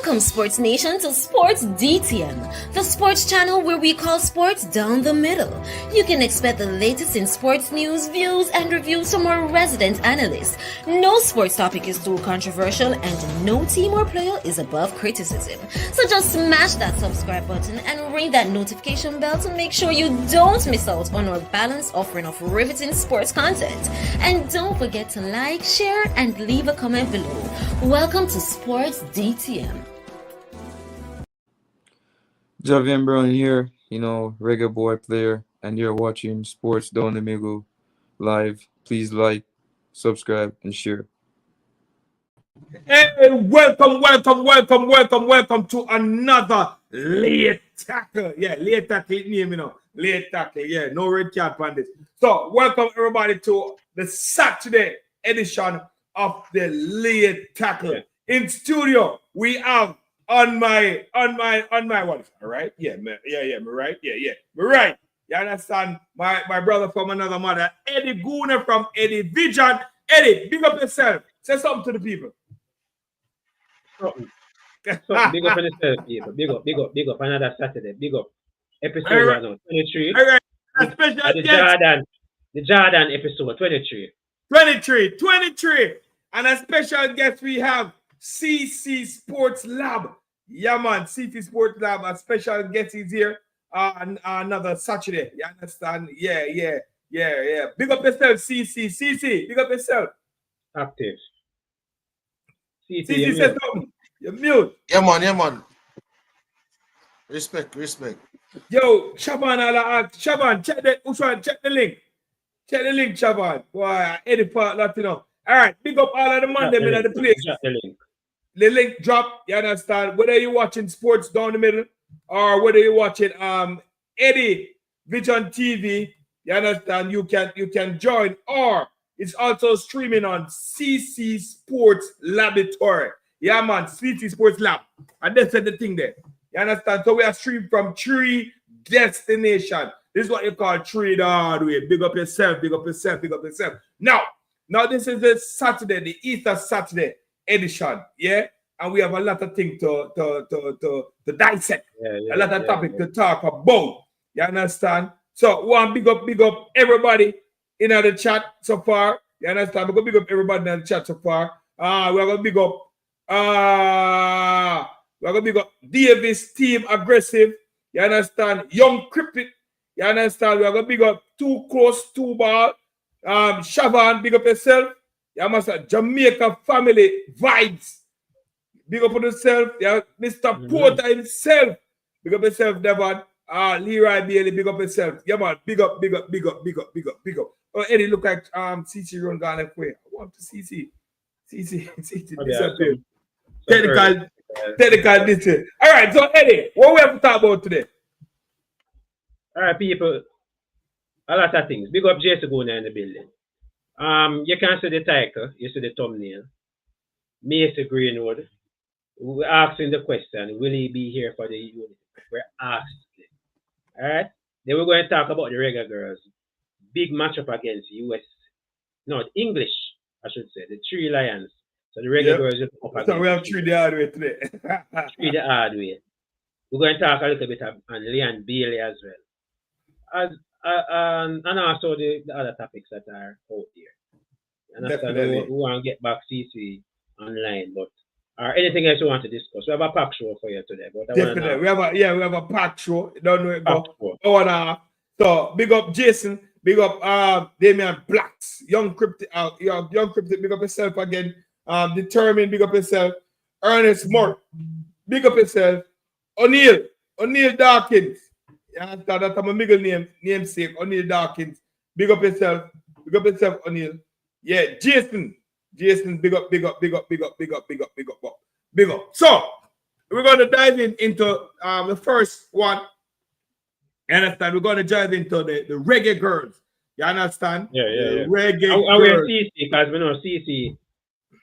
Welcome, Sports Nation, to Sports DTM, the sports channel where we call sports down the middle. You can expect the latest in sports news, views, and reviews from our resident analysts. No sports topic is too controversial, and no team or player is above criticism. So just smash that subscribe button and ring that notification bell to make sure you don't miss out on our balanced offering of riveting sports content. And don't forget to like, share, and leave a comment below. Welcome to Sports DTM. Javian Brown here, reggae boy player, and you're watching Sports Down the Middle live. Please like, subscribe, and share. Hey, welcome to another late tackle. Yeah, late tackle name, late tackle. Yeah, no red card on this. So, welcome everybody to the Saturday edition of the late tackle. Yeah. In studio, we have on my what? All right? Yeah, me right? Yeah, me right. You understand? My brother from another mother, Eddie Gooner from Eddie Vision. Eddie, big up yourself. Say something to the people. So big up on yourself, people. Big up. Another Saturday. Big up. Episode right now, 23. All right. The Jordan episode, 23. 23. And a special guest we have, CC Sports Lab. Yeah, man, CC Sports Lab. A special guest is here another Saturday. You understand? Yeah. Big up yourself, CC. Big up yourself. Active. CC says something. You're mute. Yeah, man. Respect. Yo, Shaban, check the link. Check the link, Shaban. Boy, Eddie part Latino. All right, big up all of the man them in the place. The link drop, you understand? Whether you're watching Sports Down the Middle or whether you're watching Eddie Vision TV, you understand? You can join, or it's also streaming on CC Sports Laboratory. Yeah, man, CC Sports Lab. And that's the thing there. You understand? So we are streamed from 3 destinations. This is what you call 3 the hard way. Big up yourself. Now this is the Saturday, the Easter Saturday edition, yeah? And we have a lot of things to dissect. A lot of topics to talk about. You understand? So one big up everybody in the chat so far. You understand? We're gonna big up everybody in the chat so far. We're gonna big up Davis Team Aggressive. You understand? Young Cryptic. You understand? We're gonna big up Too Close, Too Ball. Shavan, big up yourself. You must have Jamaica Family Vibes. Big up on yourself. Yeah, Mr. Porter himself. Big up yourself, Devon. Leroy Bailey, big up yourself. Yeah, man. Big up. Oh, Eddie, look like CC run down that way. I want to CC. Disappear. Technical detail. All right, so Eddie, what we have to talk about today? All right, people. A lot of things. Big up Jason going in the building. You can see the title, you see the thumbnail. Mr. Greenwood. We're asking the question, will he be here for the unit? We're asking. Alright? Then we're going to talk about the Reggae Girlz. Big matchup against US. No, English, I should say. The 3 Lions. So the Reggae Girlz is up against. So we have 3 the hard way today. 3 the hard way. We're going to talk a little bit on Leon Bailey as well. And also the other topics that are out here. And after we want to get back CC online, but anything else you want to discuss? We have a pack show for you today. But definitely, we have a pack show. Don't know it, but so big up Jason, big up Damian Blacks, young cryptic, big up yourself again. Determined, big up yourself. Ernest Moore, big up yourself. O'Neil Dawkins. That's my middle namesake, O'Neil Dawkins. Big up yourself, O'Neil. Yeah, Jason, big up. So we're going to dive into the first one. You understand? We're going to dive into the Reggae Girlz. You understand? Yeah. Reggae Girlz. And we're CC because we know CC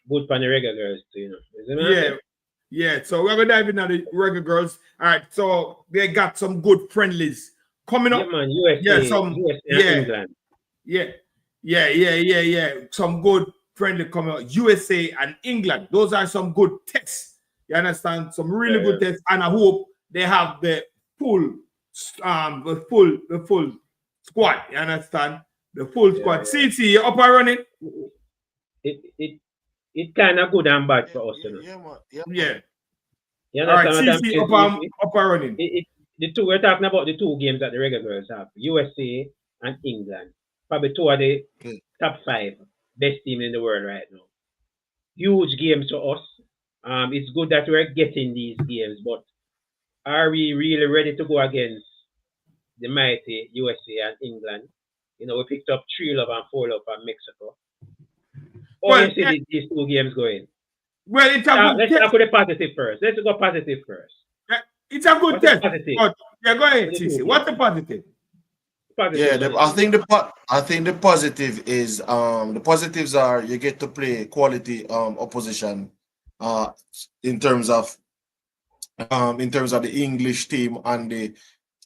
good for the Reggae Girlz too, Isn't it? Yeah, so we're gonna dive into the Reggae Girlz. All right, so they got some good friendlies coming up. Yeah, man, USA, England. Yeah. Some good friendly coming up. USA and England. Those are some good tests You understand? Some really good tests, and I hope they have the full squad. You understand? The full squad. CC, you up and running? It kind of good and bad for us, you know. Yeah. You All right, understand CC up and running. The two we're talking about the two games that the Reggae Girlz have, USA and England. Probably two of the top 5 best teams in the world right now. Huge games for us. It's good that we're getting these games, but are we really ready to go against the mighty USA and England? You know, we picked up 3-0 and 4-0 from Mexico. How do you see these two games going? Well, it's a good let's test. talk with the positive first. Let's go positive first. It's a good test. Positive? Yeah, go ahead, CC. What's the positive? I think the positive is the positives are you get to play quality opposition in terms of the English team and the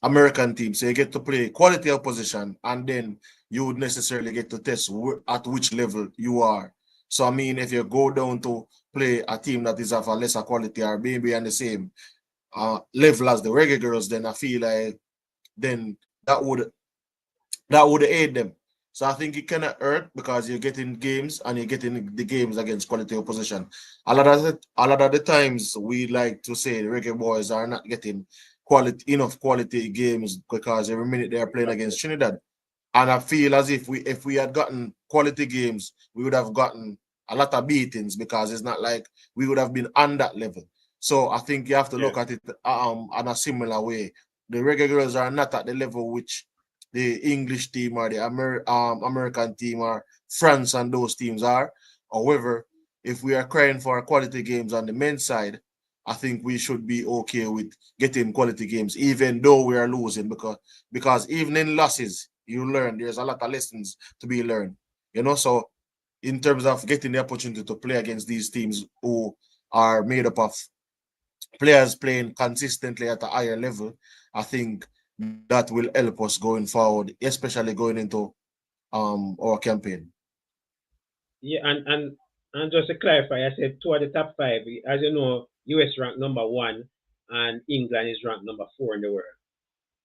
American team. So you get to play quality opposition, and then you would necessarily get to test at which level you are. So I mean, if you go down to play a team that is of a lesser quality or maybe on the same level as the Reggae Girlz, then I feel like then that would aid them. So I think it cannot hurt because you're getting games and you're getting the games against quality opposition. A lot of the times we like to say the Reggae boys are not getting enough quality games because every minute they are playing against Trinidad. And I feel as if we had gotten quality games, we would have gotten a lot of beatings because it's not like we would have been on that level. So I think you have to look at it in a similar way. The Reggae Girlz are not at the level which the English team or the American team or France and those teams are. However, if we are crying for quality games on the men's side, I think we should be okay with getting quality games, even though we are losing, because even in losses, you learn. There's a lot of lessons to be learned, you know. So in terms of getting the opportunity to play against these teams who are made up of players playing consistently at a higher level, I think that will help us going forward, especially going into our campaign. Yeah, and just to clarify, I said 2 of the top 5. As you know, US ranked number 1 and England is ranked number 4 in the world.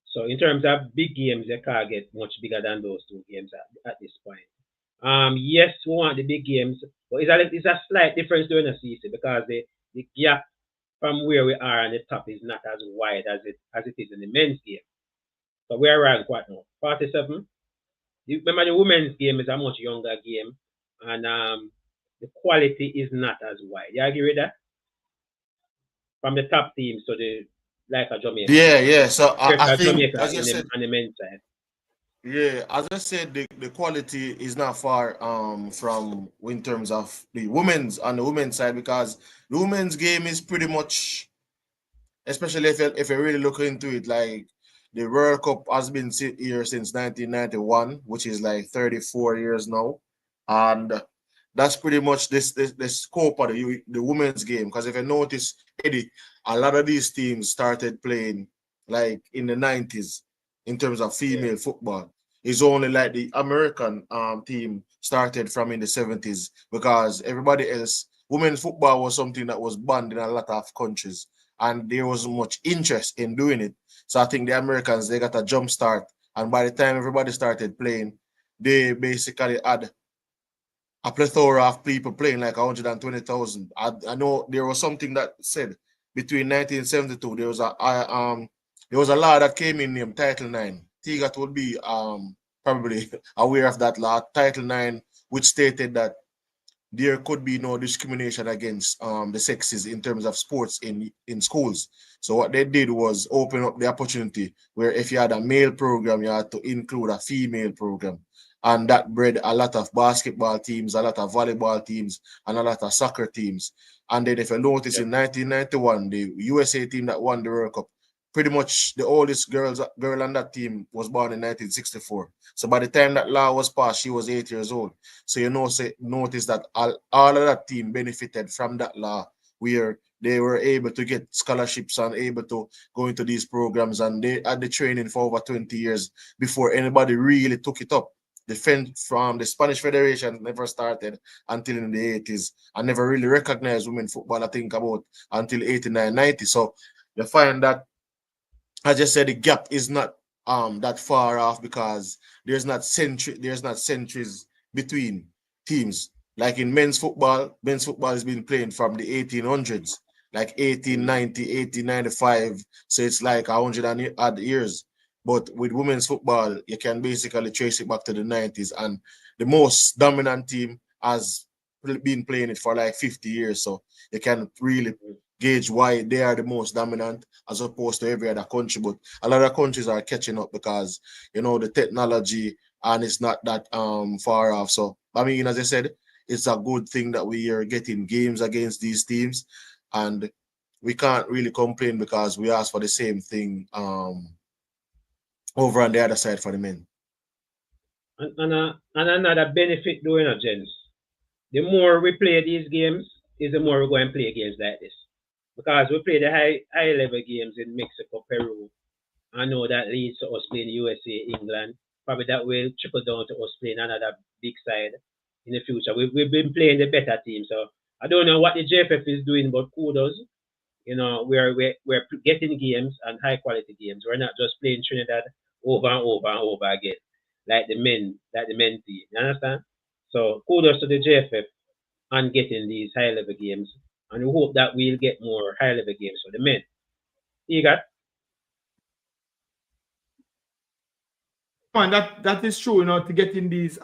So in terms of big games, they can't get much bigger than those 2 games at this point. Yes, we want the big games, but it's a slight difference during the season because the gap from where we are on the top is not as wide as it is in the men's game. So we're ranked what now? 47. Remember, the women's game is a much younger game, and the quality is not as wide. You agree with that? From the top teams to the like a Jamaica. Yeah. So I think Jamaica on the men's side. Yeah, as I said, the quality is not far from in terms of the women's on the women's side, because the women's game is pretty much, especially if you really look into it, like the World Cup has been here since 1991, which is like 34 years now, and that's pretty much the scope of the women's game. Because if you notice, Eddie, a lot of these teams started playing like in the 90s in terms of female football. It's only like the American team started from in the 70s, because everybody else, women's football was something that was banned in a lot of countries, and there wasn't much interest in doing it. So I think the Americans, they got a jump start, and by the time everybody started playing, they basically had a plethora of people playing, like 120,000. I know there was something that said between 1972 there was a law that came in named Title 9. Tigat would be probably aware of that law, Title 9, which stated that there could be no discrimination against the sexes in terms of sports in schools. So what they did was open up the opportunity where if you had a male program, you had to include a female program. And that bred a lot of basketball teams, a lot of volleyball teams, and a lot of soccer teams. And then if you notice, in 1991, the USA team that won the World Cup, pretty much the oldest girl on that team was born in 1964. So by the time that law was passed, she was 8 years old. So notice that all of that team benefited from that law, where they were able to get scholarships and able to go into these programs, and they had the training for over 20 years before anybody really took it up. the Spanish Federation never started until in the 80s and never really recognized women football, I think, about until 89, 90. So you find that, I just said, the gap is not that far off because there's not centuries between teams. Like in men's football has been playing from the 1800s, like 1890, 1895. So it's like 100 odd years. But with women's football, you can basically trace it back to the 90s. And the most dominant team has been playing it for like 50 years. So you can really gauge why they are the most dominant as opposed to every other country. But a lot of countries are catching up because, you know, the technology, and it's not that far off. So, I mean, as I said, it's a good thing that we are getting games against these teams, and we can't really complain because we asked for the same thing over on the other side for the men. And another benefit doing it, gents. The more we play these games, is the more we're going to play games like this. Because we play the high level games in Mexico, Peru. I know that leads to us playing USA, England. Probably that will trickle down to us playing another big side in the future. We've been playing the better team, so I don't know what the JFF is doing, but kudos. You know, we're getting games and high quality games. We're not just playing Trinidad over and over and over again, like the men team. You understand? So kudos to the JFF on getting these high level games, and we hope that we'll get more high level games for the men. You got? Man, that is true, you know, to get in these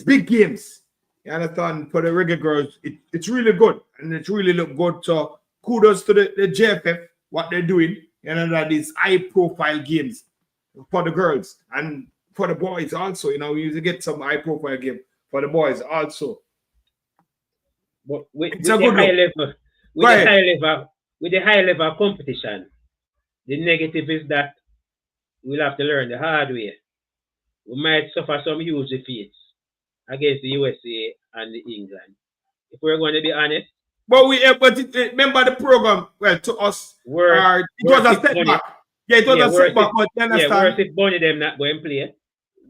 big games. You understand? For the Reggae Girlz, it's really good, and it really look good. So kudos to the JFF, what they're doing, you know, that these high profile games for the girls and for the boys also. You know, we usually get some high profile game for the boys also. But with the high level competition, the negative is that we'll have to learn the hard way. We might suffer some huge defeats against the USA and the England, if we're going to be honest. But remember the program. Well, to us, it was a setback. Yeah, it was a setback. But you understand? Yeah, worse if Bonnie them not going to play.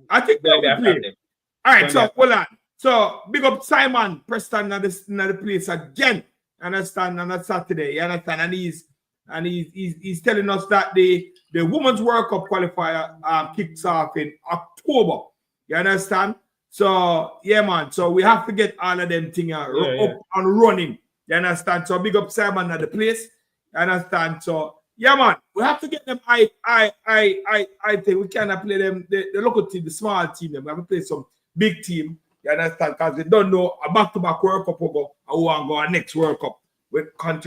I think they'll be playing. All right, so hold on. So big up Simon Preston in the place again. Understand? On a Saturday, you understand? And he's telling us that the Women's World Cup qualifier kicks off in October. You understand? So yeah, man. So we have to get all of them things up and running. You understand? So big up Simon at the place. You understand? So yeah, man. We have to get them. I think we cannot play them the local team, the small team. We have to play some big team. You understand? Because they don't know a back-to-back World Cup will go and we want to go our next World Cup when it comes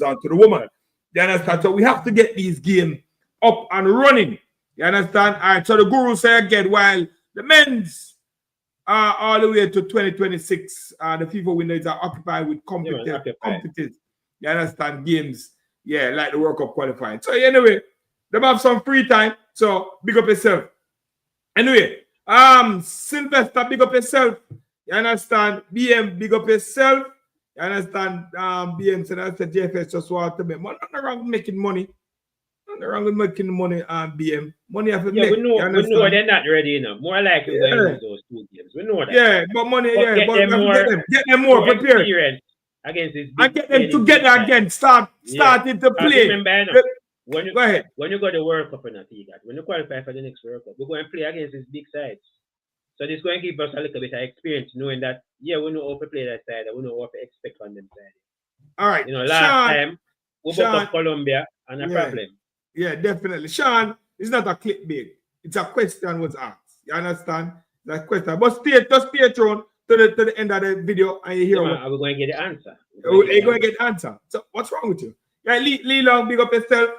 down to the woman. You understand? So we have to get these games up and running. You understand? All right. So the guru say again, while the men's are all the way to 2026, the FIFA winners are occupied with competitive. You understand? Games. Yeah, like the World Cup qualifying. So anyway, they have some free time. So big up yourself. Anyway, Sylvester, big up yourself. You understand? BM, big up yourself. You understand? BM said that's the JFS just want to make money. Nothing wrong with making money. Nothing wrong with making money BM. Money have to make. We know they're not ready enough. More likely we're going to lose those 2 games. We know that. Yeah, but money, but get them more prepared. Against this and get them together again. Starting to play. Remember, go ahead. When you go to the World Cup, when you qualify for the next World Cup, we're going to play against these big sides. So this is going to give us a little bit of experience, knowing that, yeah, we know how to play that side, and we know what to expect from them side. All right. You know, last time, we broke up Colombia, and a problem. Yeah, definitely. Sean, it's not a clickbait. It's a question was asked. You understand? That question. But stay tuned to the end of the video, and you hear what. Are we going to get the answer? You're going to get the answer. So what's wrong with you? Yeah, Lee Long, big up yourself.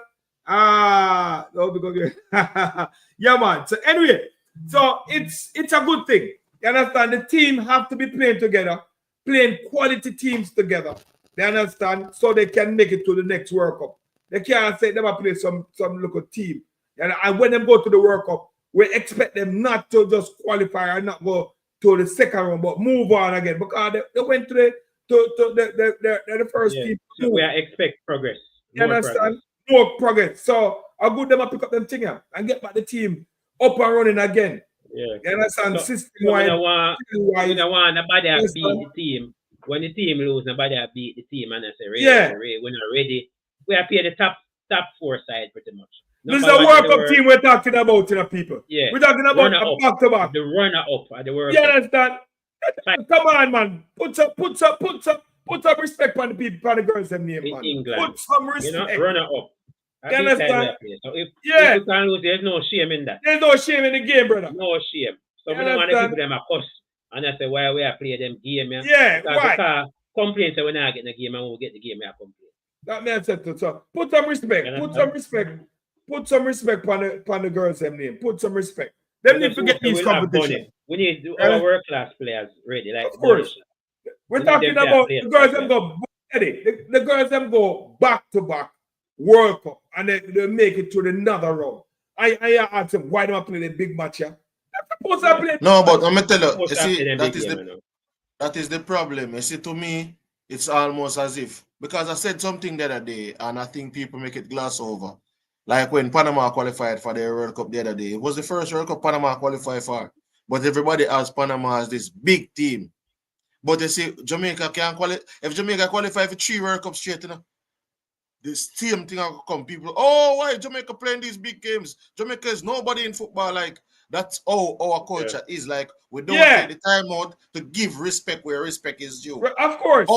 Yeah, man. So anyway, so it's a good thing. You understand? The team have to be playing together, playing quality teams together. You understand? So they can make it to the next World Cup. They can't say they play some local team. And when they go to the World Cup, we expect them not to just qualify and not go to the second round, but move on again because they went to the first team. So we expect progress. You understand? More progress. So I good them pick up them thing and get back the team up and running again. Yeah. You understand? So, System-wide. we don't want nobody to beat the team. When the team lose, nobody to beat the team and I say, we're not ready. We are playing the top 4 side pretty much. This is a World Cup team we're talking about, people. Yeah. We're talking about a back-to-back. The runner-up at the World Cup. You understand? Come on, man. Put some respect on the people, on the girls' name, man. England. Put some respect. Runner-up. You understand? So if you can lose, there's no shame in that. There's no shame in the game, brother. No shame. So we don't want to people them a cuss. And I say, why we are playing them game, Because complaints that we're not getting the game and when we get the game, we are complaining. That man said to so. Put some respect. Put some respect. Put some respect on the girls' name. Put some respect. They need to get these competitions. We need our world-class players ready. Like of course. We're talking about the girls them go the girls them go back-to-back World Cup and they make it to another round. I ask them, why don't I play the big match here? No, but I'm going to tell you, see, that is the problem. You see, to me, it's almost as if, because I said something the other day, and I think people make it gloss over. Like when Panama qualified for their World Cup the other day. It was the first World Cup Panama qualified for. But everybody has Panama as this big team. But they say Jamaica can't qualify. If Jamaica qualify for 3 World Cups straight, the same thing will come. People, why Jamaica playing these big games? Jamaica is nobody in football. Like, that's how our culture is. Like, we don't take the time out to give respect where respect is due. Of course.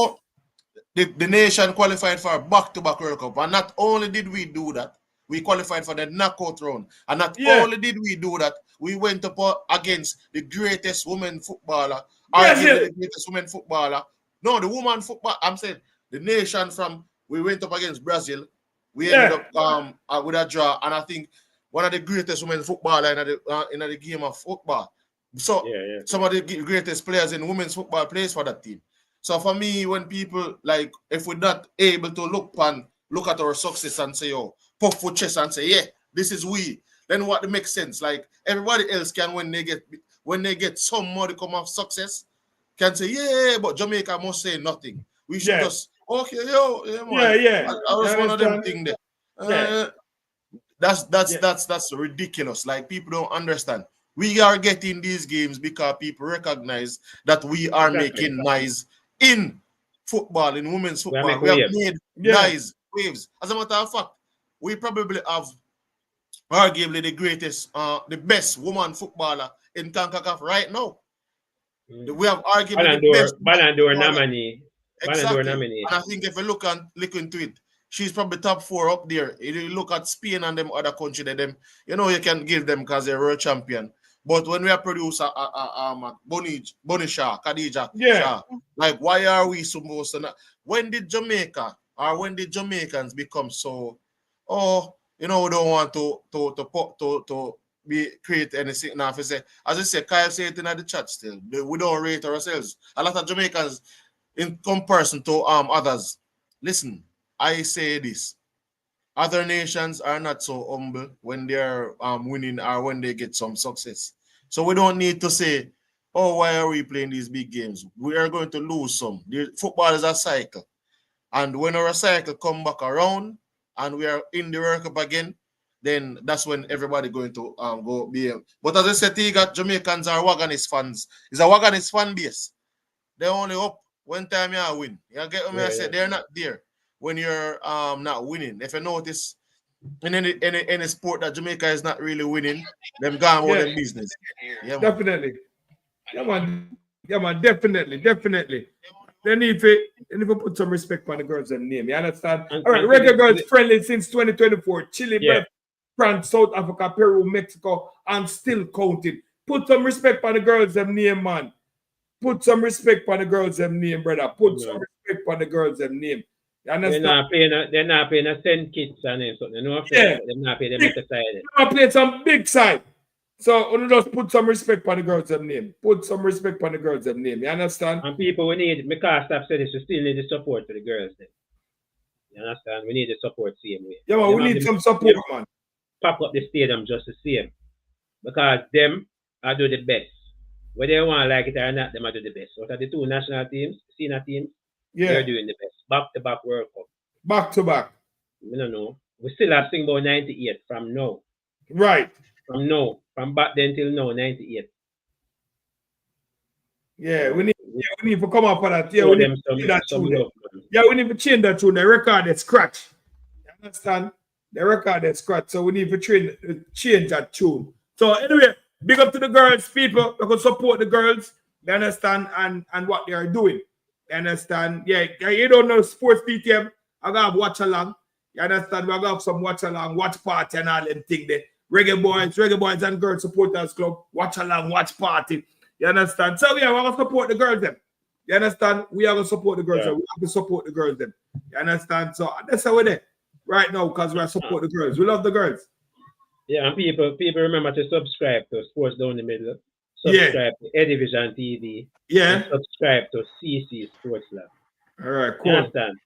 The nation qualified for a back-to-back World Cup. And not only did we do that, we qualified for the knockout round. And not only did we do that, we went up against the greatest women footballer. The greatest women footballer. No, the woman football. I'm saying the nation from, we went up against Brazil. We ended up with a draw. And I think one of the greatest women footballer in the game of football. So some of the greatest players in women's football plays for that team. So for me, when people, like, if we're not able to look at our success and say, puff for chest and say, this is we, then what makes sense? Like, everybody else can, when they get some modicum of success, can say, but Jamaica must say nothing. We should just, okay, man. I was one of them things there. That's ridiculous. Like, people don't understand. We are getting these games because people recognize that we are making noise in football, in women's football. We have made nice waves. As a matter of fact, we probably have arguably the greatest, the best woman footballer in CONCACAF right now. We have arguably the best Ballon d'Or nominee. Exactly. And I think if you look into it, she's probably top 4 up there. If you look at Spain and them other countries, you can give them because they're world champion. But when we are produce Bonnie Shaw, Khadija Shah, like, why are we supposed to not? When did Jamaica or when did Jamaicans become so, we don't want to create anything now? As I say, Kyle said it in the chat still. We don't rate ourselves. A lot of Jamaicans, in comparison to others, listen, I say this. Other nations are not so humble when they're winning or when they get some success. So we don't need to say, why are we playing these big games? We are going to lose some. Football is a cycle. And when our cycle come back around and we are in the World Cup again, then that's when everybody going to go be. But as I said, Jamaicans are Wagonist fans. It's a Wagonist fan base. They're only up one time you win. You get what I said? They're not there when you're not winning. If you notice in any sport that Jamaica is not really winning, them gone with them business. Definitely. Yeah, man, definitely. They need to put some respect on the girls' name. You understand? All right, Reggae Girlz friendly since 2024. Chile, France, South Africa, Peru, Mexico, and still counting. Put some respect on the girls' name, man. Put some respect on the girls' name, brother. Put some respect on the girls' name. You understand? They're not playing a send kits and something. They're not playing the side. They're not playing some big side. So just put some respect on the girls' name. Put some respect on the girls' name. You understand? And people, we need, because I've said this, we still need the support for the girls. Then. You understand? We need the support same way. Yeah, man, we need some support, man. Pack up the stadium just the same. Because them are do the best. Whether they want to like it or not, them are do the best. What are the 2 national teams, senior teams? They're doing the best. Back-to-back World Cup. Back-to-back. We don't know. We still have sing about 98 from now. Right. From now. From back then till now, 98. Yeah, we need to come up with that. Yeah, Show we need them to change that some tune. love, man. Yeah, we need to change that tune. The record is scratch. You understand? The record is scratch. So we need to change that tune. So anyway, big up to the girls, people. We can support the girls. You understand? And what they are doing. You understand? Yeah, you don't know sports DTM. I gotta watch along. You understand? We're gonna have some watch along, watch party and all them thing there. Reggae boys and girls supporters club, watch along, watch party. You understand? So yeah, we're gonna support the girls them. You understand? We are gonna support the girls. Yeah. We have to support the girls them. You understand? So that's how we're there right now because we support the girls. We love the girls. Yeah, and people remember to subscribe to Sports Down the Middle. Yeah. Subscribe to Edivision TV. Yeah. And subscribe to CC Sports Lab. All right, You cool. understand?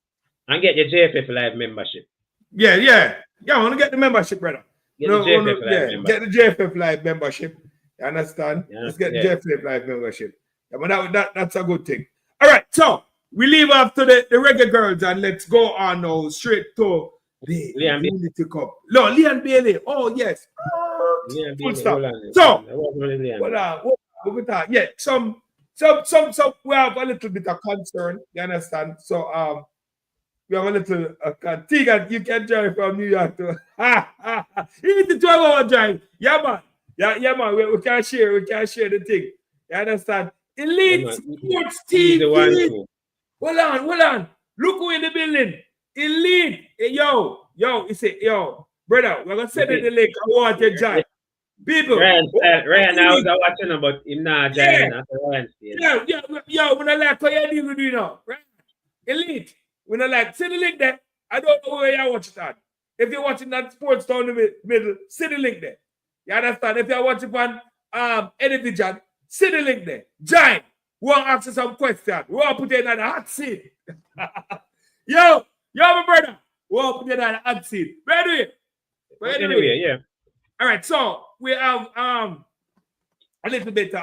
And get your JFF Live membership. Yeah. I want to get the membership, brother. Get the JFF Live membership. Get the JFF Live membership. You understand? Yeah, Let's get the yeah. JFF Live membership. Yeah, but that's a good thing. All right, so we leave after the Reggae Girls and let's go on now straight to the Leon Unity Cup. No, Leon Bailey. Oh, yes. Leon Full Bailey, stop. hold on. So, I wasn't really Leon. what we talk? Yeah, some we have a little bit of concern. You understand? So we have a little Tegan, you can drive from New York to you need to 12-hour drive. Yeah, man. Yeah, man. We can share the thing. You understand? Elite Yeah, Sports He's the one TV. too. Hold on. Look who in the building. Elite. Hey, yo, you say, yo, brother, we're gonna send it the link. I want to join. People. Ryan, I was watching him, but him not joining after Ryan stayed. Yo, when I like how you deal with you now, right? Elite. When I like, send the link there. I don't know where you watch it at. If you're watching that Sports Down the Middle, send the link there. You understand? If you're watching on Edivision, send the link there. Join. We want to ask you some questions. We want to put you in the hot seat. Yo, my brother. We want to put you in the hot seat. Ready? Anyway, yeah. All right, so we have a little bit So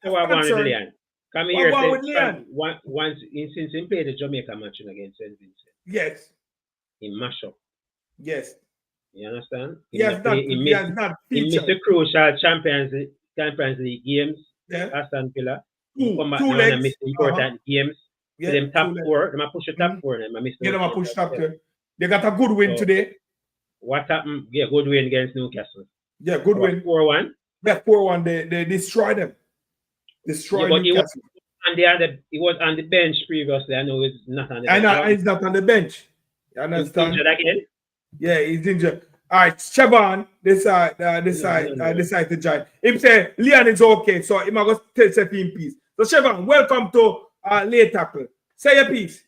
what about with Leon? Come here, What about with Leon? Once since he played the Jamaica match against St. Vincent, Yes. he mash up. Yes. You understand? He has not He missed the crucial Champions League games. Yeah. Aston Villa. Two Come back legs. now and miss important games. Yeah, Them top 2 legs. four. Them a push the top four. Them a miss. Yeah, them push top there. They got a good win today. What happened? Yeah, good win against Newcastle. Yeah, good win. 4-1. Yeah, 4-1. They destroyed them. Destroyed But Newcastle. he was on the bench previously. I know he's not on the I bench. know he's not on the bench. You He's understand? injured again. Yeah, he's injured. All right, Siobhan, this side to join. Him say Leon is okay, so he might go tell say in peace. So Siobhan, welcome to Late Tackle. Say your piece.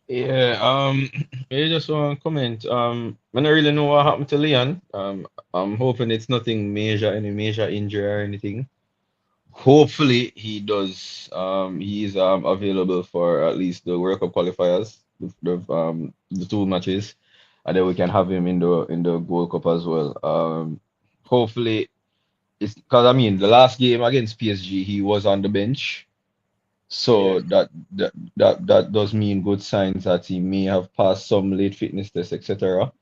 Yeah, I just want to comment. I don't really know what happened to Leon. I'm hoping it's nothing major, any major injury or anything. Hopefully he does. He is available for at least the World Cup qualifiers, the 2 matches, and then we can have him in the Gold Cup as well. Hopefully it's because the last game against PSG he was on the bench. So that does mean good signs that he may have passed some late fitness tests, etc.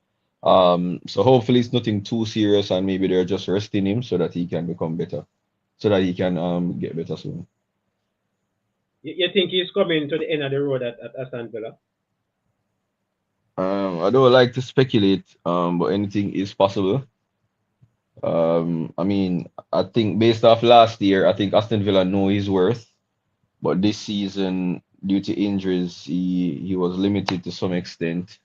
So hopefully it's nothing too serious, and maybe they're just resting him so that he can become better, so that he can get better soon. You think he's coming to the end of the road at Aston Villa? I don't like to speculate, but anything is possible. I think based off last year, I think Aston Villa know his worth. But this season, due to injuries, he was limited to some extent.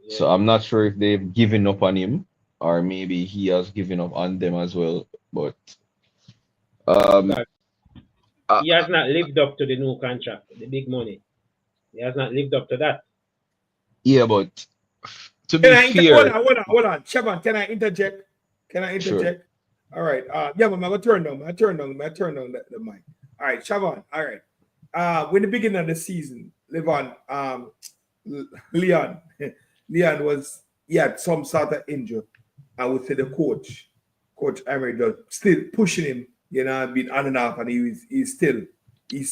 Yeah. So I'm not sure if they've given up on him, or maybe he has given up on them as well. But he has not lived up to the new contract, the big money. He has not lived up to that. Yeah, but to be fair, hold on, Siobhan, can I interject? Sure. All right. Yeah, but I'm gonna turn down the mic. All right, Siobhan. All right. When the beginning of the season, Leon was had some sort of injury. I would say the coach Emery, still pushing him, been on and off, and he was still playing.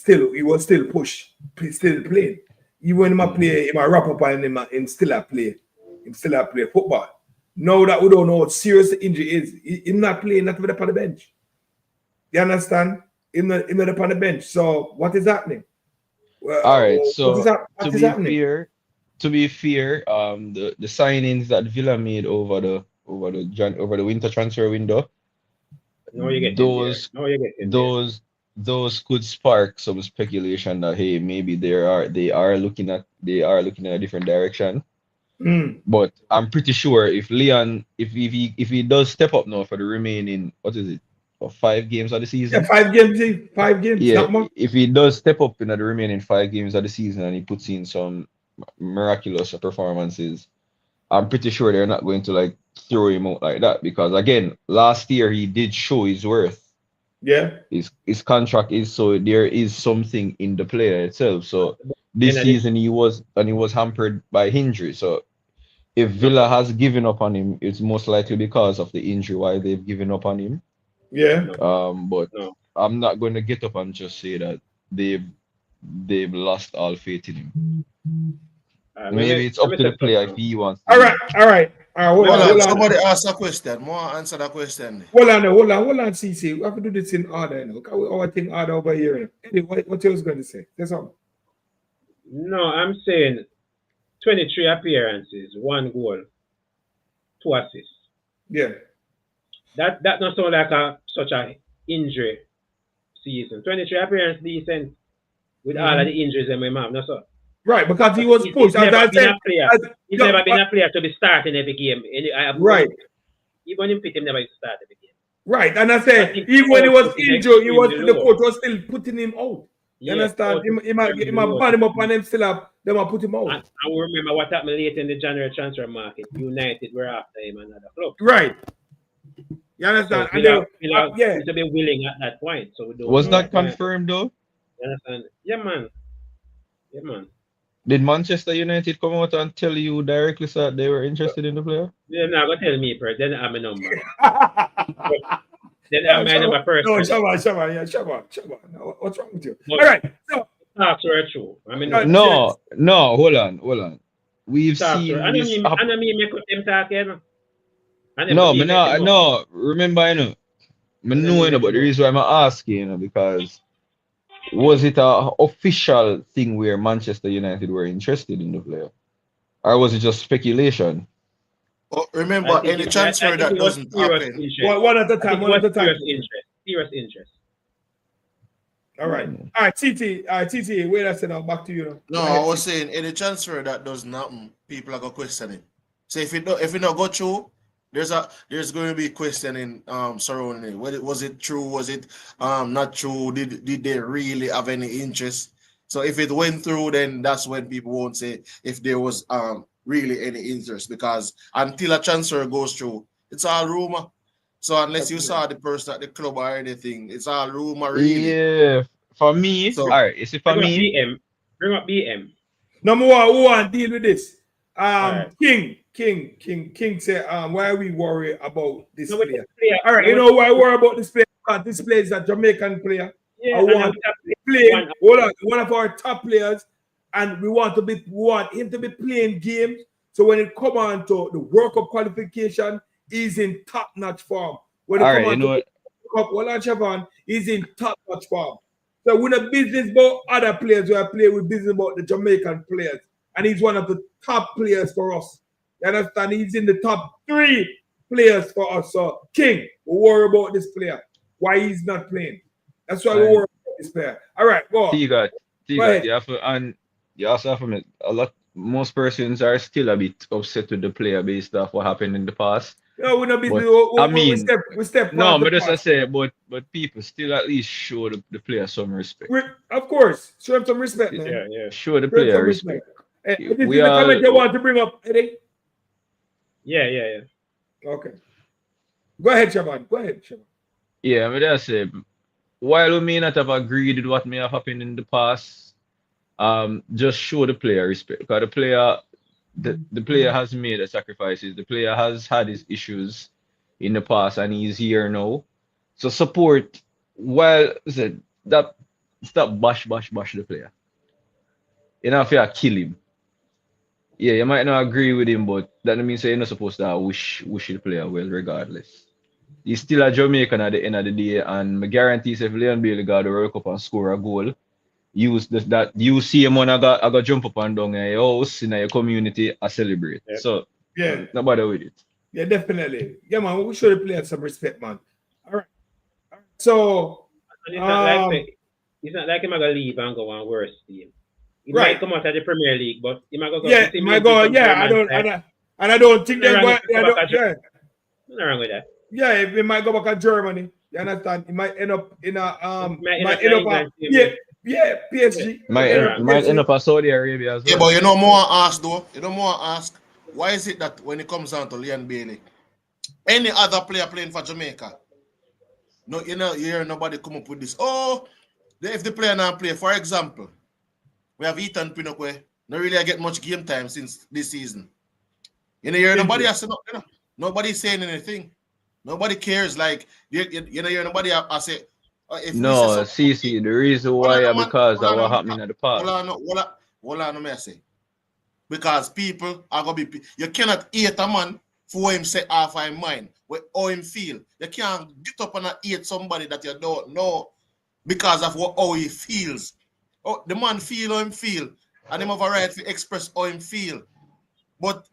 Even when he play, he might wrap up and him still play football. Now that we don't know what serious the injury is, he's not playing, not even upon the bench. You understand? He's not upon the bench. So what is happening? All right. What is, So what is happening? to be fair, the signings that Villa made over the winter transfer window, No, you get in there. those No, you get in there. those could spark some speculation that hey, maybe they are looking at a different direction. But I'm pretty sure if Leon, if he does step up now for the remaining, what is it, for 5 games of the season? Yeah, 5 games, 5 games, Yeah, not more. if he does step up in the remaining 5 games of the season and he puts in some miraculous performances, I'm pretty sure they're not going to like throw him out like that because again, last year he did show his worth. Yeah. His contract is so there is something in the player itself. So this season he was hampered by injury. So if Villa has given up on him, it's most likely because of the injury why they've given up on him. Yeah. But I'm not going to get up and just say that they've lost all faith in him. Maybe it's up to the player if he wants to. All right. Hold on. Somebody ask a question. More answer that question. Hold on, CC. We have to do this in order, you know. Our thing order over here. Anyway, what you was going to say? Say something. No, I'm saying 23 appearances, 1 goal, 2 assists. Yeah. That not sound like such a injury season. 23 appearances decent with all of the injuries in my mouth. No, sir. Right, because he was pushed. He's never been a player to be starting every game. Right. Even in pit, him never used to start every game. Right, and I say even when he was injured, the coach was still putting him out. You understand? He might ban him up and them still have them might put him out. And I will remember what happened late in the January transfer market. United were after him another club. Right. You understand? So he's a bit willing at that point. So we don't was that confirmed though? You understand? Yeah, man. Did Manchester United come out and tell you directly that they were interested in the player? They're not going to tell me first. Then I have my number. Then I have my number first. No, Shabba. What's wrong with you? All right. So, talks were true. I mean, no, hold on. We've seen this. I don't mean make them talk, you know. No. Remember, I know, but the reason why I'm asking, because was it a official thing where Manchester United were interested in the player, or was it just speculation? Oh, remember, any transfer that doesn't happen. One at a time. Serious interest. All right, TT. Wait a second. Back to you. No, I was saying any transfer that doesn't happen, people are gonna question it. So if it not go through, there's going to be questioning surrounding it. Was it true? Was it not true? Did they really have any interest? So if it went through, then that's when people won't say if there was really any interest, because until a transfer goes through, it's all rumor. So unless you saw the person at the club or anything, it's all rumor really. Yeah, for me, so, all right, is it for me? Bring up BM. Number one, who want to deal with this? Right. King say, why are we worried about this player? All right, you know why I worry about this player? Because this player is a Jamaican player. Yeah, I want to play one of our top players, and we want him to be playing games. So when it come on to the World Cup qualification, he's in top-notch form. When it come on to the World Cup, Shaban, he's in top-notch form. So we're not business about other players. We are playing with business about the Jamaican players. And he's one of the top players for us. You understand? He's in the top 3 players for us. So, King, we worry about this player. Why he's not playing. That's why we worry about this player. All right, go on. You also have to a lot. Most persons are still a bit upset with the player based off what happened in the past. No, we're not business. We step no, but as I say, but people still at least show the player some respect. Of course, show him some respect, man. Yeah. Show the player respect. This is the comment you want to bring up, Eddie? Yeah. Okay. Go ahead, Shaban. Yeah, but I say, while we may not have agreed with what may have happened in the past, just show the player respect. Because the player has made the sacrifices. The player has had his issues in the past, and he's here now. So support. While stop bash the player. You know, if you kill him. yeah, you might not agree with him, but that don't mean say you're not supposed to wish the player well regardless. He's still a Jamaican at the end of the day, and I guarantee if Leon Bailey got the World Cup and score a goal, that you see him when I got jump up and down in your house in your community and celebrate. Yeah. So Yeah. not bother with it. Yeah, definitely. Yeah, man, we show the players some respect, man. All right. So And it's not like him gonna leave and go on worse team. He Right. might come out of the Premier League, but he might go. yeah, my God, yeah, I don't think they're going. Yeah, Nothing wrong with that. yeah, he might go back to Germany. You understand? He might end up in a Might end up PSG. Might end up at Saudi Arabia as well. Yeah, but you know more ask though. You know more ask. Why is it that when it comes down to Leon Bailey, any other player playing for Jamaica, no, you hear nobody come up with this. Oh, if the player now play, for example, we have Ethan Pinnock where not really get much game time since this season. You know, hear nobody has nobody's saying anything. Nobody cares. Like you know, hear nobody I say. If No, see, the reason why because of what happened in the past. Hold on, I say. Because people are gonna be. You cannot hate a man for what him say half of his mind, how him feel. You can't get up and hate somebody that you don't know because of how he feels. Oh, the man feel how him feel, and him have a right to express how him feel. But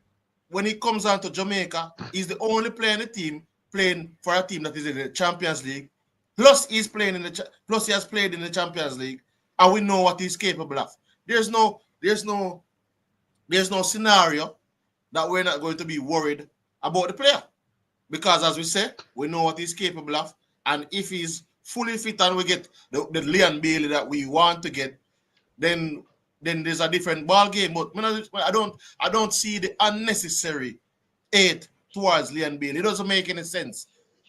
when he comes on to Jamaica, he's the only player in the team playing for a team that is in the Champions League. Plus, he has played in the Champions League, and we know what he's capable of. There's no scenario that we're not going to be worried about the player. Because as we say, we know what he's capable of. And if he's fully fit and we get the Leon Bailey that we want to get, then there's a different ball game. But I don't see the unnecessary hate towards Leon Bailey. It doesn't make any sense.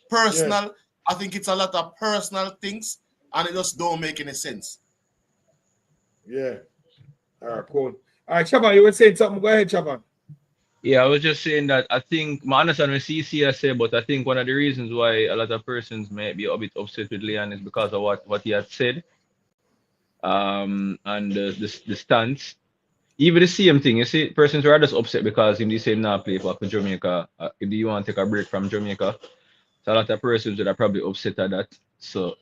Personal, yeah. I think it's a lot of personal things, and it just don't make any sense. Yeah. All right, cool. All right, Chaban, you were saying something. Go ahead, Chaban. Yeah, I was just saying that I think, I understand what CC say, but I think one of the reasons why a lot of persons may be a bit upset with Leon is because of what he had said. And the stance. Even the same thing, you see, persons were just upset because him say not play for Jamaica. If you want to take a break from Jamaica, so a lot of persons that are probably upset at that. So,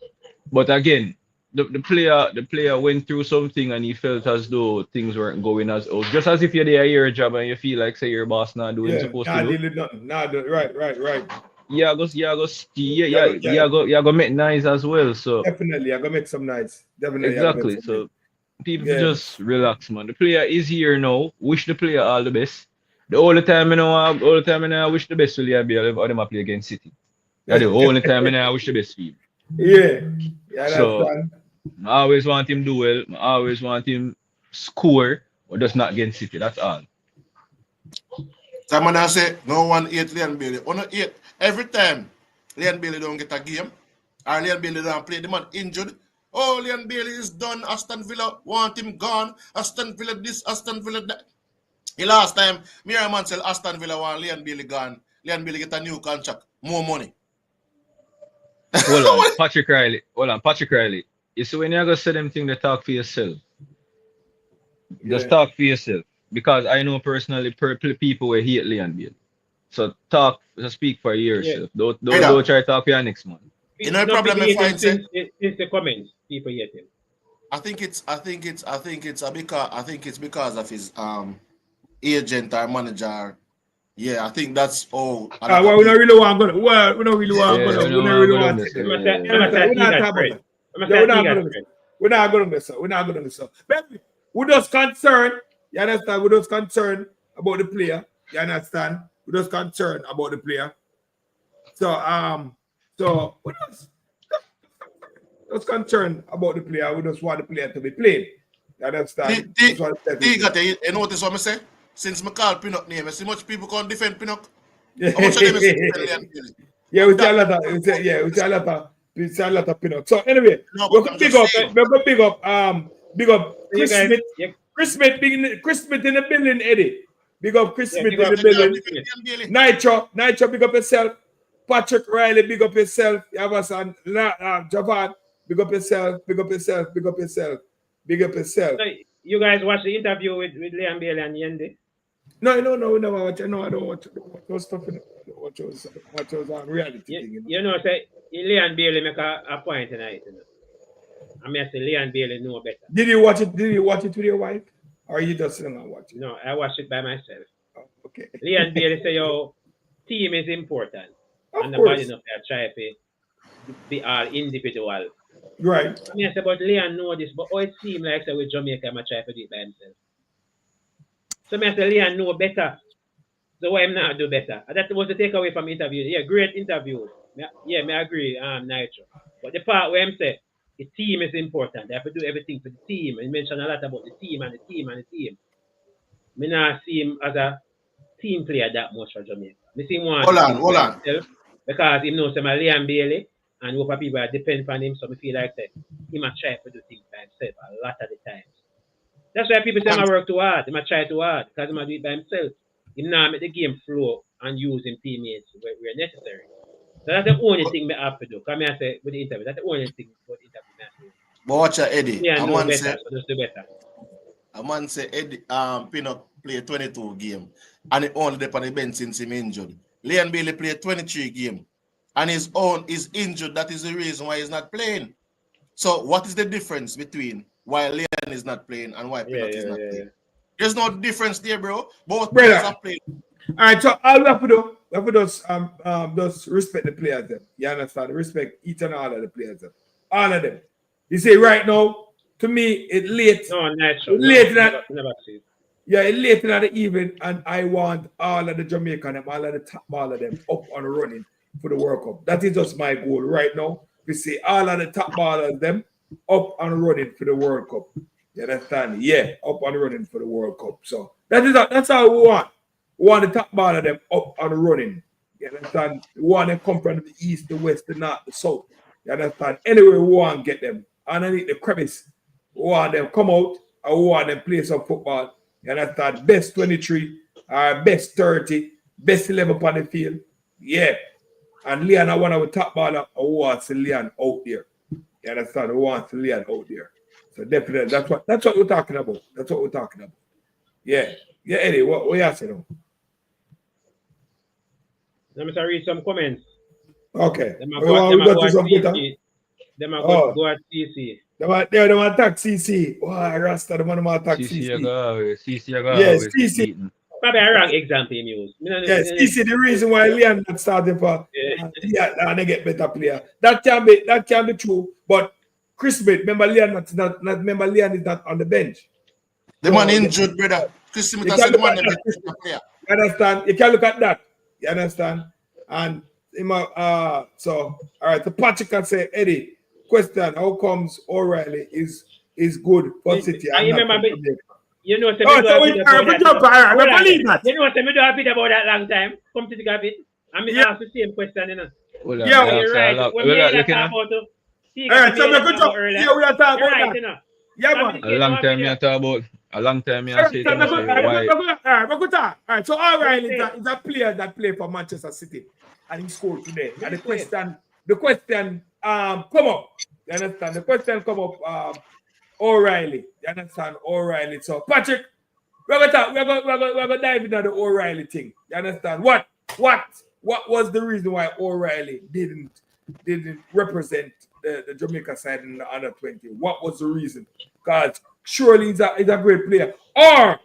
but again, the player went through something and he felt as though things weren't going as well. Just as if you're there at your job and you feel like say your boss not doing what supposed to do. Right. Yeah, go make nice as well. So definitely, I go make some nice. Definitely. Exactly. So people just relax, man. The player is here now. Wish the player all the best. The only time I wish the best to Leon Bailey or them play against City. That's the only time I wish the best for him. Yeah, so that's I always want him do well. I always want him score, but just not against City. That's all. Someone else say no one hate Leon Bailey. Every time Leon Bailey don't get a game, or Leon Bailey don't play, the man injured. Oh, Leon Bailey is done. Aston Villa want him gone. Aston Villa this, Aston Villa that. The last time, man said Aston Villa want Leon Bailey gone. Leon Bailey get a new contract, more money. Hold on, Patrick Riley. You see, when you're going to say them things, they talk for yourself. Just talk for yourself. Because I know personally people will hate Leon Bailey. So speak for yourself. Yeah. Don't try to talk for your next man. You know the problem I find since the comments, people hate him. I think it's because of his agent or manager. Yeah, I think that's all. Well, we don't really want to go. Well, we don't really want to go. We don't really want to. We're not going to this. We're not going to this. We're just concerned. You understand? We're just concerned about the player. You understand? We're just concerned about the player. So we're just concerned about the player. We just want the player to be played. You understand? You notice what I say? Since I call Pinnock name, I see much people can't defend Pinnock. How much of them is yeah, we see a lot of Pinnock. So anyway, we're gonna big up Chris Smith. Chris Smith in the building, Eddie. Big up Chris Smith in the building. Nitro, big up yourself. Patrick Riley, big up yourself. You have a son, Javad, big up yourself. So you guys watch the interview with Leon Bailey and Yendi? No, never watch. No, I don't watch those stuff. I don't watch those reality thing. You know, say Leon Bailey make a point tonight. You know. I mean, I say Leon Bailey know better. Did you watch it? Did you watch it with your wife, or you just not watch it? No, I watched it by myself. Oh, okay. Leon Bailey say, "Yo, team is important, Of and course. nobody enough to try to be all individual." Right. I mean, I say, but Leon know this, but it seems like say with Jamaica, I'm try to do it by himself. So I say Leon know better. So why him not do better? And that was the takeaway from interview. Yeah, great interview. Yeah, I agree, Nitro. But the part where him say the team is important. They have to do everything for the team. And he mentioned a lot about the team and the team and the team. Me not see him as a team player that much for Jamaica. Me see him want Hold to on, do hold for on. himself because he knows some Liam Bailey and whoever people depend on him. So me feel like that he must try to do things by himself a lot of the times. That's why people say I work too hard. He must try too hard because he must do it by himself. He now make the game flow and use him teammates where necessary. So that's the only thing I have to do. Come here, I say with the interview. That's the only thing with the interview I have to do. But watch out, Eddie. Yeah, A know man better, say, so just do better. a man say Eddie Pinnock play 22 game and he only dep on the bench since him injured. Leon Bailey played 23 game and his own is injured. That is the reason why he's not playing. So what is the difference between why Leon is not playing and why Pinnock is not playing? There's no difference there, bro. Both players are playing. All right, so all we have to do, just respect the players. Them. You understand? Respect each and all of the players. Them. All of them. You see, right now, to me, it's late. No, natural. Late never see it. Yeah, it's late in the evening, and I want all of the Jamaican, all of the top ball of them up and running for the World Cup. That is just my goal right now. We see all of the top ballers them up and running for the World Cup. You understand? Yeah, up and running for the World Cup. So that's all we want. We want the top ball of them up and running. You understand? We want them come from the east, the west, the north, the south. You understand? Anyway, we want to get them. Underneath the crevice, we want them come out and we want them play some football. You understand? Best 23, best 30, best 11 on the field. Yeah. And Leon, I want our top baller, I want to see Leon out there. You understand? We want to see Leon out there. So definitely, that's what we're talking about. That's what we're talking about. Yeah. Yeah, Eddie, what you saying? Let me read some comments. Okay. Them go at CC. Go at CC. They want attack CC. Wow, Rasta, they want to attack CC. CC, Yes, CC. Probably a wrong example you use. Yes, CC, the reason why Leon not starting for they get better player. That can be true. But Chris Smith, remember Leon is not on the bench. The man injured, brother. Chris Smith has the man player. You understand? You can look at that. You understand? And so all right, so Patrick can say, Eddie, question, how comes O'Reilly is good for City? I remember you know, you know what I mean about that long time. Come to the gap it. I mean, ask the same question, you know. Yeah, you're right. When we talk about we are talking about that. Yeah, man. A long time you talk about. A long time you say why. All right, so O'Reilly is a player that played for Manchester City and he scored today. And the question come up. You understand? The question come up O'Reilly. You understand? O'Reilly. So Patrick, we're gonna dive into the O'Reilly thing. You understand? What was the reason why O'Reilly didn't represent the Jamaica side in the under 20? What was the reason? Because surely he's a great player. Or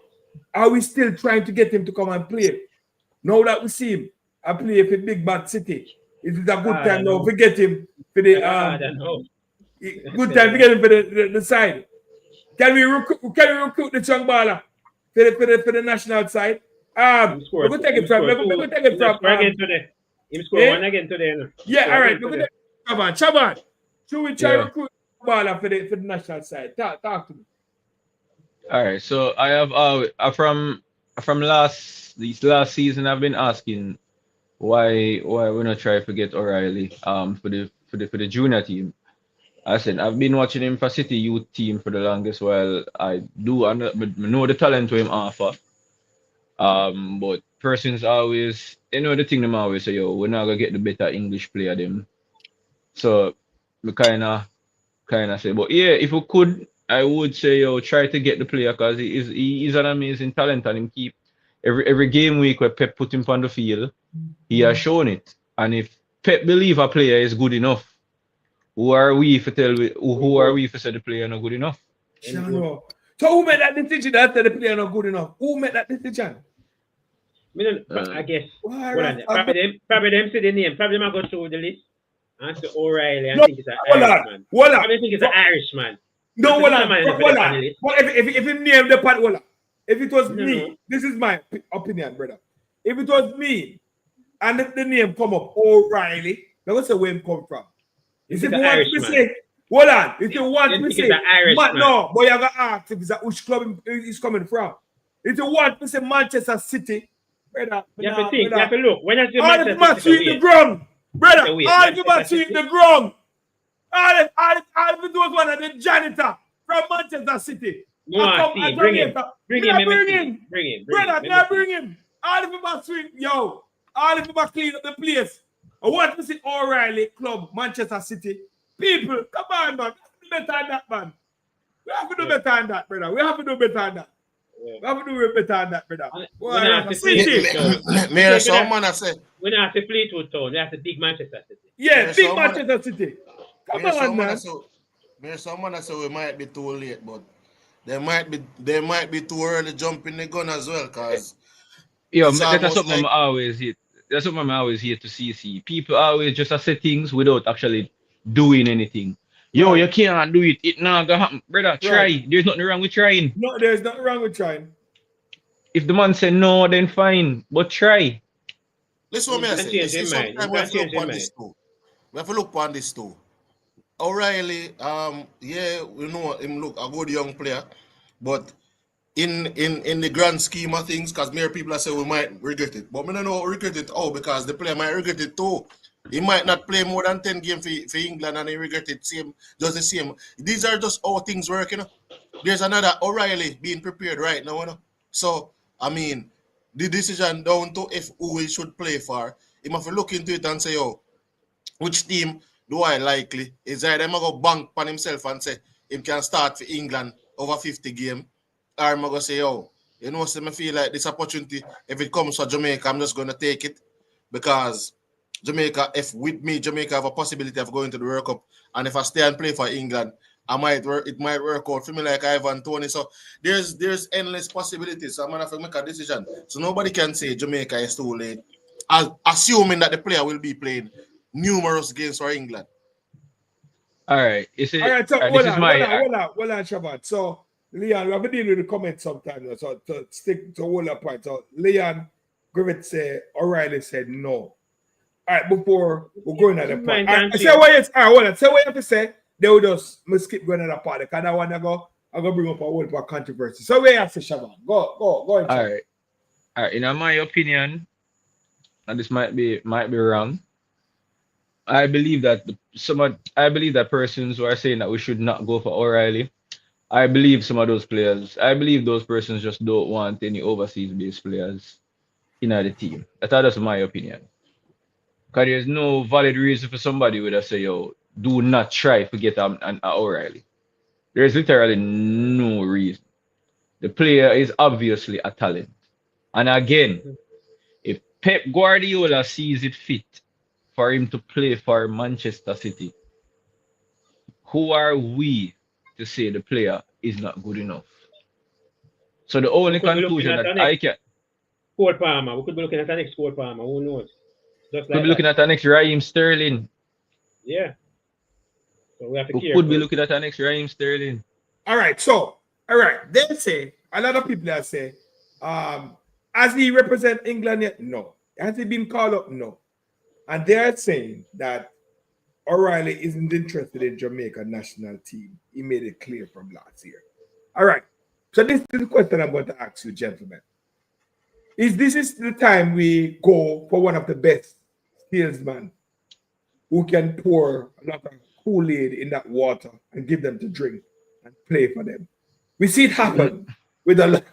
are we still trying to get him to come and play? Now that we see him and play for Big Bad City, it is a good time now to get him for the good time to get him for the side. Can we recruit the young baller for the national side? We're going to take it from. He scored one again today. Yeah, all right. Chaban. Should we try to recruit the baller for the national side? Talk to me. All right. So I have from this last season I've been asking why we not try to get O'Reilly for the junior team. I said I've been watching him for City youth team for the longest while. I know the talent to him offer. But persons always, the thing them always say, we're not gonna get the better English player them. So we kinda say, but yeah, if we could, I would say try to get the player because he is an amazing talent and him every game week where Pep put him on the field, he has shown it. And if Pep believe a player is good enough, who are we for say the player not good enough? So who made that decision that the player not good enough? Who made that decision? I guess probably them say the name. Probably them go through the list. And say O'Reilly and think it's an Irishman. Probably think it's an Irishman. No, hold on. But if he named the part, if it was me, this is my opinion, brother. If it was me, and if the name come up O'Reilly, now what's the where him come from? If you want to say, hold on. If you want to say, no, but you have to ask if it's a which club he's coming from. If you want to say Manchester City, brother, you have to think. You have to look. When I say Manchester City, the ground, brother. All of them are seeing the ground. All of those one are the janitor from Manchester City. No, bring him. Bring him. Brother, now bring him. All of them are swing, yo. All of them are clean up the place. I want to see O'Reilly Club, Manchester City. People, come on, man. We have to do better than that, man. We have to do better than that, brother. We have to do better than that. We have to do better than that, brother. Mayor, someone I say. We don't have to Fleetwood Town. We have to big Manchester City. Yeah, big Manchester City. Come on, man. Mayor, someone I say we might be too late, but they might be too early jumping the gun as well, cause that's something I'm always here. That's what I'm always here to see. People always just say things without actually doing anything. Yo, you can't do it. It not gonna happen, brother. Try. There's nothing wrong with trying. No, there's nothing wrong with trying. If the man say no, then fine. But try. Listen what me I say. Sometimes we have to look on this too. We have to look on this too. O'Reilly, yeah, we know him look a good young player, but in the grand scheme of things, because many people are saying we might regret it, but we don't know regret it because the player might regret it too. He might not play more than 10 games for England and he regret it just the same. These are just how things work, you know. There's another O'Reilly being prepared right now, you know. So, I mean, the decision down to if who he should play for, he must look into it and say, yo, which team do I likely? Is either I'm going to bank on himself and say him can start for England over 50 games, or I'm going to say, yo, you know, so I feel like this opportunity, if it comes for Jamaica, I'm just going to take it because Jamaica, if with me, Jamaica have a possibility of going to the World Cup, and if I stay and play for England, it might work out for me like Ivan Toney. So there's endless possibilities. So I'm gonna have to make a decision. So nobody can say Jamaica is too late, assuming that the player will be playing numerous games for England. All right. So hold on, Shabbat. So Leon, we have been dealing with the comments sometimes. So to stick to hold that point. So Leon Griffith said O'Reilly said no. All right, before we're going at the point. Say what you have to say. They will just skip going at the part. Because I want to go. I'm going to bring up a whole part controversy. So where you have to Shabbat? Go. All right. In my opinion, and this might be wrong. I believe that persons who are saying that we should not go for O'Reilly, I believe some of those players. I believe those persons just don't want any overseas-based players in the team. That's my opinion. Because there's no valid reason for somebody would say, yo, do not try to get an O'Reilly. There's literally no reason. The player is obviously a talent. And again, if Pep Guardiola sees it fit for him to play for Manchester City, who are we to say the player is not good enough? So the only conclusion that I can... Cole Palmer. We could be looking at the next Cole Palmer. Who knows? Just like looking at the next Raheem Sterling. Yeah. So we have to could be looking at the next Raheem Sterling. All right. They say, a lot of people that say, has he represent England yet? No. Has he been called up? No. And they're saying that O'Reilly isn't interested in Jamaica national team. He made it clear from last year. All right. So this is the question I'm going to ask you, gentlemen. This is the time we go for one of the best salesmen who can pour a lot of Kool-Aid in that water and give them to drink and play for them. We see it happen with a lot.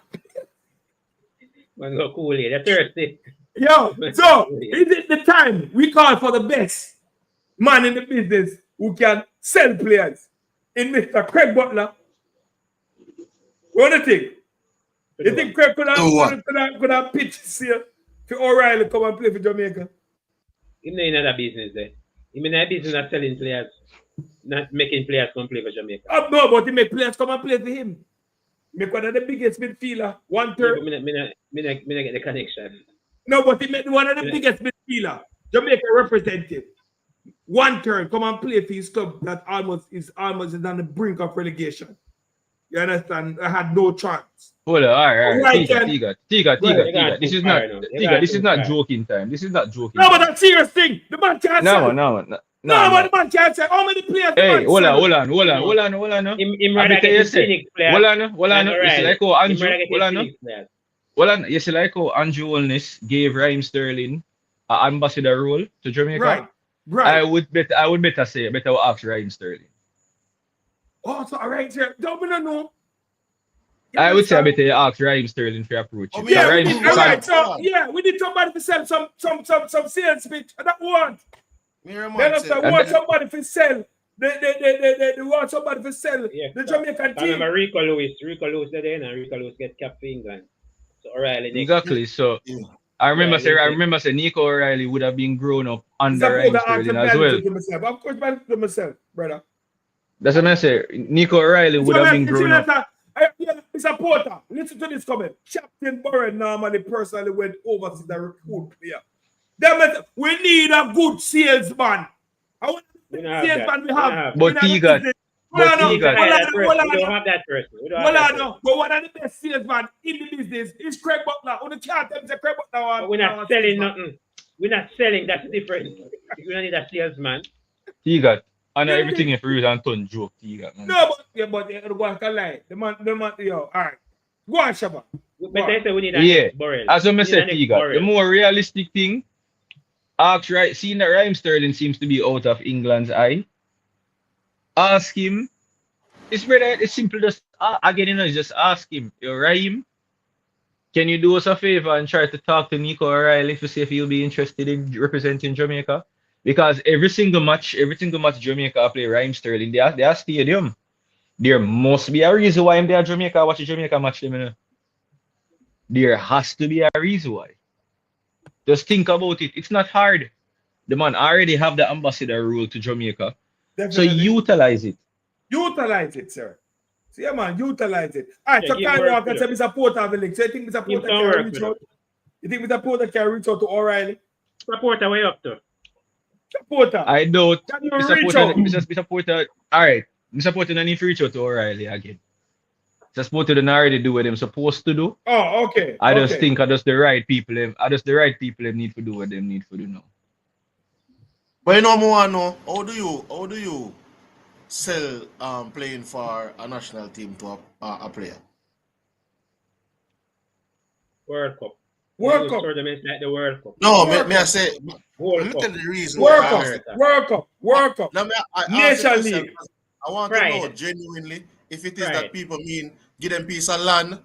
Man, go Kool-Aid. They're thirsty. Yo, so is it the time we call for the best man in the business who can sell players in Mr. Craig Butler? What do you think? You think Craig could have pitched here for O'Reilly come and play for Jamaica? He know in that business there. He mean that business of selling players, not making players come play for Jamaica. No, but he make players come and play for him. Make one of the biggest midfielder, 1/3. Yeah, but me not get the connection. No, but he made one of the biggest midfielder, Jamaica representative. 1/3 come and play for his club that is almost on the brink of relegation. You understand? I had no chance. Hold on, all right. Tiga. This is not joking time. This is not joking. No, but that's serious thing. The man can't say. No, but the man can't say. How many players? Hey, hold on. Him rather get the Phoenix players. Hold on. You see like how Andrew, you see like how Andrew Holness gave Raheem Sterling an ambassador role to Jamaica. Right. I would better ask Raheem Sterling. Oh, so all right, sir. Don't know. I would say I better ask Raheem Sterling for approach. We need somebody to sell some sales pitch. I don't want. Want somebody to sell. They want somebody to sell the Jamaican team. Remember Rico Lewis there, and Rico Lewis get capped for England. So O'Reilly exactly. So I remember saying Nico O'Reilly would have been grown up under Raheem Sterling as well. Of course, by myself, brother. That's what I say. Nico O'Reilly would have been grown up. Mr. Porter, listen to this comment. Captain Burren normally personally went over to the recruit player. We need a good salesman. I want the salesman we have. But Tiga. We don't have that person. But one of the best salesmen in the business is Craig Butler. On the chart, Craig Butler. We're not selling nothing. We're not selling. That's the difference. We don't need a salesman. Tiga. I know everything if you don't turn joke, Tiga. No, but one can lie. The man, all right. Go on, Shabba. But they say we need a Borrell. As I said, Tiga, the more realistic thing, seeing that Raheem Sterling seems to be out of England's eye, ask him. It's simple. Just just ask him. Yo, Raheem, can you do us a favor and try to talk to Nico O'Reilly to see if he'll be interested in representing Jamaica? Because every single match Jamaica play Raheem Sterling, they are stadium. There must be a reason why they are Jamaica watch a Jamaica match. There has to be a reason why. Just think about it. It's not hard. The man already have the ambassador role to Jamaica. Definitely. So utilize it. Utilize it, sir. See, man, utilize it. All right, so Kyle Walker said Mr. Porter of the league. So you think Mr. Porter can reach out? You think Mr. Porter can reach out to O'Reilly? Mr. Porter, way up to? Mr. Porter. I don't. Mr. Porter, all right. Mr. Porter don't need to reach out to O'Reilly again. Mr. Porter didn't already do what they're supposed to do. Oh, okay. I just think the right people need to do what they need to do now. But you know more know, how do you sell playing for a national team to a player? World Cup. Tournaments like the World Cup. No, may I say World Cup. The reason World Cup. Now, Nation League. I want to know genuinely if it is that people mean give them piece of land,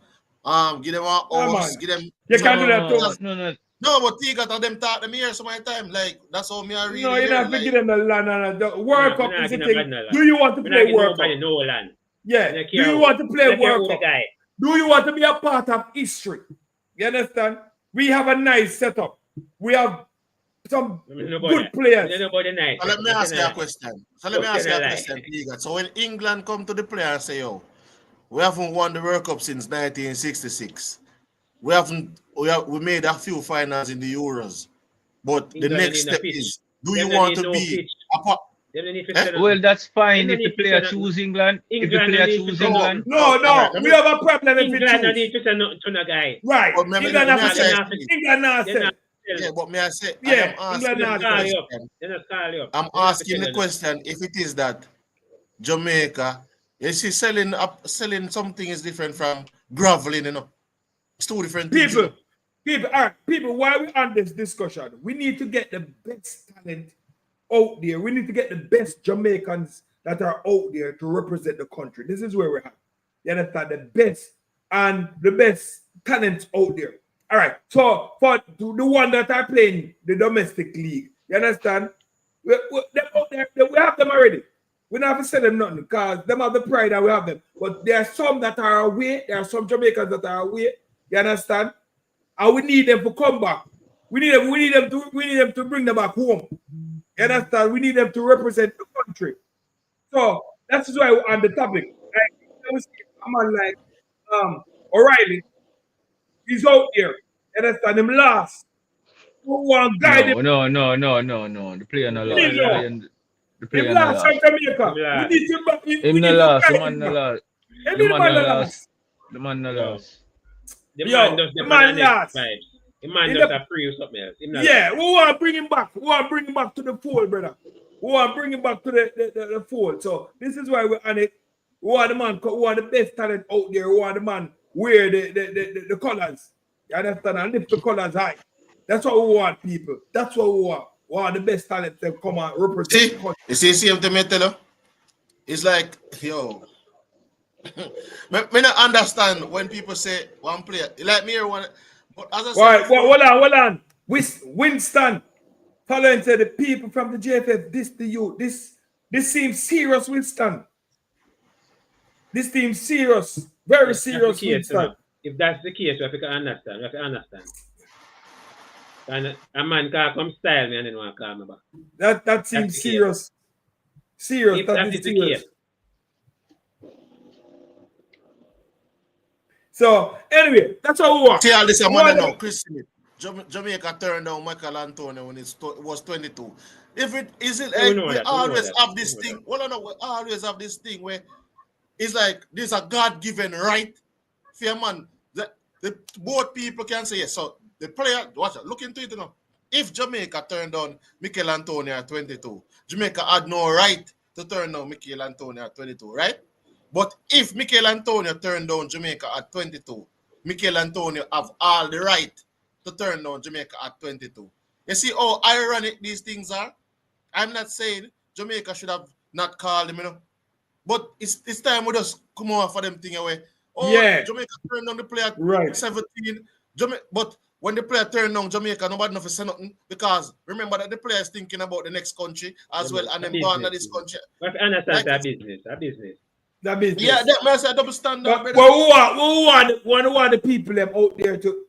give them a house, give them. You can't do that. No, but you got them talk them here so many time. Like that's how me I read. No, you don't have to give them the land. The World Cup is the thing. Do you want to play World Cup? No land. Yeah. Do you want to play World Cup? Do you want to be a part of history? You understand? We have a nice setup. We have some good players. So let me ask you a question. So when England come to the player and say, "Yo, we haven't won the World Cup since 1966. We made a few finals in the Euros, but the next step is, do you want to be a part?" Well, that's fine if the player choose England. If the player choose England. No. We have a problem if England don't need to send nothing to the guy. Right. England not say. Yeah, but may I say, I'm asking the question if it is that Jamaica, you see, selling something is different from groveling, It's two different things. People, while we're on this discussion, we need to get the best talent out there. We need to get the best Jamaicans that are out there to represent the country. This is where we're at. You understand? The best talents out there. All right. So for the one that are playing the domestic league, you understand? We have them already. We don't have to sell them nothing because them have the pride that we have them. But there are some that are away. There are some Jamaicans that are away. You understand? And we need them to come back. We need them to bring them back home. You understand? We need them to represent the country. So that's why we're on the topic. Like, we see a man like O'Reilly, he's out here. You understand? Him last. Who want guide him? No. The player no last. The Him player no last last. from Jamaica. We need to Him no last. The man no him. last. Him The the man man no no last. last. The man no last. The Yo, man does the the man next last. vibes. The man In does the- a free or something else. Him not Yeah, last. we want to bring him back. We want to bring him back to the fold, brother. We want to bring him back to the fold. So this is why we're on it. We want the man, we want the best talent out there. We want the man wear the colors. You understand? And lift the colors high. That's what we want, people. That's what we want. We want the best talent to come and represent See, the country. you see, same thing, me tell you. It's like, yo, me not understand when people say one player. Like me here, one. But as I said, Right, before, hold on. Winston, following said the people from the JFF, this the youth. This seems serious, Winston. This seems serious. Very That's serious, the case, Winston. if that's the case, we have to understand. We have to understand. And a man can come style me and then want to call me back. That seems the case. serious. Serious. If That that is is the serious. case. So anyway, that's how we want. see all this We man want now, them- Chris Smith. Jamaica turned down Michael Antonio when it was 22. If it is it We like know we that, we know always that, have we this know thing. that. Well, I know we always have this thing where it's like there's a God-given right for a man that the both people can say yes. So the player, watch it, look into it now. If Jamaica turned down Michael Antonio at 22, Jamaica had no right to turn down Michael Antonio at 22, right? But if Michael Antonio turned down Jamaica at 22, Michael Antonio have all the right to turn down Jamaica at 22. You see how ironic these things are? I'm not saying Jamaica should have not called him, you know. But it's time we just come over for them thing away. Oh, Yeah. Jamaica turned down the player at Right. 17. But when the player turned down Jamaica, nobody knows say nothing because remember that the player is thinking about the next country as well and then born in this country. We have to understand Like- that business. That business. That business. Yeah, that man said double standard. But brother. we want the people them out there to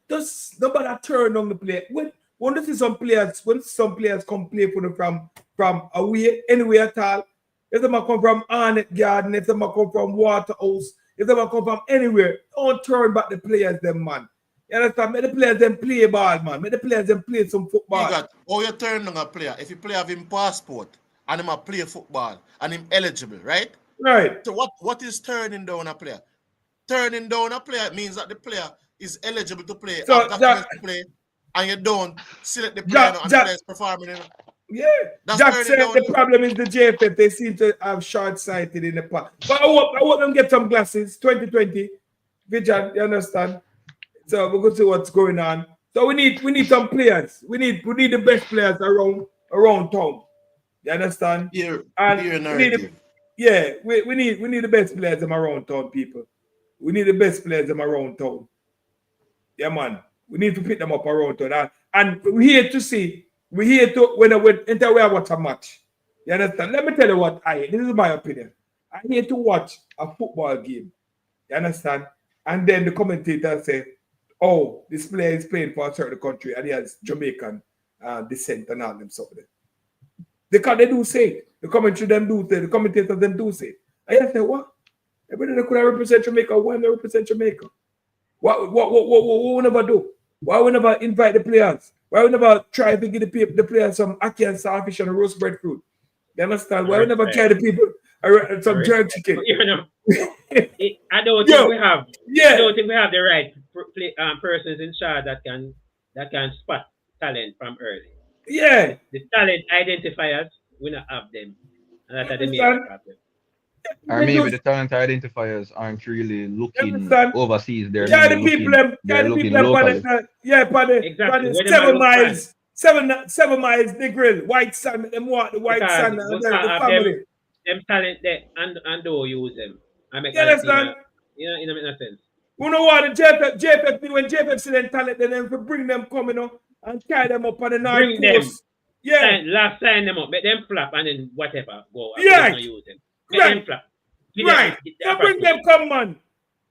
just nobody turn on the play. When you see some players come play for them from away anywhere at all, if they might come from Arnett Garden, if they might come from Waterhouse, if they might come from anywhere, don't turn back the players them, man. You understand? Make the players them play ball, man. Make the players them play some football. You got you turn on a player. If you play have him passport and him a play football and him eligible, right? Right. So what is turning down a player? Turning down a player means that the player is eligible to play, So have documents to play, and you don't select the player and the player is performing. Yeah. That's Jack turning said down the the- problem is the JFF. They seem to have short-sighted in the past. But I hope them get some glasses. 2020 vision. You understand? So we're going to see what's going on. So we need some players. We need the best players around town. You understand? Here, And here we need narrative. we need the best players them around town, people. We need the best players them around town. Yeah, man. We need to pick them up around town. And we're here to see. We're here to when we watch a match. You understand? Let me tell you what this is my opinion. I'm here to watch a football game. You understand? And then the commentator say, "Oh, this player is playing for a certain country and he has Jamaican descent and all them stuff there." Because they do say it. The commentators them do say it. And I say, what? Everybody could represent Jamaica. Why not represent Jamaica? What we never do? Why we never invite the players? Why we never try to give the players some ackee and starfish and roast breadfruit? You understand? Why we never try the people some jerk chicken? You know, I don't think we have. Yeah. I don't think we have the right persons in charge that can spot talent from early. Yeah. The talent identifiers, we not have them, and that's the main Understand? problem. Or maybe the talent identifiers aren't really looking understand? overseas. They're Yeah, the really people looking, them. they're Yeah, the looking people them. locally. Exactly. Where them 7 look miles. 7 miles. The grill. White sand. Them want the white Because sand. we And can't the have family. them talent there and don't use them. I make You understand? it make no sense. You know what? The JFF, when JFF see them talent, then they bring them come, and carry them up on the North Bring them. Coast. Yeah. Sign them up, make them flap, and then whatever go. Yeah. Don't use them. Make Right. them flap. Give Right. them So bring them come, man.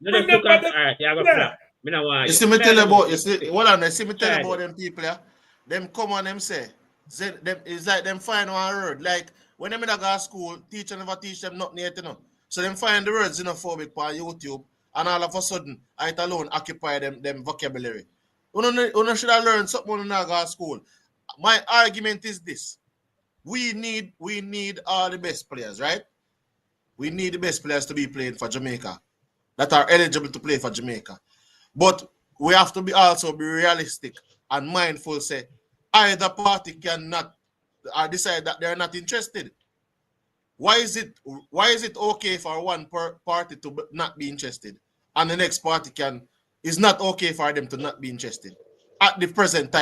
No, bring them them look by the- alright. You have a Yeah. flap. Me not want You see me tell you about, you see, hold on, you see me tell you about them people, yeah? Them come on, them say, it's like them find one word. Like, when them in a go to school, teacher never teach them nothing yet, you know. So them find the words xenophobic on YouTube, and all of a sudden, it alone occupy them vocabulary. You should have learned something when you go to school. My argument is this. We need all the best players, right? We need the best players to be playing for Jamaica that are eligible to play for Jamaica. But we have to also be realistic and mindful, say, either party cannot decide that they're not interested. Why is it okay for one party to not be interested and the next party is not okay for them to not be interested at the present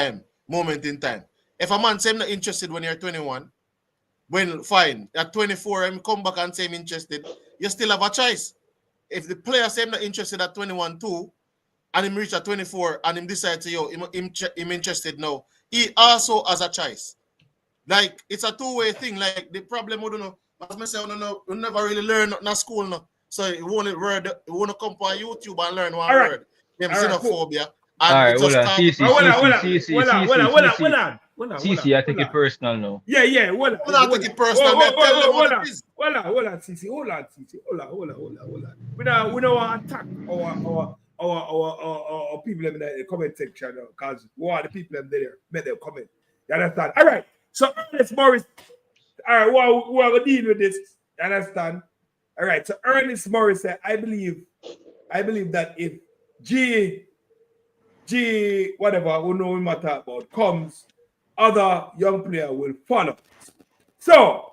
moment in time? If a man say I'm not interested when you're 21, well, fine. At 24, I'm come back and say I'm interested. You still have a choice. If the player say I'm not interested at 21 too, and him reach at 24 and him decide to him interested now, he also has a choice. Like, it's a two-way thing. Like, the problem we don't know, as I say, we never really learn nothing at school now. So you want to come on YouTube and learn one word. Them xenophobia. And hold on. CC, I take it personal now. Yeah. Hold on, take it personal. Hold on, CC. Hold on. We don't want to attack our people in the comment section because we are the people in there make them comment. You understand? All right. So Ernest Morris. All right, we are going to deal with this. You understand? All right. So Ernest Morris said, I believe that if G whatever we know we matter about comes, other young player will follow. So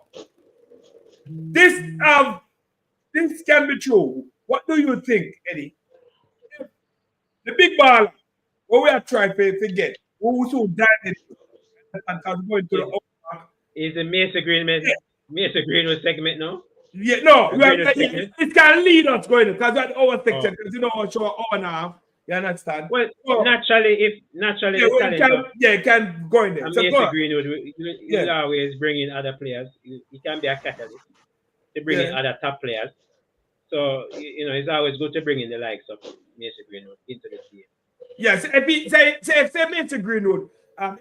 this can be true. What do you think, Eddie? The big ball, what we are trying to get, who soon died and going to the is the Mason Greenwood segment now? Yeah, no, it can lead us going because that's our section, because you know our show hour and a half. You understand? Well, naturally, it can go in there. And so Mason Greenwood will always bring in other players. He can be a catalyst to bring in other top players. So it's always good to bring in the likes of Mason Greenwood into the team. Yes, if Mason Greenwood,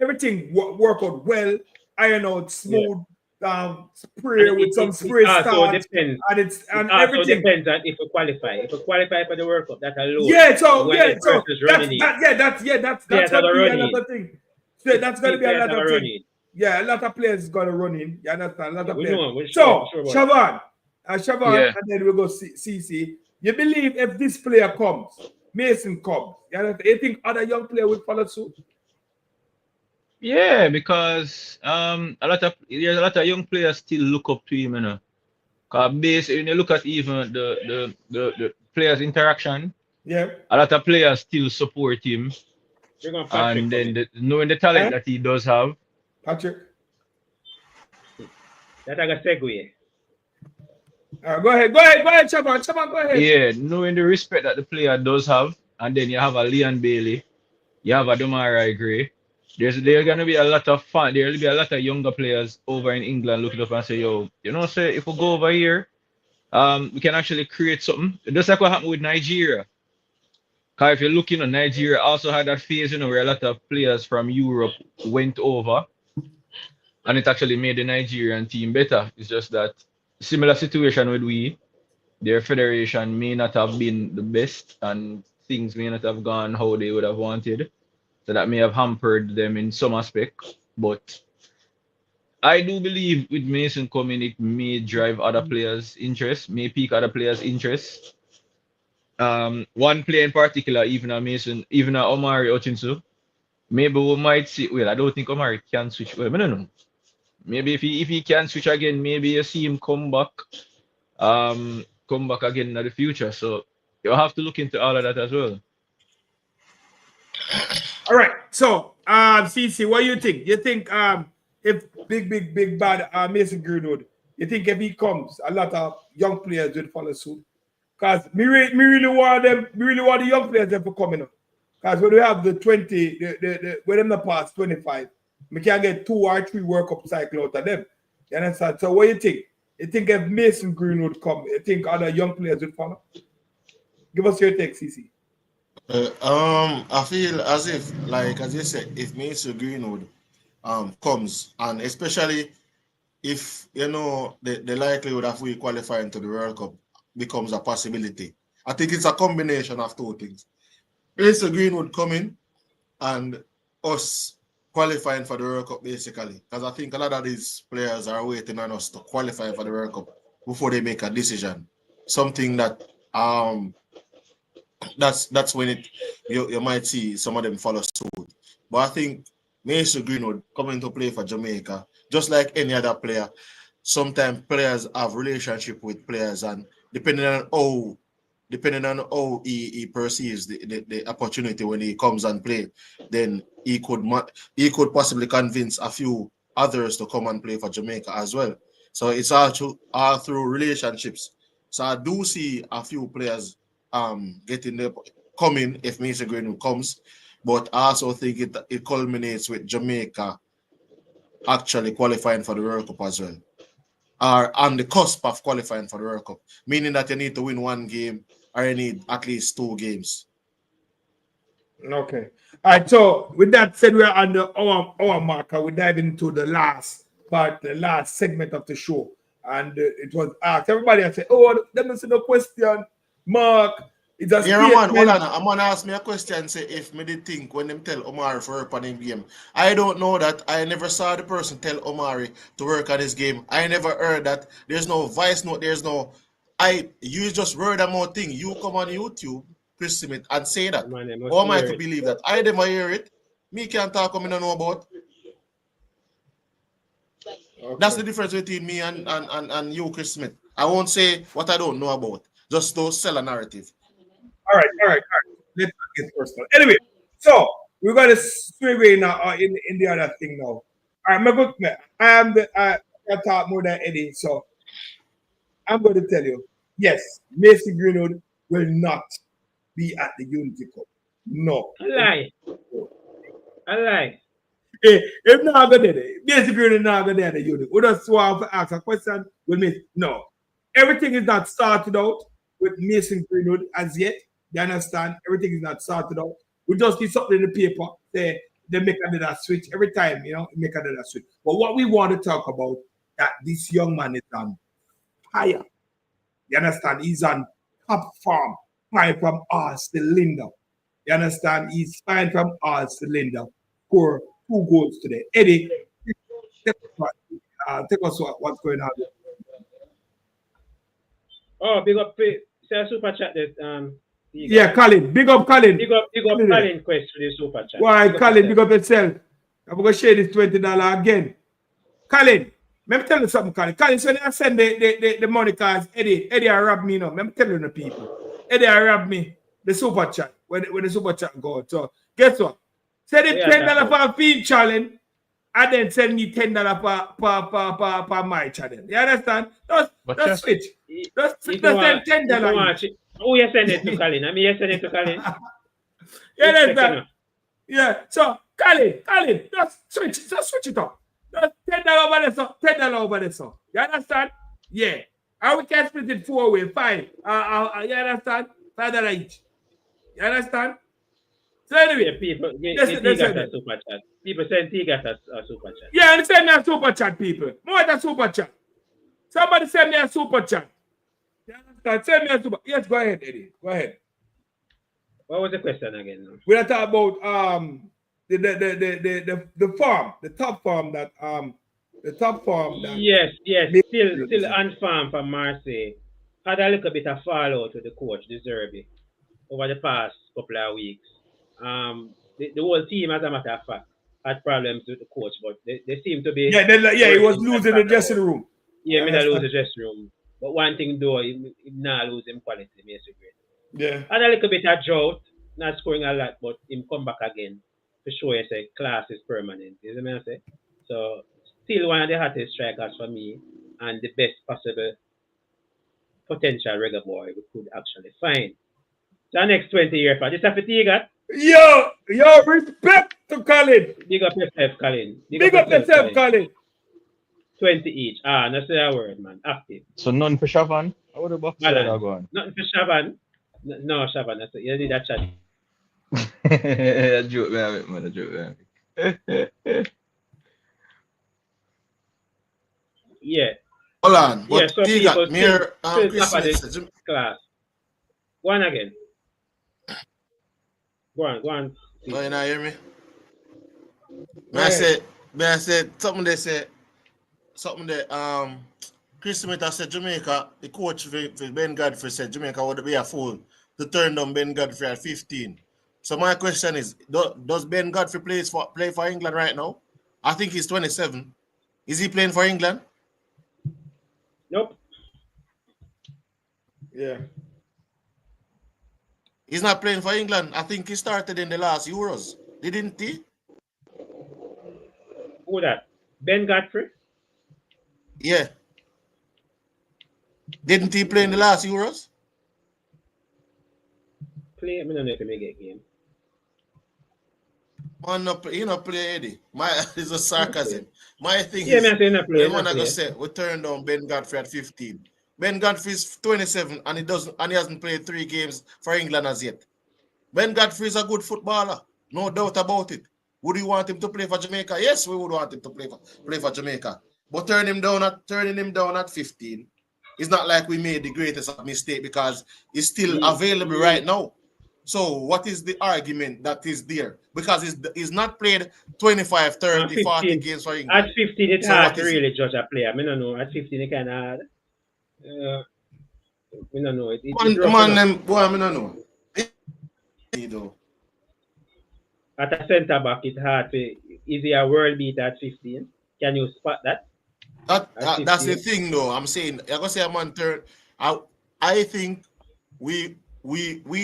everything work out well, iron out smooth. Spray with some spray start, depends. And it everything depends on if we qualify. If we qualify for the World Cup, that alone. That's gonna be another thing. So that's gonna be another thing. Yeah, a lot of players gonna run in. You understand? A lot of players. Siobhan, and then we go CC. You believe if this player comes, Mason comes, you think other young players will follow suit? Yeah, because there's a lot of young players still look up to him, Because basically, when you look at even the players' interaction, a lot of players still support him. And then knowing the talent that he does have. Patrick. That's like a segue. Go ahead, Siobhan, go ahead. Yeah, knowing the respect that the player does have, and then you have a Leon Bailey, you have a Domari Gray. There's going to be a lot of fun. There will be a lot of younger players over in England looking up and say, say if we go over here, we can actually create something. Just like what happened with Nigeria. Because if you're looking at Nigeria, also had that phase, where a lot of players from Europe went over, and it actually made the Nigerian team better. It's just that similar situation with their federation may not have been the best, and things may not have gone how they would have wanted. So that may have hampered them in some aspect. But I do believe with Mason coming, it may drive other players' interest, may pique other players' interest. One player in particular, even a Mason, even a Omari Hutchinson, maybe we might see. Well, I don't think Omari can switch. Well, I don't know. Maybe if he can switch again, maybe you see him come back again in the future. So you have to look into all of that as well. All right. So, CC, what do you think? You think if big bad Mason Greenwood, you think if he comes, a lot of young players will follow suit? Because me really want the young players to come in. Because when we have the 20, when them the past 25, we can get 2 or 3 World Cup cycle out of them. You understand? So what do you think? You think if Mason Greenwood come, you think other young players will follow? Give us your take, CC. I feel as if, like as you said, if Mr. Greenwood comes, and especially if the likelihood of we qualifying to the World Cup becomes a possibility. I think it's a combination of two things. Mr. Greenwood coming and us qualifying for the World Cup basically. Because I think a lot of these players are waiting on us to qualify for the World Cup before they make a decision. Something that that's when you might see some of them follow suit. But I think Mason Greenwood coming to play for Jamaica, just like any other player, sometimes players have relationship with players, and depending on how he perceives the opportunity when he comes and play, then he could possibly convince a few others to come and play for Jamaica as well. So it's all through relationships. So I do see a few players getting the coming if Mason Greenwood comes, but I also think it culminates with Jamaica actually qualifying for the World Cup as well, are on the cusp of qualifying for the World Cup, meaning that you need to win one game or you need at least 2 games. Okay. All right. So with that said, we're on our marker. We're diving into the last part, the last segment of the show. And it was asked. Everybody had said, oh, let me see the question. Mark, it's a man, hold statement. on. I'm gonna ask me a question. Say if me did think when them tell Omari for work on him game. I don't know that. I never saw the person tell Omari to work on his game. I never heard that. There's no voice note. There's no. You just word a more thing. You come on YouTube, Chris Smith, and say that. Man, they Or must am I hear to it. believe that? I never hear it. Me can't talk. I don't know about. Okay. That's the difference between me and you, Chris Smith. I won't say what I don't know about. Just to sell a narrative. All right. Let's not get personal. Anyway, so we're gonna swing away now in the other thing now. All right, my good man. I talk more than Eddie, so I'm going to tell you, yes, Mason Greenwood will not be at the Unity Cup. No. A lie. A lie. If not go there, Mason Greenwood not go there at the Unity. We just want to ask a question. No. Everything is not started out with Mason Greenwood as yet. You understand? Everything is not started out. We just need something in the paper. They make another switch every time, make another switch. But what we want to talk about that this young man is on fire. You understand? He's on top form, fine from all cylinder. You understand? He's fine from all cylinder. Score 2 goals today. Eddie, take us what's going on. Oh, big up. Say a super chat that Yeah, Colin. Big up Colin. Big up Colin Quest for the super chat. Why, Colin, big up yourself. I'm going to share this $20 again. Colin, let me tell you something, Colin. Colin, so when I send the money cards, Eddie I robbed me, Let me tell you the people. Eddie I robbed me the super chat when the super chat go. So guess what? Send it $10 for a feed challenge and then send me $10 per my channel. You understand? Just switch. Just send $10. Who you send it to, Colin? I mean, you send it to Colin. You understand? Yeah. So Colin, just switch it up. Just $10 over there, so $10 over there, so. You understand? Yeah. And we can split it 4 ways. 5. You understand? $5 each. You understand? So anyway, people got a super chat. People send Tigas a super chat. Yeah, and send me a super chat, people. More than super chat. Somebody send me a super chat. You understand? Send me a super. Yes, go ahead, Eddie. Go ahead. What was the question again? We're talking about the farm, the top farm that Yes, still on farm from Marseille. Had a little bit of fallout with the coach, De Zerbi, over the past couple of weeks. The whole team, as a matter of fact, had problems with the coach, but they seem to be. He was losing the dressing room. Yeah, he lose the dressing room. But one thing though, he not losing quality, basically. Yeah. Had a little bit of drought, not scoring a lot, but him come back again to show you say class is permanent. You see what I say? So still one of the hottest strikers for me and the best possible potential reggae boy we could actually find. So next 20 years for this fatigue. Yo, respect to Colin. Big up yourself, Colin. Big up yourself, Colin. 20 each. Not say a word, man. Active. So none for Shavan? How would the box going? Nothing for Shavan. No, Shavan. You need that chat. A joke, man. A joke, man. Yeah. Hold on. Yeah, But so Tiga, people still, Mayor top of Chris the Smith, class. Go on again. Go on. oh, you not hear me? Go ahead. May I say something they say something that Chris Smith said Jamaica, the coach for Ben Godfrey said Jamaica would be a fool to turn down Ben Godfrey at 15. So my question is, does Ben Godfrey play for England right now? I think he's 27. Is he playing for England? Nope. Yeah. He's not playing for England. I think he started in the last Euros. Didn't he? Who that? Ben Godfrey? Yeah. Didn't he play in the last Euros? Play, I don't know if he may get game. Man, he not play Eddie. It's a sarcasm. My thing Yeah, is, man, I say not play. when I go say we turn down Ben Godfrey at 15. Ben Godfrey is 27 and he hasn't played 3 games for England as yet. Ben Godfrey is a good footballer, no doubt about it. Would you want him to play for Jamaica? Yes, we would want him to play for Jamaica. But turning him down at 15, it's not like we made the greatest mistake because he's still available right now. So what is the argument that is there? Because he's not played 25, 30, 40 games for England. At 15, it's hard to really judge a player. I don't know. At 15, it kind of hard. I don't know. I don't know. At a centre back, it's hard to. Is he a world beater at 15? Can you spot that? That's the thing, though. I'm saying, I'm gonna say a man third. I think we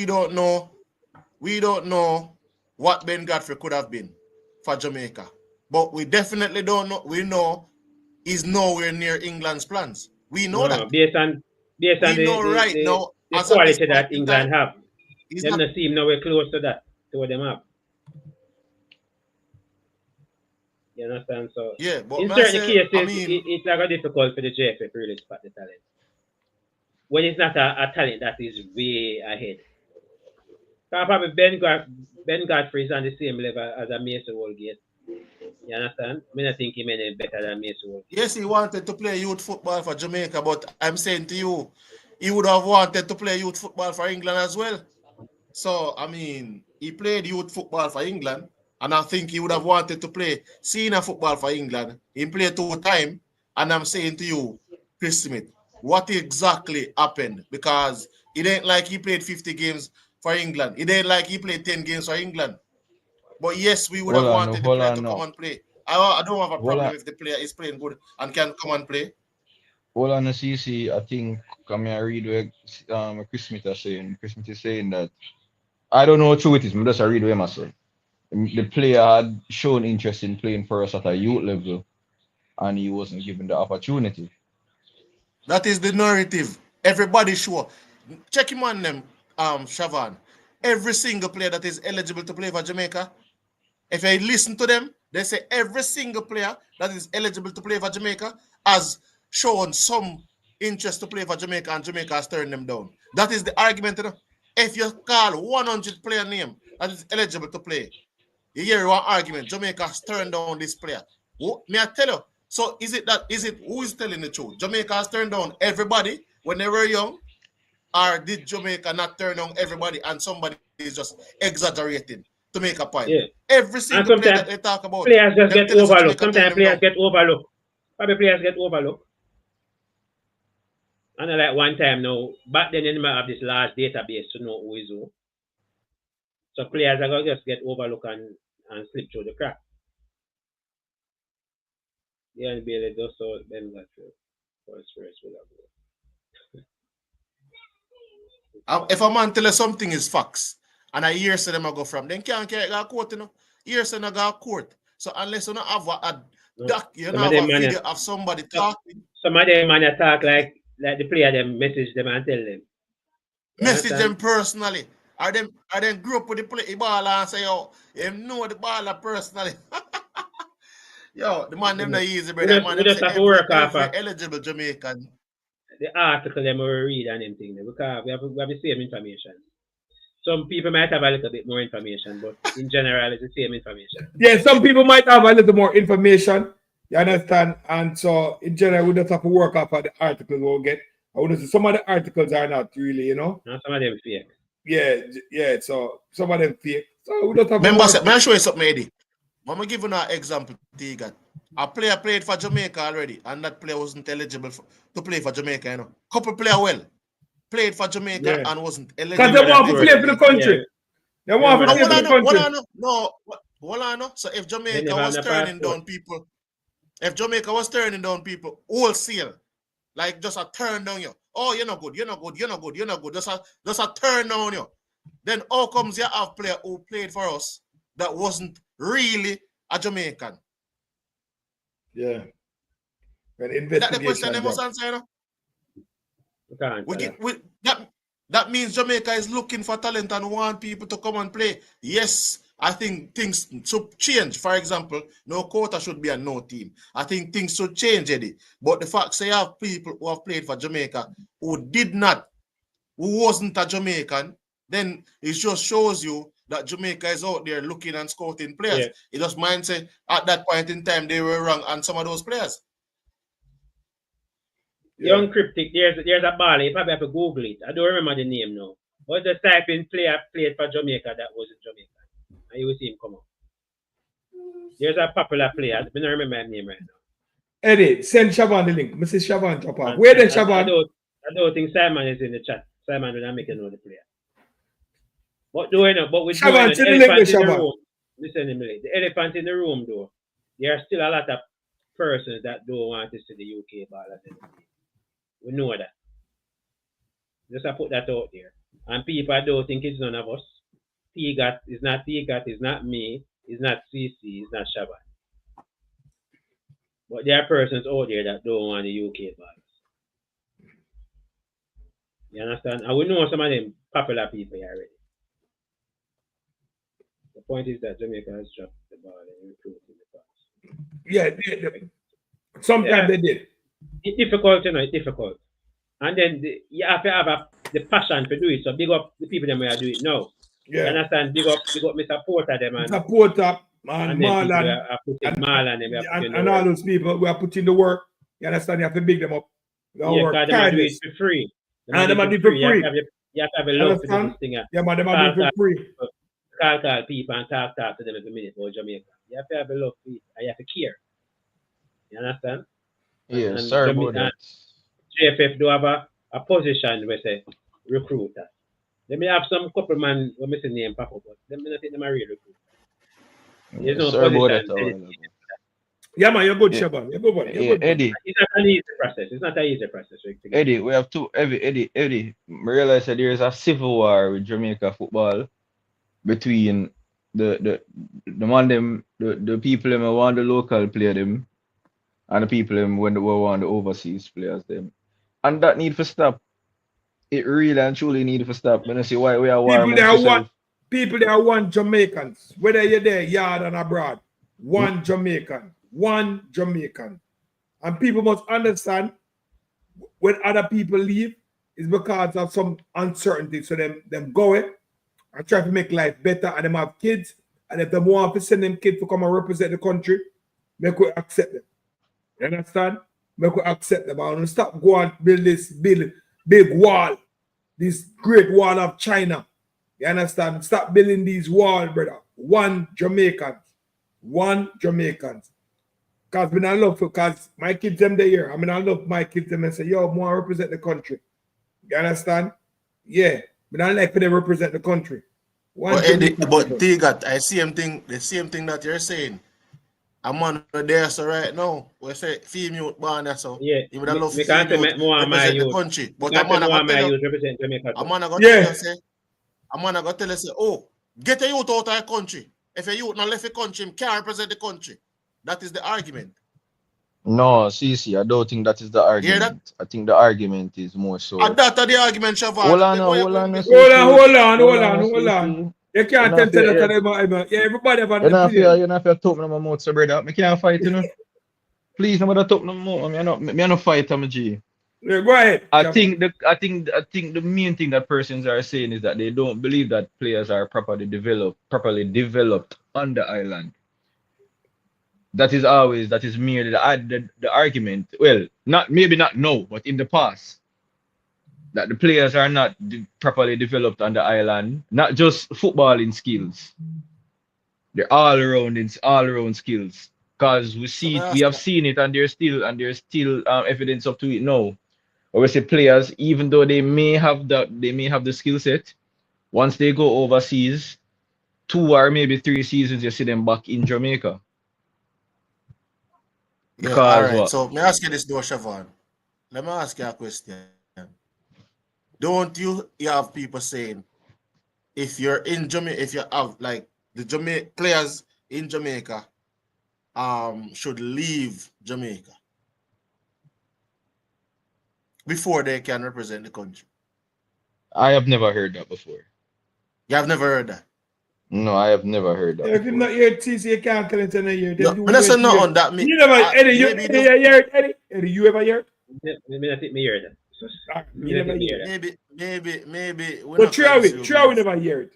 don't know. We don't know what Ben Godfrey could have been for Jamaica, but we definitely don't know. We know he's nowhere near England's plans. We know that. Based on the quality that England have. Them not seem nowhere close to that, to what them have. You understand? So yeah, but in certain cases, it's like difficult for the JFF really to spot the talent. When it's not a talent that is way ahead. Probably Ben Godfrey is on the same level as a Mason Woolgate. You understand? I don't think he made it better than Mason Woolgate. Yes, he wanted to play youth football for Jamaica, but I'm saying to you, he would have wanted to play youth football for England as well. So, I mean, he played youth football for England, and I think he would have wanted to play senior football for England. He played 2 times, and I'm saying to you, Chris Smith, what exactly happened? Because it ain't like he played 50 games for England. It ain't like he played 10 games for England. But yes, we would have wanted the player to come and play. I don't have a problem if the player is playing good and can come and play. Hold on, CC, I think I read what Chris Smith is saying. Chris Smith is saying that I don't know how true it is, but just I read what I say. The player had shown interest in playing for us at a youth level, and he wasn't given the opportunity. That is the narrative. Everybody sure. Check him on them, Shavan. Every single player that is eligible to play for Jamaica, if I listen to them, they say every single player that is eligible to play for Jamaica has shown some interest to play for Jamaica, and Jamaica has turned them down. That is the argument. You know? If you call 100 player name that is eligible to play, you hear one argument. Jamaica has turned down this player. May I tell you? So is it who is telling the truth? Jamaica has turned down everybody when they were young, or did Jamaica not turn down everybody and somebody is just exaggerating to make a point? Yeah. Every single player that they talk about, players just get overlooked. Sometimes players get overlooked. Probably players get overlooked. And like one time now, back then you might have this large database to know who is who. So players are going to just get overlooked and slip through the crack. Yeah, and Bailey does so then that first will have if a man tell you something is facts, and I hear say them I go from, then can't carry a court, you know. Hear say no go court. So unless you don't have a video of somebody talking. Some of them man talk like the player them message them and tell them. Message them personally. Are them grew up with the ball and say, yo, him know the baller personally. Yo, the man them not easy, brother. We just have to work off eligible Jamaican. The article them we read and everything because we have the same information. some people might have a little bit more information, but in general, it's the same information. Yeah, some people might have a little more information. You understand? And so, in general, we just have to work off of the articles we'll get. I would say some of the articles are not really, you know. No, some of them fake. Yeah. So some of them fake. So we don't have. Remember, may I show you something, Eddie? I'm gonna give you an example. A player played for Jamaica already, and that player wasn't eligible to play for Jamaica. You know, couple player played for Jamaica and wasn't eligible. Because they want to play for the country. They want to play for the country. No. So if Jamaica was turning down people, wholesale, like just a turn down you. Oh, you're not good. Just a turn down you. Then how comes you have player who played for us that wasn't really a Jamaican? Yeah. That's the question they must answer. That means Jamaica is looking for talent and want people to come and play. Yes, I think things should change. For example, no quota should be a no team. I think things should change, Eddie. But the fact say you have people who have played for Jamaica who wasn't a Jamaican, then it just shows you that Jamaica is out there looking and scouting players. Yeah. It just might say at that point in time they were wrong on some of those players. Young Cryptic, there's a ball. You probably have to Google it. I don't remember the name now. But just type in player played for Jamaica that wasn't Jamaica. And you will see him come up. There's a popular player. I don't remember his name right now. Eddie, send Shaban the link. Mrs. Shaban drop off. Where then Shaban? I don't think Simon is in the chat. Simon will not make know the player. But do you know? But with Shaban, the elephant in the room, listen to me. The elephant in the room, though, there are still a lot of persons that don't want to see the UK ball at the end. We know that. Just I put that out there. And people don't think it's none of us. T-Gat is not T-Gat, it's not me, it's not CC, it's not Shaban. But there are persons out there that don't want the UK balls. You understand? And we know some of them popular people already. The point is that Jamaica has dropped the ball and recruited in the past. Yeah, sometimes they did. It's difficult, you know, it's difficult. And then you have to have the passion to do it. So big up the people that may do it now. Yeah. You understand? Big up Mr. Porter them and Mr. Porter and Marlon and all those people. We are putting the work. You understand? You have to big them up. Because they do it for free. And they do it for free. You have to have a love for this thing. Yeah, man, they do it for free. Call people and talk to them every minute about Jamaica. You have to have a love for it and you have to care. You understand? Yeah, and sorry about that. JFF do have a position where say recruiter. Let me have some couple man who miss the name pop up, but let me not think them a real recruiter. There's no position. Yeah, man, you're good, Shaban. You're good, man. You're good, Eddie. It's not an easy process. It's not an easy process. Eddie, we have two. Eddie. I realize that there is a civil war with Jamaica football between the man them, the people them who want the local player them, and the people them when they want the overseas players them, and that need to stop. It really and truly need to stop. When I see why we are war. People there want Jamaicans, whether you're there, yard and abroad. One Jamaican. And people must understand when other people leave, it's because of some uncertainty. So them go it and try to make life better, and them have kids, and if they want to send them kids to come and represent the country, make we accept them. You understand? Make we accept them. And stop going build this big wall, this great wall of China. You understand? Stop building these walls, brother. One Jamaicans. Because I love because my kids them they here. I mean, I love my kids them and say, yo, more represent the country. You understand? Yeah. But I like for them represent the country. But T-Gat, the same thing that you're saying. I'm on there so right now. We say female born so. Yeah. You would love female represent the country. But I'm gonna go tell you say, oh, get a youth out of the country. If a youth not left the country, he can't represent the country. That is the argument. No, CC, I don't think that is the argument. I think the argument is more so. That's the argument, Shavan. Hold on. You can't tell that. Yeah, everybody have you're not fair talk no more, so brother. I can't fight, you know. Please, no matter talk no more. I'm not fight, I'm a G. Yeah, go ahead. I think the main thing that persons are saying is that they don't believe that players are properly developed on the island. That is merely the argument. Well, not now, but in the past, that the players are not properly developed on the island. Not just footballing skills. They're all around skills. Cause So may I we ask have you, seen it, and there's still evidence up to it now. Or we say players, even though they may have the skill set, once they go overseas, 2 or maybe 3 seasons, you see them back in Jamaica. yeah, all Because right. what? So may I ask you this though, Siobhan? Let me ask you a question. Don't you have people saying if you're in Jamaica, if you have like the Jamaica players in Jamaica should leave Jamaica before they can represent the country? I have never heard that before. You have never heard that? No, I have never heard that If you're before. not here, TC, you can't tell it in a year. No, Then you but that's wait not year. on that. Me, You never, Eddie, you maybe hear it, Eddie? Eddie, you ever hear it? Me not think me hear that. Me never hear it. maybe. We're But not Trewy never hear it.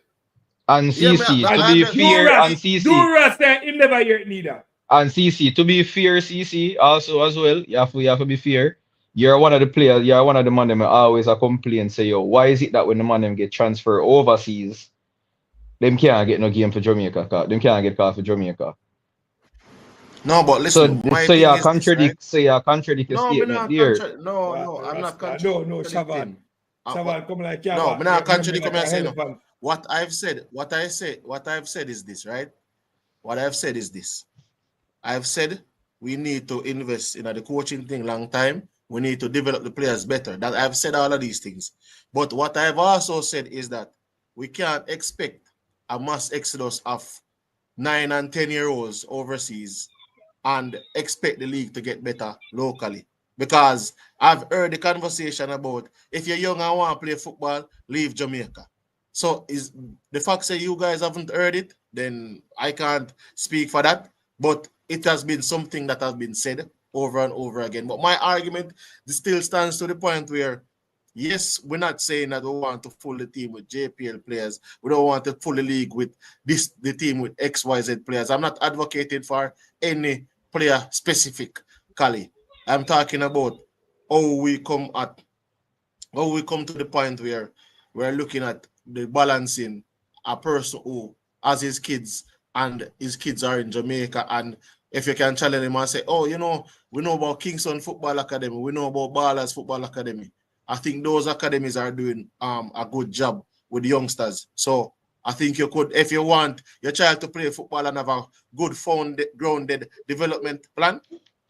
And Yeah, CC, I to And be don't- fair, and CC, Duras there, him never hear it neither. and CC, to be fair, CC, also as well, you have to be fair. You're one of the players, you're one of the man them always a complain, say, yo, why is it that when the man them get transferred overseas, them can't get no game for Jamaica, them can't get call for Jamaica. No, but listen, my So thing you is this, right? contradict your No, me statement not there. no, I'm not Rasta. No, contradicting. Shavan, come like No, me not contradict like what I say. No. elephant. What I've said is this, right? What I've said is this. I've said we need to invest in the coaching thing long time. We need to develop the players better. That I've said all of these things. But what I've also said is that we can't expect a mass exodus of 9 and 10-year-olds overseas and expect the league to get better locally. Because I've heard the conversation about if you're young and want to play football, leave Jamaica. So is the fact that you guys haven't heard it, then I can't speak for that. But it has been something that has been said over and over again. But my argument still stands to the point where, yes, we're not saying that we want to fill the team with JPL players. We don't want to fill the league with the team with XYZ players. I'm not advocating for any player specifically. I'm talking about how we come to the point where we're looking at the balancing a person who has his kids and his kids are in Jamaica, and if you can challenge him and say, oh, we know about Kingston Football Academy, we know about Ballers Football Academy. I think those academies are doing a good job with the youngsters. So I think you could, if you want your child to play football and have a good grounded development plan,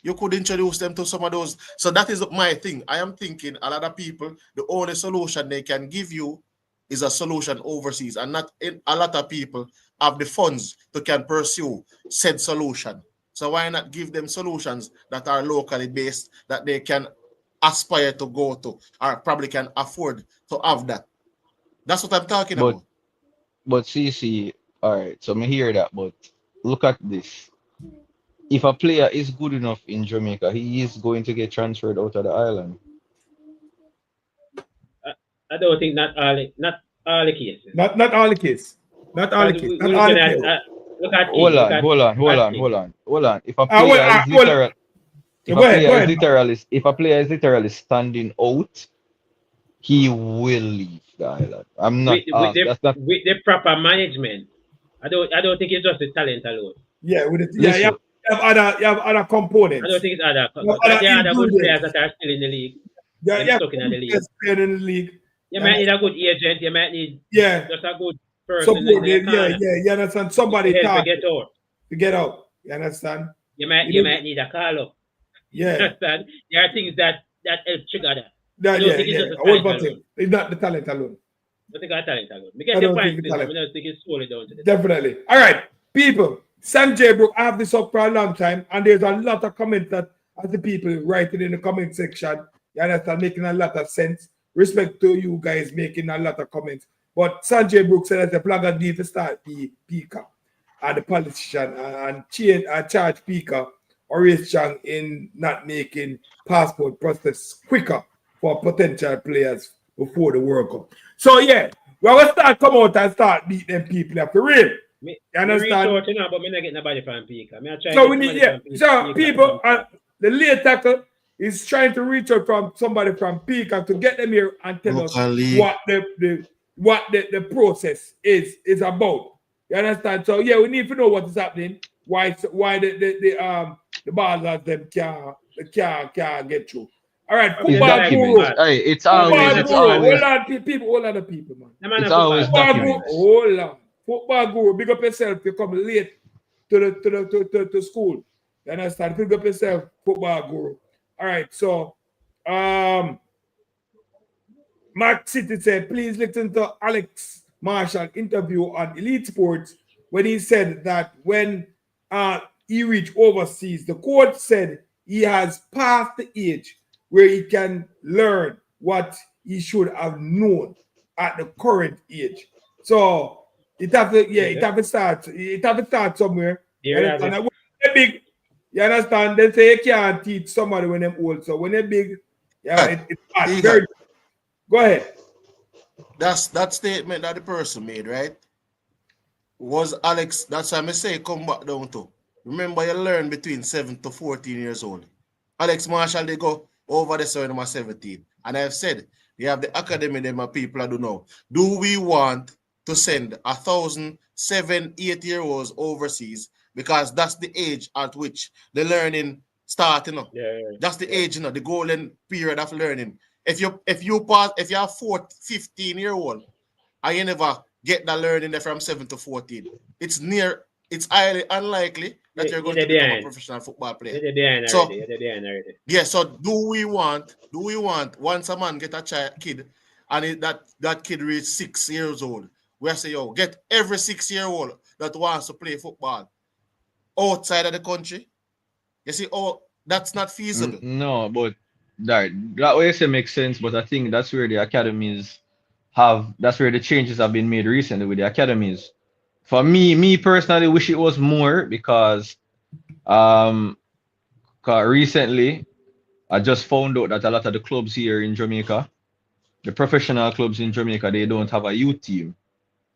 you could introduce them to some of those. So that is my thing. I am thinking a lot of people, the only solution they can give you is a solution overseas, and not a lot of people have the funds to can pursue said solution. So why not give them solutions that are locally based, that they can aspire to go to, or probably can afford to have that? That's what I'm talking about. But CC, all right, so me hear that, but look at this. If a player is good enough in Jamaica, he is going to get transferred out of the island. I don't think not all the cases. Not all the case. Not all the case. Not We're all the looking case. at look at Hold things, on. If a player is literally if a player is literally standing out, he will leave the island. I'm not with the proper management. I don't think it's just the talent alone. Yeah, with it. Listen. Yeah, you have other components. I don't think it's other. There are other good players that are still in the league. Yeah, stuck in the league. In the league. You might need a good agent. You might need just a good person. Support, you understand? Somebody to get out. You understand? You might need a call up. Yeah. You understand? There are things that help trigger that. It's not the talent alone. I think it's talent alone. We get the point. I don't think it's solely down to the Definitely. All right, people. Sanjay Brook, I have this up for a long time, and there's a lot of comments that as the people writing in the comment section, you understand, making a lot of sense. Respect to you guys making a lot of comments. But Sanjay Brook said that the blogger need to start the Pika and the politician and charge Pika or raise Chang in not making passport process quicker for potential players before the World Cup. So yeah, we're gonna start come out and start beat them people up for real. Me, You understand? me reach out, you know, but me not get nobody from Pika. Me try So to we get need somebody from So Pika. people, the late tackle is trying to reach out from somebody from Pika to get them here and tell us Locally. what the process is about. You understand? So yeah, we need to know what is happening. Why the ballers them can't get through. All right, football guru. Hey, it's Football always guru. Hold on, the people, man. it's always Football guru. documents. Hold on. Football guru. Big up yourself. You come late to school. You understand? Big up yourself, football guru. All right. So, Mark City said, please listen to Alex Marshall interview on Elite Sports when he said that when he reached overseas, the coach said he has passed the age where he can learn what he should have known at the current age. So it have to start somewhere. You understand? When they're big, you understand? They say you can't teach somebody when they're old. So when they're big, it's hard. Very. Go ahead. That's that statement that the person made, right? Was Alex, that's why I say come back down to. Remember, you learn between 7 to 14 years old. Alex Marshall, they go over the 7 or 17. And I've said, they have the academy, them people I don't know. Do we want to send 1,000 7, 8-year-olds overseas? Because that's the age at which the learning starts, you know. That's the age, you know, the golden period of learning. If you're 15-year-old and you never get that learning there from 7 to 14, it's highly unlikely that you're going to become a professional football player. So do we want once a man get a kid and that kid reach 6 years old, we say, yo, get every 6-year-old that wants to play football outside of the country? You see, that's not feasible. No, but that way you say makes sense, but I think that's where the academies that's where the changes have been made recently with the academies. For me personally wish it was more because recently I just found out that a lot of the clubs here in Jamaica, the professional clubs in Jamaica, they don't have a youth team,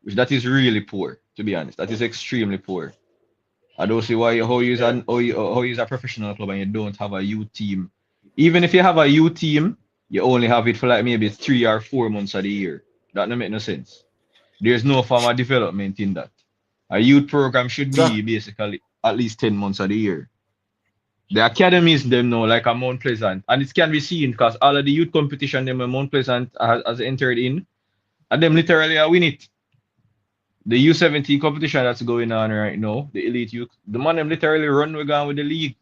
which that is really poor, to be honest. That is extremely poor. I don't see how you use a professional club and you don't have a youth team. Even if you have a youth team, you only have it for like maybe 3 or 4 months of the year. That don't make no sense. There's no form of development in that. A youth program should be basically at least 10 months of the year. The academies, them know, like a Mount Pleasant, and it can be seen because all of the youth competition them Mount Pleasant has entered in, and them literally win it. The U17 competition that's going on right now, the elite youth, the man them literally run gone with the league.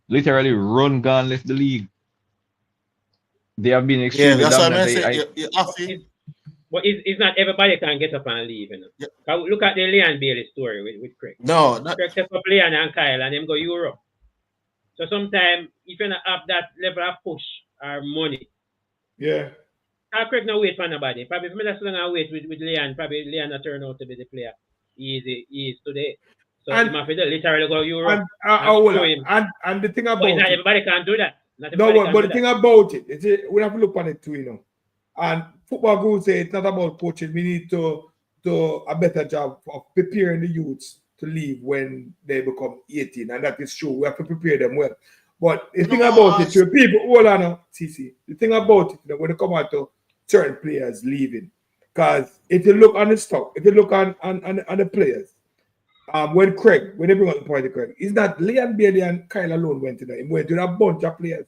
Literally run gone left the league. They have been extremely dominant. But it's not everybody can get up and leave, you know. Look at the Leon Bailey story with Craig. Craig set up Leon and Kyle and them go Europe. So sometimes if you not have that level of push or money, Craig no wait for nobody. Probably if me just long wait with Leon, probably Leon not turn out to be the player he is today. So he must literally go Europe. And the thing about but not everybody can do that. But the thing about it, we have to look on it too, you know. And football gurus say it's not about coaching. We need to do a better job of preparing the youths to leave when they become 18, and that is true. We have to prepare them well. But the thing about it, people, hold on, CC. The thing about it, when they come out to certain players leaving, because if you look on the stock, if you look on the players, when they bring up the point of Craig, it's not Leon Bailey and Kyle alone went to that. He went to a bunch of players.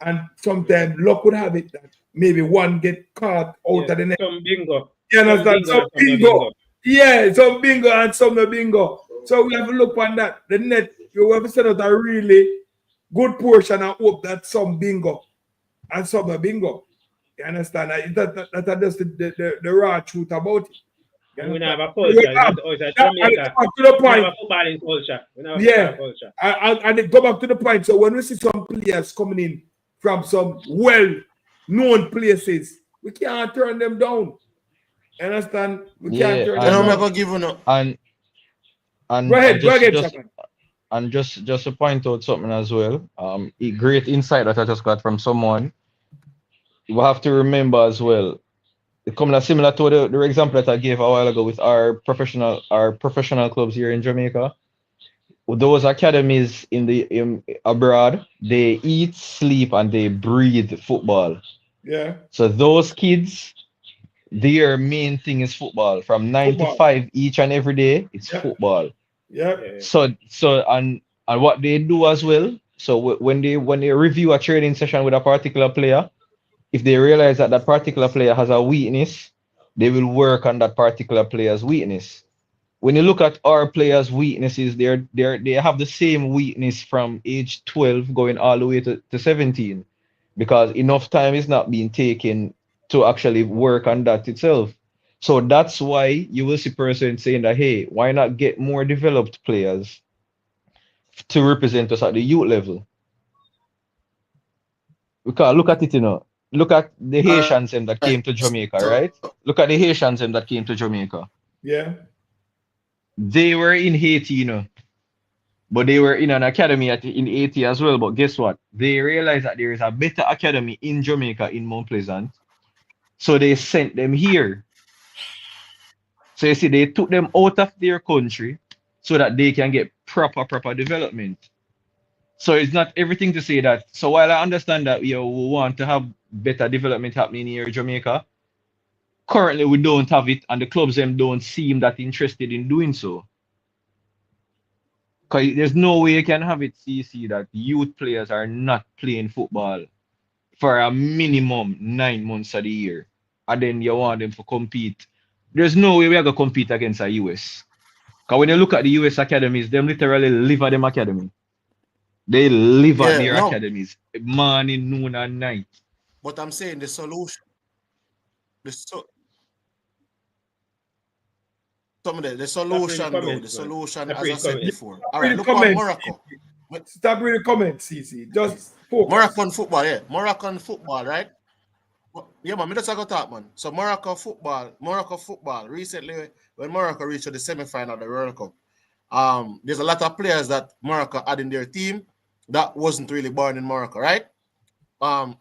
And sometimes luck would have it that maybe one get caught out of the net. Some bingo. You understand? Some bingo. Yeah, some bingo and some no bingo. So we have to look on that. The net, you have to set out a really good portion and hope that some bingo and some no bingo. You understand? That's just the raw truth about it. And we have a culture. We have a footballing culture. And it go back to the point. So when we see some players coming in from some well-known places, we can't turn them down. You understand? We can't turn them down. I'm not giving up. And go ahead, just to point out something as well. A great insight that I just got from someone. you have to remember as well. It comes similar to the example that I gave a while ago with our professional clubs here in Jamaica. Those academies in abroad, they eat, sleep, and they breathe football. Yeah. So those kids, their main thing is football. From 9 to 5 each and every day, it's Yeah. football. Yeah. So what they do as well. So when they review a training session with a particular player, if they realize that that particular player has a weakness, they will work on that particular player's weakness. When you look at our players' weaknesses, they have the same weakness from age 12 going all the way to 17 because enough time is not being taken to actually work on that itself. So that's why you will see person saying that, hey, why not get more developed players to represent us at the youth level? Because look at it, look at the All right. Haitians that came to So Jamaica, right? Look at the Haitians that came to Jamaica. Yeah. They were in Haiti, but they were in an academy in Haiti as well. But guess what? They realized that there is a better academy in Jamaica in Mount Pleasant. So they sent them here. So you see, they took them out of their country so that they can get proper development. So it's not everything to say that. So while I understand that we want to have better development happening here in Jamaica, currently we don't have it, and the clubs them don't seem that interested in doing so. Because there's no way you can have it, CC, that youth players are not playing football for a minimum 9 months of the year, and then you want them to compete. There's no way we are going to compete against a US. Because when you look at the US academies, them literally live at them academy. They live at yeah, their no. academies morning, noon, and night. But I'm saying the solution, the so some of the Stop reading solution though, the comments, man. solution, Stop as I reading said comments. before. Stop All right, reading look at comments. Morocco. Stop reading comments, CC. Just focus. Moroccan football, yeah. Moroccan football, right? Yeah, man, me just go talk, man. So Morocco football. Recently, when Morocco reached the semi-final of the World Cup, there's a lot of players that Morocco had in their team that wasn't really born in Morocco, right?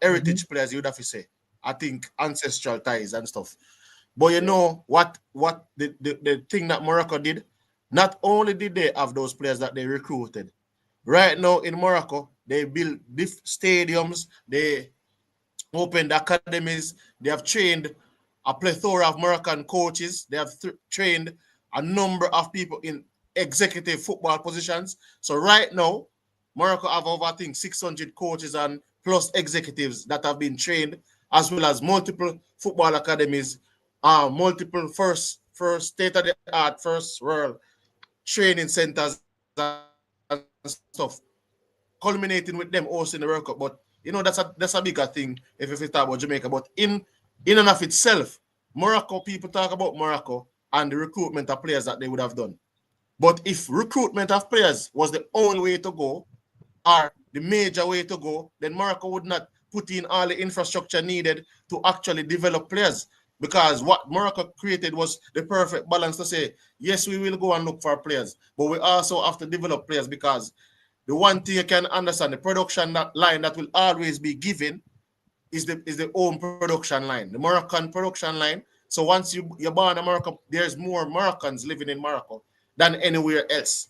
Heritage players, you would have to say. I think ancestral ties and stuff. But you know what the thing that Morocco did? Not only did they have those players that they recruited, right now in Morocco, they built stadiums, they opened academies, they have trained a plethora of Moroccan coaches, they have trained a number of people in executive football positions. So right now, Morocco have over, I think, 600 coaches and plus executives that have been trained, as well as multiple football academies, multiple first state-of-the-art, first world training centers and stuff, culminating with them hosting the World Cup. But that's a bigger thing if we talk about Jamaica. But in and of itself, Morocco, people talk about Morocco and the recruitment of players that they would have done. But if recruitment of players was the only way to go, or the major way to go, then Morocco would not put in all the infrastructure needed to actually develop players. Because what Morocco created was the perfect balance to say, yes, we will go and look for players, but we also have to develop players, because the one thing you can understand, the production line that will always be given is the own production line, the Moroccan production line. So once you're born in Morocco, there's more Moroccans living in Morocco than anywhere else.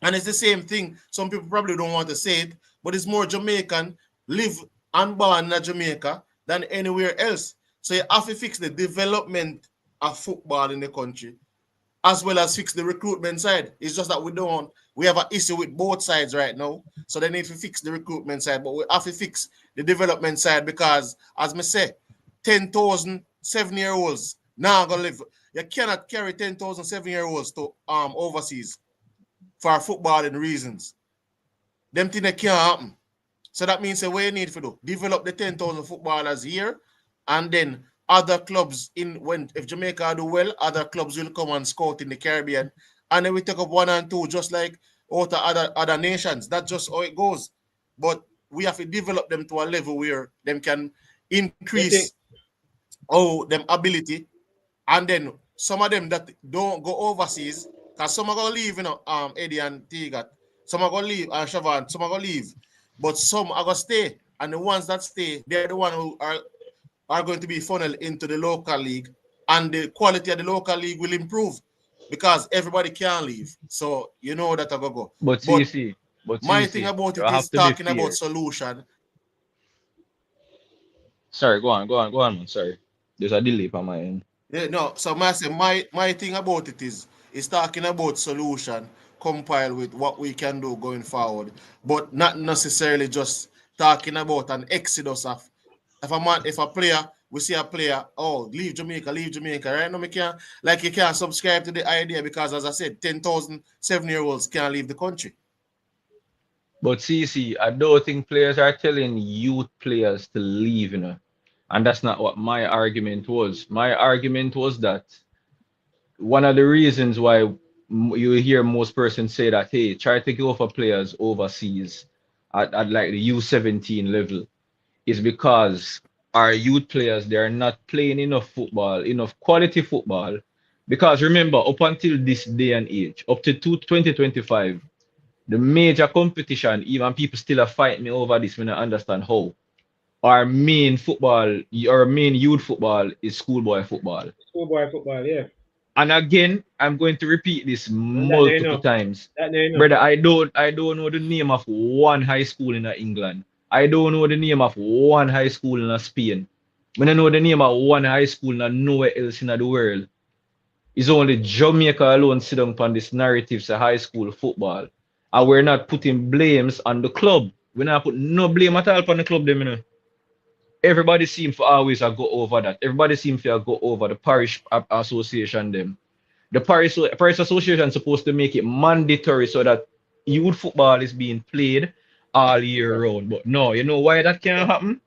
And it's the same thing. Some people probably don't want to say it, but it's more Jamaican live and born in Jamaica than anywhere else. So you have to fix the development of football in the country, as well as fix the recruitment side. It's just that we have an issue with both sides right now. So they need to fix the recruitment side, but we have to fix the development side, because, as me say, 10,000 7-year-olds now gonna live. You cannot carry 10,000 7-year-olds to overseas for footballing reasons. Them things that can't happen. So that means what you need to do, develop the 10,000 footballers here, and then other clubs if Jamaica do well, other clubs will come and scout in the Caribbean, and then we take up 1 and 2, just like out of other nations. That's just how it goes. But we have to develop them to a level where them can increase them ability, and then some of them that don't go overseas, because some are gonna leave, Eddie and Tigat, some are gonna leave, and Shavan, some are gonna leave, but some are gonna stay. and the ones that stay, they're the ones who are going to be funneled into the local league, and the quality of the local league will improve because everybody can leave. So you know that I go. But see, my thing about you it have is to be talking about fair. solution. Sorry, go on, man. Sorry. There's a delay on my end. Yeah, no. So my thing about it is talking about solution compiled with what we can do going forward, but not necessarily just talking about an exodus of if a player, we see a player, oh, leave Jamaica, right? No, you can't subscribe to the idea because, as I said, 10,000 7-year-olds can't leave the country. But see, I don't think players are telling youth players to leave, you know. And that's not what my argument was. My argument was that one of the reasons why you hear most persons say that, hey, try to go for players overseas at like the U17 level is because our youth players, they are not playing enough football, enough quality football. Because remember, up until this day and age, up to 2025, the major competition, even people still are fighting me over this when I understand how. Our main football, our main youth football is schoolboy football. Schoolboy football, yeah. And again, I'm going to repeat this multiple times. Brother, I don't know the name of one high school in England. I don't know the name of one high school in Spain. When I know the name of one high school in nowhere else in the world. It's only Jamaica alone sit down on this narrative of high school football. And we're not putting blames on the club. We're not putting no blame at all on the club, them, you know. Everybody seems to always go over that. Everybody seems to go over the parish association them. The parish association is supposed to make it mandatory so that youth football is being played all year round. But no, you know why that can't happen?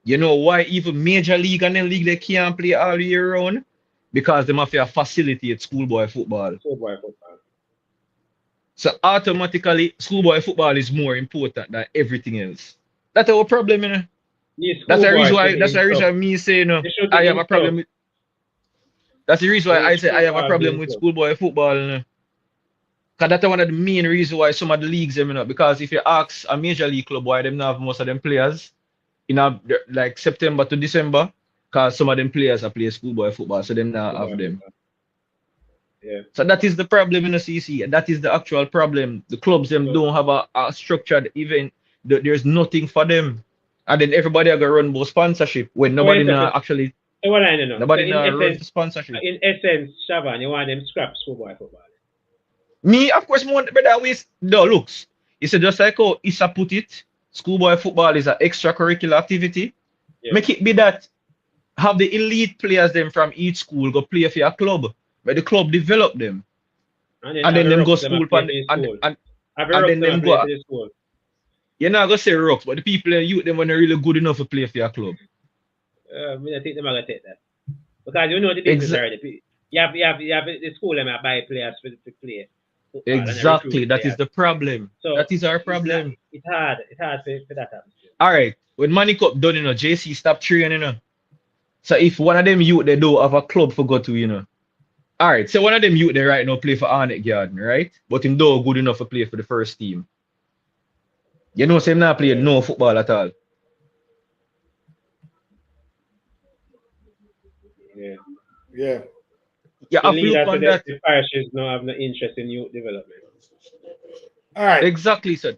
You know why even major league and then league they can't play all year round? Because they have to facilitate schoolboy football. So automatically, schoolboy football is more important than everything else. That's our problem, you know. That's the reason why me say, you know, I have a problem with. That's the reason why I say I have a problem with schoolboy football, you know. Because that's one of the main reasons why some of the leagues, you know, because if you ask a major league club why they don't have most of them players in like September to December, because some of them players are playing schoolboy football, so them now have them. Yeah. So that is the problem in the CC, and that is the actual problem. The clubs them don't have a structured event. There's nothing for them. And then everybody are gonna run about sponsorship when nobody actually. So what I don't know. Nobody run sponsorship. In essence, Shaban, you want them scrap schoolboy football. Me, of course, more but always no looks. It's just like how Issa put it. Schoolboy football is an extracurricular activity. Yeah. Make it be that have the elite players them from each school go play for your club. But the club develop them. And then them go school and then them go. You're not gonna say rocks, but the people in youth them when they're really good enough to play for your club. I think they're gonna take that. Because you know the business already. You have the school them buy players to play. Exactly, that is the problem. So that is our problem. It's hard for that happen. Alright, when Money Cup done, you know, JC stop training, you know. So if one of them youth they don't have a club for go to, you know. Alright, so one of them youth they right now play for Arnett Garden, right? But him don't good enough to play for the first team. You know, so him not play no football at all. Yeah. Yeah, I feel on that. The parishes don't have no interest in youth development. All right. Exactly, sir.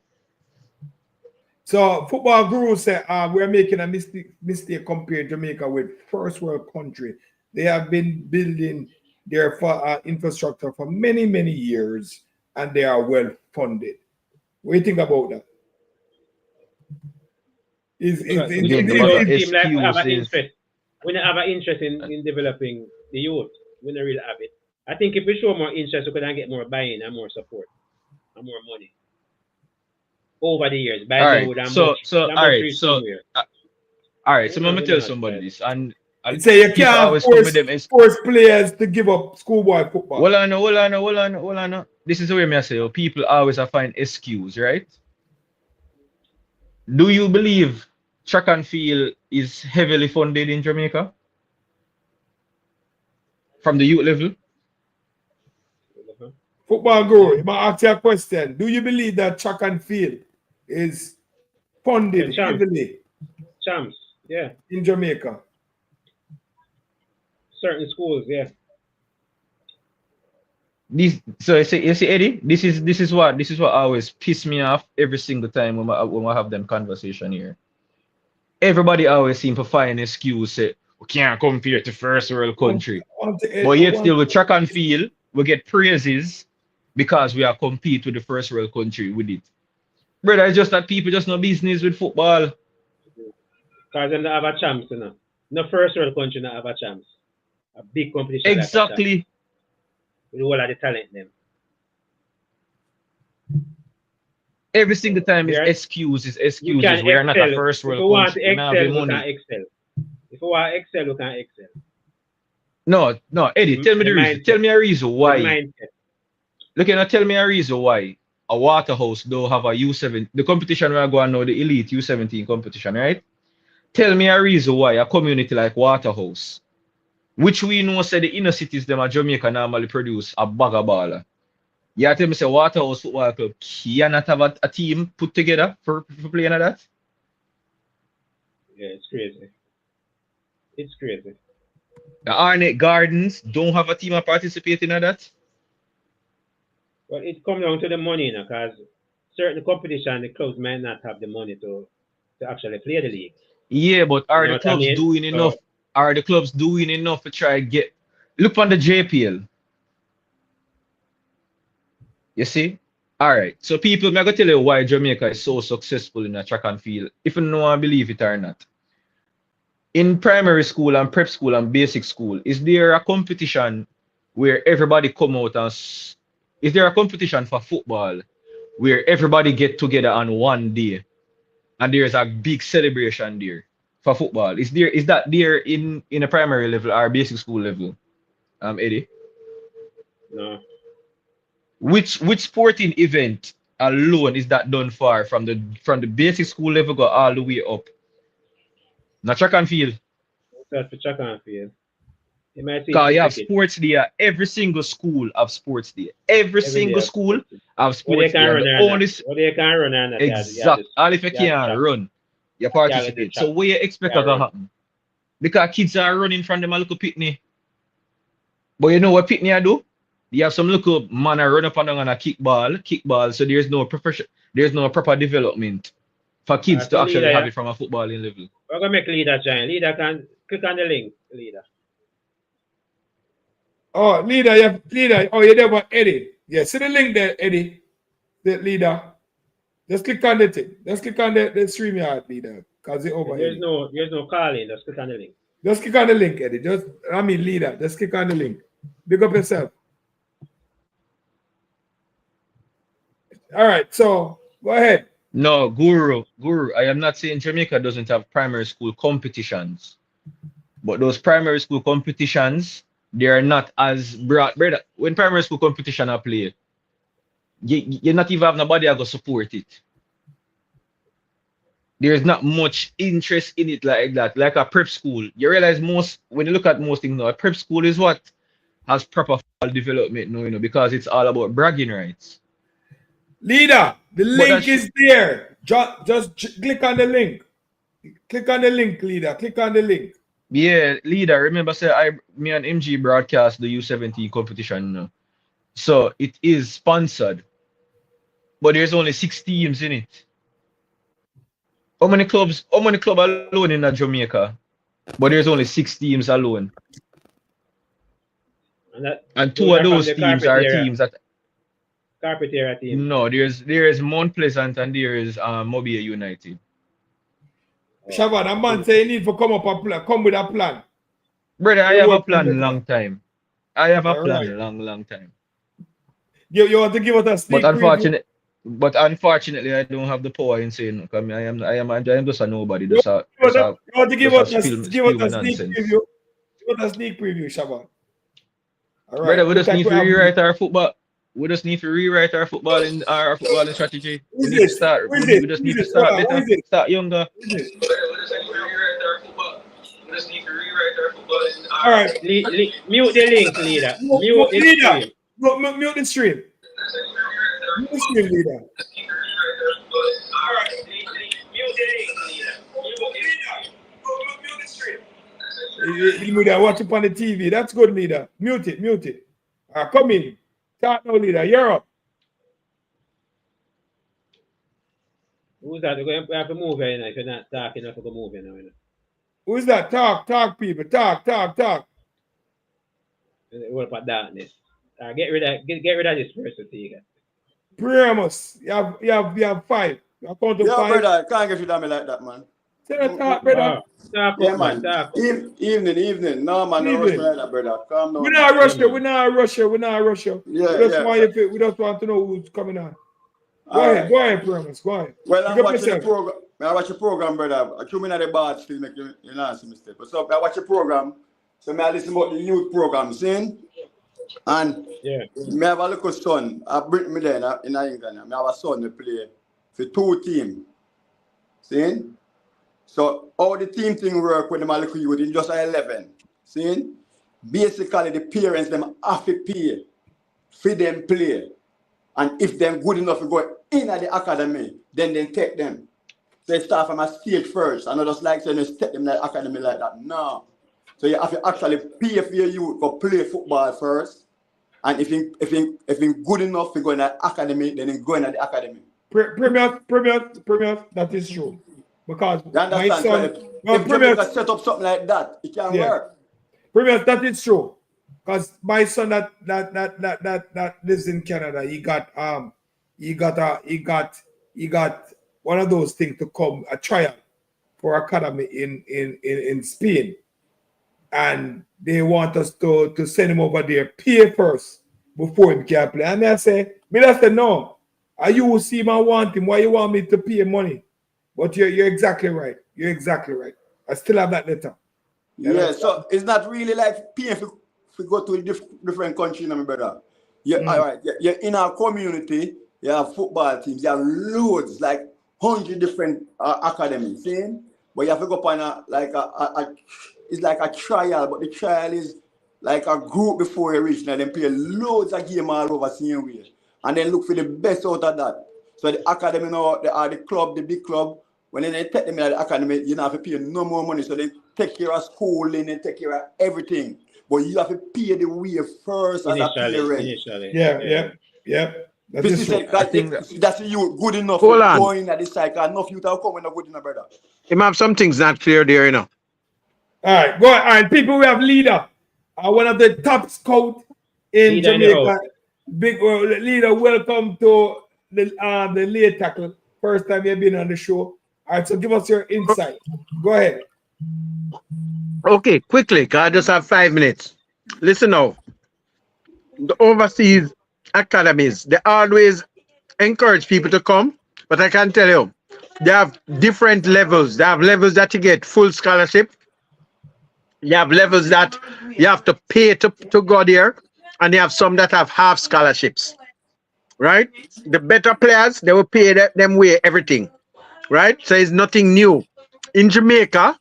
So football guru said we're making a mistake comparing Jamaica with first world country. They have been building their infrastructure for many, many years, and they are well funded. What do you think about that? We don't have an interest in developing the youth. We don't really have it. I think if we show more interest, we can get more buy-in and more support and more money over the years. All right, so I'm gonna tell somebody this, and say you can't force players to give up schoolboy football. Hold on. This is where I say, people always find excuse, right? Do you believe track and field is heavily funded in Jamaica from the youth level? Football guru, I'm gonna ask you a question. Do you believe that track and field is funded heavily Champs, yeah. In Jamaica. Certain schools, yeah. So you see, Eddie, this is what always piss me off every single time when I have them conversation here. Everybody always seem to find an excuse say we can't compare to first world country. But yet still with track and field, we get praises because we are compete with the first world country with it. Brother, it's just that people just no business with football. Because they don't have a chance, you know. No first world country not have a chance. A big competition. Exactly. With all of the talent them. Every single time is excuses. We are not a first world country. If you want to excel, we can excel. If you want to excel, we can excel. No, Eddie, tell me the reason. Tell me a reason why. Look, tell me a reason why a Waterhouse don't have a U7. The competition we are going now, the elite U17 competition, right? Tell me a reason why a community like Waterhouse, which we know say the inner cities them at Jamaica normally produce a bag of baller. You tell me say Waterhouse Football Club cannot have a team put together for playing at that? Yeah, it's crazy. It's crazy. The Arnett Gardens don't have a team participating in that? Well, it comes down to the money, you know, because certain competition, the clubs might not have the money to actually play the league. Yeah, but are the clubs doing enough? Are the clubs doing enough to try to get... Look on the JPL. You see? All right. So people, I'm going to tell you why Jamaica is so successful in a track and field, if you know I believe it or not. In primary school and prep school and basic school, is there a competition where everybody come out and... Is there a competition for football where everybody get together on one day and there's a big celebration there for football? Is that there in a primary level or basic school level, Eddie? No. Which sporting event alone is that done for from the basic school level go all the way up? Not track and field. That's for track and field. Because you have sports day. Every single school have sports day. Every single school have sports day. They can run on that. Exactly. All if you can't run, you participate. So what you expect to happen? Because kids are running from them a little pitney. But you know what pitney I do? You have some little man a run up and down on a kickball. So there's no proper development for kids to actually have it from a footballing level. We're gonna make leader join. Leader can click on the link, leader. Oh, leader, leader. Oh, you're there about Eddie. Yeah, see the link there, Eddie. The leader. Just click on the thing. Just click on the stream yard, leader. Cause it's over. There's no calling. Just click on the link. Just click on the link, Eddie. Leader. Just click on the link. Big up yourself. All right, so go ahead. No, Guru. I am not saying Jamaica doesn't have primary school competitions, but those primary school competitions, they are not as broad. Brother, when primary school competition are played, you not even have nobody that go support it. There's not much interest in it like that. Like a prep school, you realize when you look at most things now, a prep school is what has proper development now, because it's all about bragging rights. Leader, the link is there. Just click on the link. Click on the link, leader. Click on the link. Yeah, leader. Remember, say me and MG broadcast the U17 competition now. So it is sponsored, but there's only 6 teams in it. How many clubs alone in Jamaica? But there's only 6 teams alone. And 2 of those teams are teams that Carpetera team. No, there is Mount Pleasant and there is Mobile United. Shaban, a man say you need to come with a plan. Brother, I have a plan long time. I have a plan long time. You want to give us a sneak preview? But unfortunately, I don't have the power in saying. I am just a nobody. You want to give us a sneak preview? Give us a sneak preview, Shaban. All right. Brother, we just need to rewrite our football. We just need to rewrite our footballing strategy. We need to start. We just need to start better. Start younger. All right. Mute the link, leader. Mute the stream. Mute the stream, leader. All right. Mute the link, leader. Leader, watch it on the TV. That's good, leader. Mute it. Come in. Talk now, leader. You're up. Who's that? We have to move here, if you're not talking, you have to move here now. Who's that? Talk, people. Talk. What about darkness? Get rid of this person, Tiga. Primus, you have 5. You count to 5. Brother, I can't get you down me like that, man. Say that talk, brother. Talk, Yeah, man. man. Talk. Evening. No, man, no rush me like that, brother. Calm down. We're not rushing. Yeah, we just want to know who's coming on. Go ahead, Primus. Go ahead. Well, I'm watching the program. I watch the program, brother. I come in at the bar still make you not see mistake. But so I watch the program. So I listen about the youth program, see? And me have a little son. I bring me there in England. I have a son who play for 2 teams. See? So all the team thing work when them a little youth in just 11. See? Basically the parents them have to pay for them play. And if they're good enough to go in at the academy, then they take them. So they start from a stage first. And not just like saying they take them to the academy like that. No. So you have to actually pay for your youth to play football first. And if you good enough to go in the academy, then you go in at the academy. Premier, that is true. Because my son, if Jamaica set up something like that, it can work. Premier, that is true. Because my son that lives in Canada, he got one of those things to come a trial for academy in Spain. And they want us to send him over there, pay first before he can play. And I say, no. You see man want him, why you want me to pay money? But you're exactly right. I still have that letter. Yeah, so it's not really like paying if we go to a different country, my brother. All right. You're in our community, you have football teams, you have loads, like 100 different academies, see? But you have to go up on it's like a trial, but the trial is like a group before you reach. Now they play loads of games all over same way. And then look for the best out of that. So the academy now, they are the club, the big club. When they take them in the academy, you don't have to pay no more money. So they take care of schooling, they take care of everything. But you have to pay the way first as a parent. Initially. Yeah. That's you good enough Hold to on. go in at this cycle. Enough you to come when good enough, brother. Him have some things not clear there, you know. All right, go ahead. All right, people, we have leader. One of the top scout in Leader Jamaica. Big leader, welcome to the late tackle. First time you've been on the show. All right, so give us your insight. Go ahead. Okay, quickly, because I just have 5 minutes. Listen now. The overseas academies, they always encourage people to come, but I can tell you, they have different levels. They have levels that you get full scholarship. You have levels that you have to pay to go there, and you have some that have half scholarships, right? The better players, they will pay them way everything, right? So it's nothing new. In Jamaica,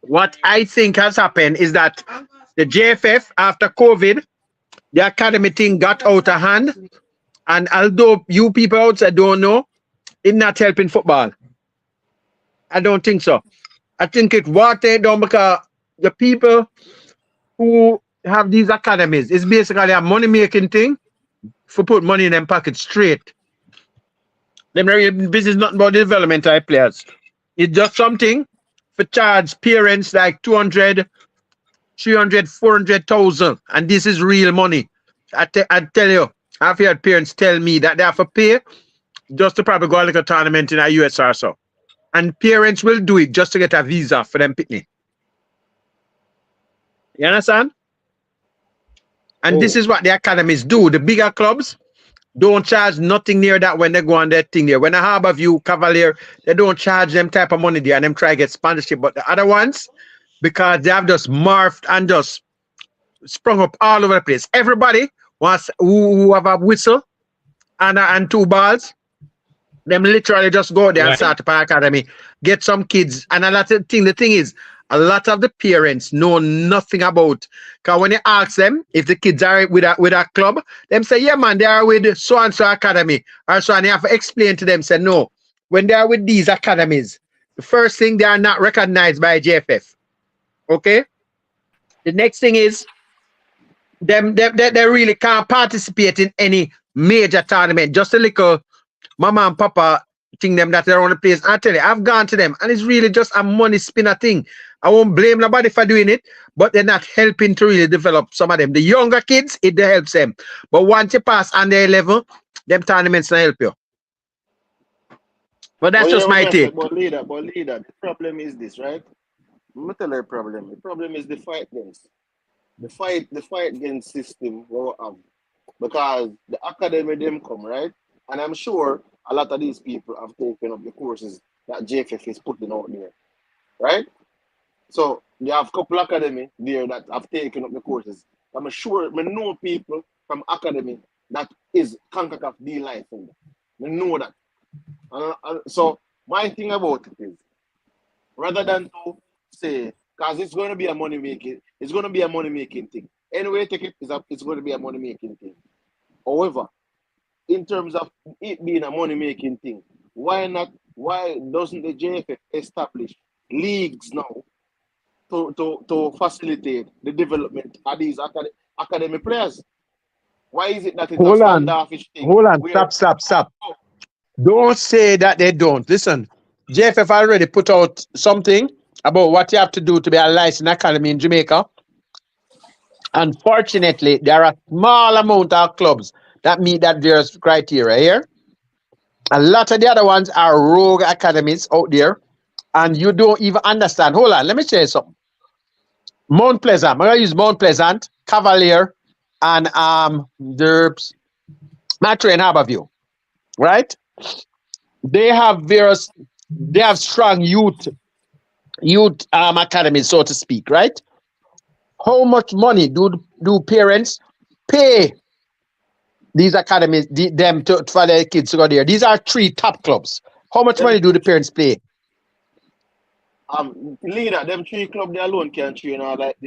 what I think has happened is that the JFF, after COVID, the academy thing got out of hand, and although you people outside don't know, it's not helping football. I don't think so. I think it watered down because the people who have these academies is basically a money-making thing for put money in them pockets straight. Them business not about development type players. It's just something for charge parents like 200, 300, 400,000, and this is real money. I tell you, I've heard parents tell me that they have to pay just to probably go like a tournament in a US or so. And parents will do it just to get a visa for them picnic. You understand? And this is what the academies do. The bigger clubs don't charge nothing near that when they go on their thing there. When a Harborview Cavalier, they don't charge them type of money there and them try to get sponsorship. But the other ones, because they have just morphed and just sprung up all over the place. Everybody wants who have a whistle and 2 balls. Them literally just go there and start up an academy, get some kids. And a lot of the thing is, a lot of the parents know nothing about. Because when you ask them if the kids are with a club, them say, yeah, man, they are with so-and-so academy. Or so, and you have to explain to them, say, no. When they are with these academies, the first thing, they are not recognized by JFF. Okay? The next thing is they really can't participate in any major tournament. Just a little mama and papa thing them that they're on the place. I tell you, I've gone to them and it's really just a money spinner thing. I won't blame nobody for doing it, but they're not helping to really develop some of them. The younger kids, it helps them. But once you pass on their level, them tournaments don't help you. But that's just my take. But leader, the problem is this, right? Let me tell you the problem. The problem is the fight against. The fight against system we have. Because the academy them come, right? And I'm sure a lot of these people have taken up the courses that JFF is putting out there. Right? So you have a couple academy there that have taken up the courses. I'm sure I know people from academy that is CONCACAF D-licensed. I know that. So my thing about it is, rather than to say, because it's going to be a money making thing. Anyway, take it, it's going to be a money making thing. However, in terms of it being a money making thing, why doesn't the JFF establish leagues now to facilitate the development of these academy players? Why is it that it's a standoffish thing? Hold on, stop. Don't say that they don't. Listen, JFF already put out something about what you have to do to be a licensed academy in Jamaica. Unfortunately, there are a small amount of clubs that meet that various criteria here. A lot of the other ones are rogue academies out there, and you don't even understand. Hold on, let me say something. Mount Pleasant, I'm going to use Mount Pleasant, Cavalier, and Derbs, Matre and Harborview, right? They have strong youth academies, so to speak, right? How much money do parents pay these academies for their kids to go there? These are 3 top clubs. How much money do the parents pay? Leader, them 3 clubs they alone can't train. Like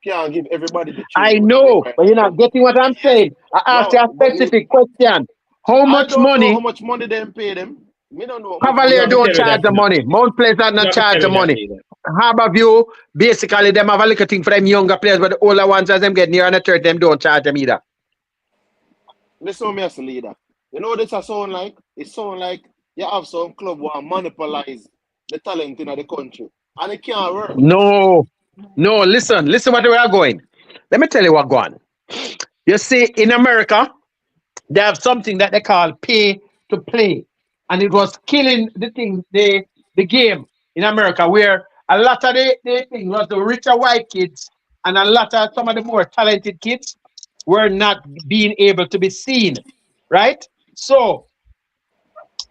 can't give everybody the training. I know, but you're not getting what I'm saying. I asked you a specific question. How much money? How much money they pay them? Me don't know. Cavalier don't charge the money. Mount Pleasant not charge the money. Harborview, basically, them have a little thing for them younger players, but the older ones, as them get near on the third, them don't charge them either. Listen to me as a leader. You know what this sound like? It sound like you have some club who monopolize the talent in the country. And it can't work. No, listen what we are going. Let me tell you what's going. You see, in America, they have something that they call pay to play. And it was killing the game in America, where a lot of the thing was the richer white kids and a lot of some of the more talented kids were not being able to be seen, right? So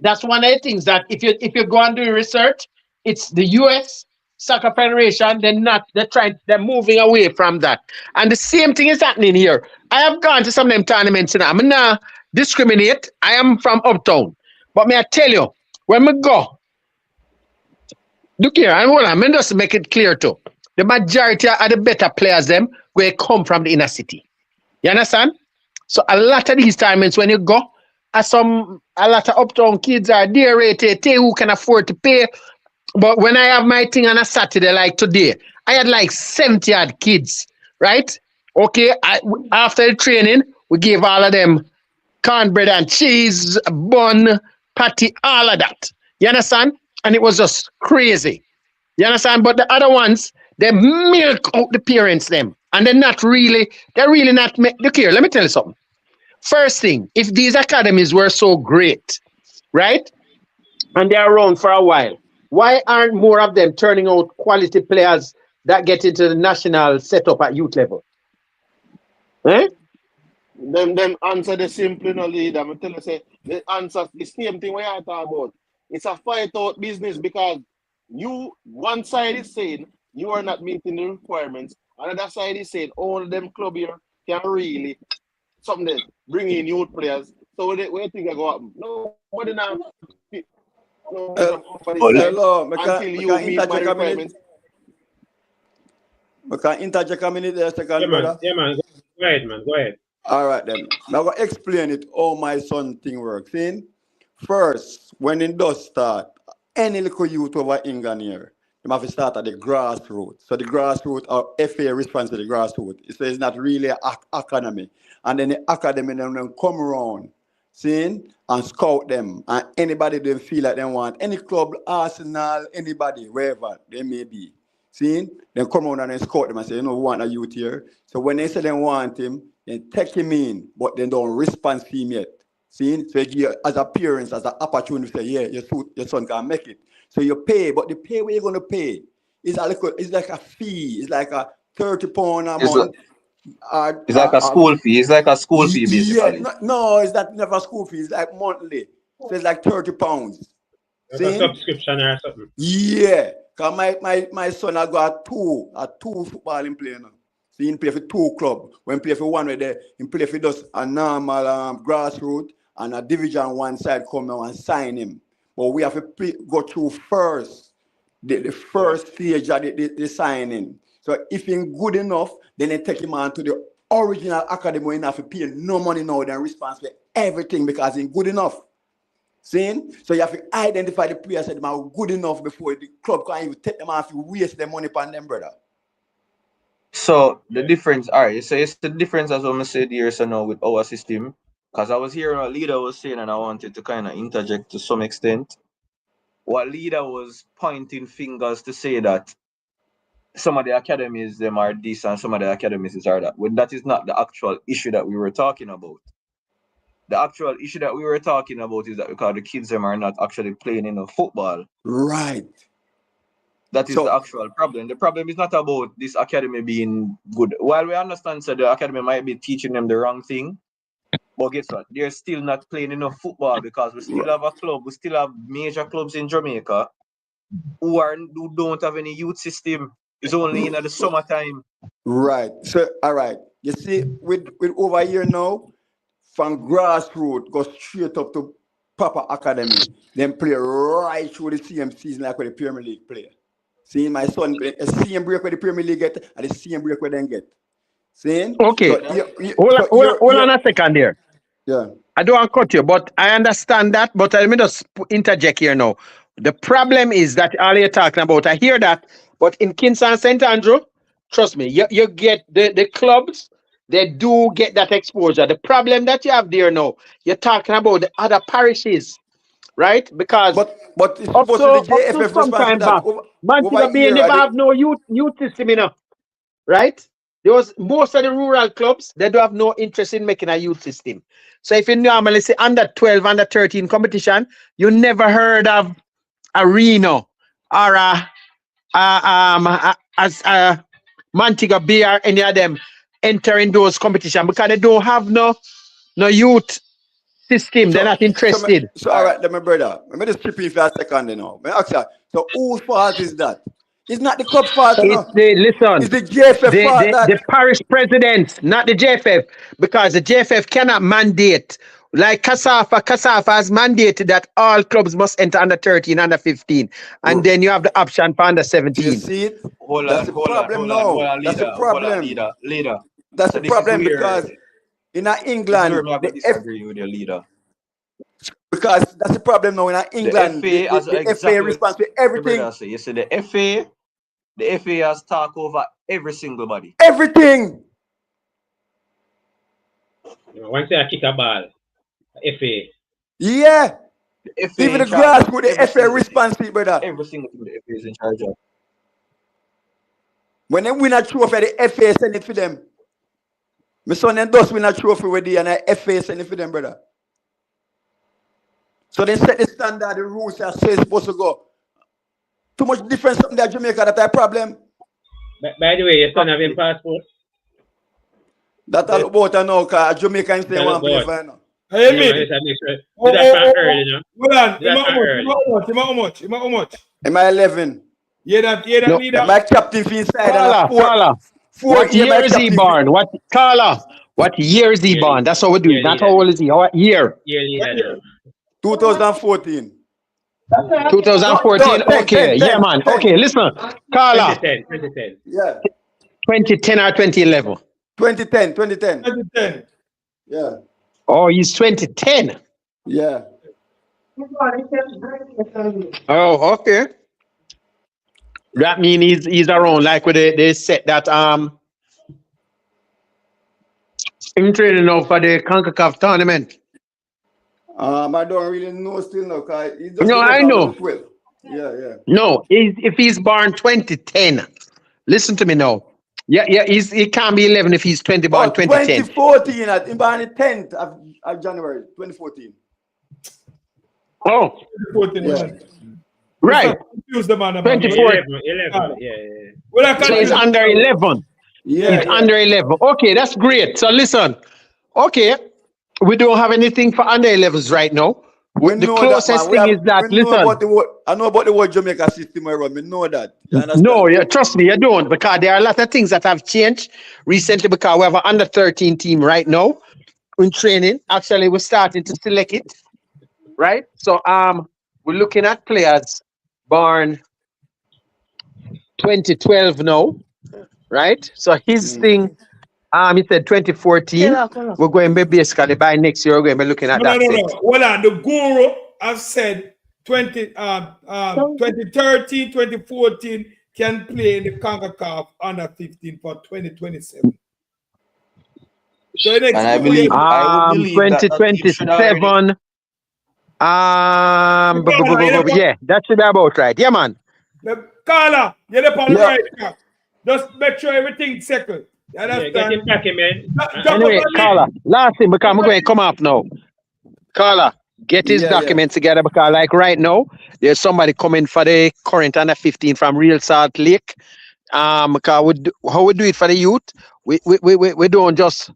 that's one of the things that if you go and do research, it's the US Soccer Federation, they're moving away from that. And the same thing is happening here. I have gone to some of them tournaments and I'm not discriminate. I am from uptown. But may I tell you, when we go, look here, and hold on, let me just make it clear too. The majority of the better players them will come from the inner city. You understand? So a lot of these tournaments when you go, a lot of uptown kids are there rated, who can afford to pay. But when I have my thing on a Saturday like today, I had like 70 odd kids, right? Okay, after the training, we gave all of them cornbread and cheese, bun, patty, all of that. You understand? And it was just crazy. You understand? But the other ones, they milk out the parents them. And they're really not, look here, let me tell you something. First thing, if these academies were so great, right? And they're around for a while, why aren't more of them turning out quality players that get into the national setup at youth level? Eh? Them answer the simple, no leader. I'm telling you, say the answer the same thing we are talking about. It's a fight out business because one side is saying you are not meeting the requirements, another side is saying all of them club here can really something bring in youth players. So where do you think I go happen? Nobody now. Hello, until you meet my requirements. We can interject a minute there, second, yeah, brother. Yeah, man. Go ahead, man. Go ahead. All right, then. Now, I'm going to explain it how my son thing works. In first, when it does start, any little youth over England here, they have to start at the grassroots. So the grassroots are FA response to the grassroots. So it's not really an academy. And then the academy then come around, seeing and scout them. And anybody they feel like they want, any club, Arsenal, anybody, wherever they may be. Seeing, then come around and then scout them and say, you know, we want a youth here. So when they say they want him, then take him in, but they don't respond to him yet. See? So you give as a parents, as an opportunity to say, yeah, your son can make it. So you pay, but the pay where you're going to pay is like a fee. It's like a £30 a month. It's like a school fee. It's like a school fee, basically. Yeah, no, it's not never school fee. It's like monthly. So it's like £30. It's a subscription or something. Yeah. Because my son I got two football in play now. So he play for 2 clubs. When he play for one, he play for just a normal grassroots and a Division 1 side come now and sign him. But we have to go through first, the first stage of the signing. So if he's good enough, then they take him on to the original academy where he have to pay no money now, then responsible for everything because he's good enough. See? So you have to identify the players that are good enough before the club can even take them off, you waste their money upon them, brother. So the difference, all right, so it's the difference as what I said here so now with our system. Because I was hearing what Leader was saying and I wanted to kind of interject to some extent. What Leader was pointing fingers to say that some of the academies them are this and some of the academies are that. When that is not the actual issue that we were talking about. The actual issue that we were talking about is that because the kids them are not actually playing enough football. Right. That is the actual problem. The problem is not about this academy being good. While we understand that the academy might be teaching them the wrong thing, but guess what? They're still not playing enough football because we still have a club. We still have major clubs in Jamaica who don't have any youth system. It's only in the summertime. Right. So, all right. You see, with over a year now, from grassroots, go straight up to proper academy, then play right through the same season like where the Premier League play. See, my son, the same break where the Premier League get and the same break where they get. See? Okay. So hold on a second there. Yeah. I don't want to cut you, but I understand that. But let me just interject here now. The problem is that all you're talking about, I hear that, but in Kingston and St. Andrew, trust me, you get the clubs, they do get that exposure. The problem that you have there now, you're talking about the other parishes, right? Because but it's supposed to be the JFF sometime back, over Bay never have no youth system enough, right? There was most of the rural clubs, they don't have no interest in making a youth system. So if you normally say under 12, under 13 competition, you never heard of a Reno or Montego Bay or any of them entering those competitions because they don't have no youth system. They're not interested. So all right, then my brother, let me just chip in for a second now. So whose fault is that? It's not the club fault. It's the JFF fault. The parish president, not the JFF, because the JFF cannot mandate. Like Kasafa has mandated that all clubs must enter under 13, under 15. And then you have the option for under 17. You see it? That's the problem now. That's the problem. Leader. That's the problem because in England, I disagree with your leader. Because that's the problem now in England. The FA responds to everything. You see, the FA has talk over every single body. Everything. Once I kick a ball, FA. Yeah. The FA even the grass with the FA response to brother. Every single thing the FA is in charge of. When they win a trophy, the FA send it for them. My son and does win a trophy with the and the FA send it for them, brother. So they set the standard, the rules that say it's supposed to go. Too much difference from that Jamaica, that's a problem. By the way, your son having passport? That's all about now, because Jamaicans say one play for now. Hey, me. Hold on. How much? Am I 11? Yeah, that leader. My captain for inside. Carla. What year is he born? What year is he born? That's how we do it. Not how old is he? What year? 2014. 2014. Okay, yeah, man. Okay, listen, Carla. 2010. Yeah. 2010 or 2011? 2010. Yeah. Oh, he's 2010. Yeah. Oh, okay. That means he's around like with they set that in training now for the CONCACAF tournament. I don't really know still now, cause he just No, I know. 12. Yeah. No, if he's born 2010, listen to me now. Yeah, he can't be 11 if he's 20 born 2010. 2014, I'm born the 10th of January, 2014. Oh, 2014, Yeah. right. Confuse the man. 24. 11. Yeah. Well, I So can't he's under 11. Yeah. He's under 11. Okay, that's great. So listen, okay, we don't have anything for under 11s right now. We The know closest that, man. thing is that, We know listen. about I know about the whole Jamaica system around. We know that. You understand? No, yeah, trust me, you don't, because there are a lot of things that have changed recently because we have an under 13 team right now in training. Actually, we're starting to select it, right? So we're looking at players born 2012 now, right? So his thing, he said 2014. We're going to be basically by next year, we're going to be looking at that. No. Hold on. The guru have said 2013, 2014 can play in the CONCACAF under 15 for 2027. So the next And I believe, I would believe that 2027. Yeah, that should be about right. Yeah, man. Carla, you're the on the right track. Just make sure everything's settled. You understand? Get him back, man. Anyway, Carla, last thing, because I'm going to come up now. Carla, get his documents together, because like right now, there's somebody coming for the current under 15 from Real Salt Lake. Because how we do it for the youth, we don't just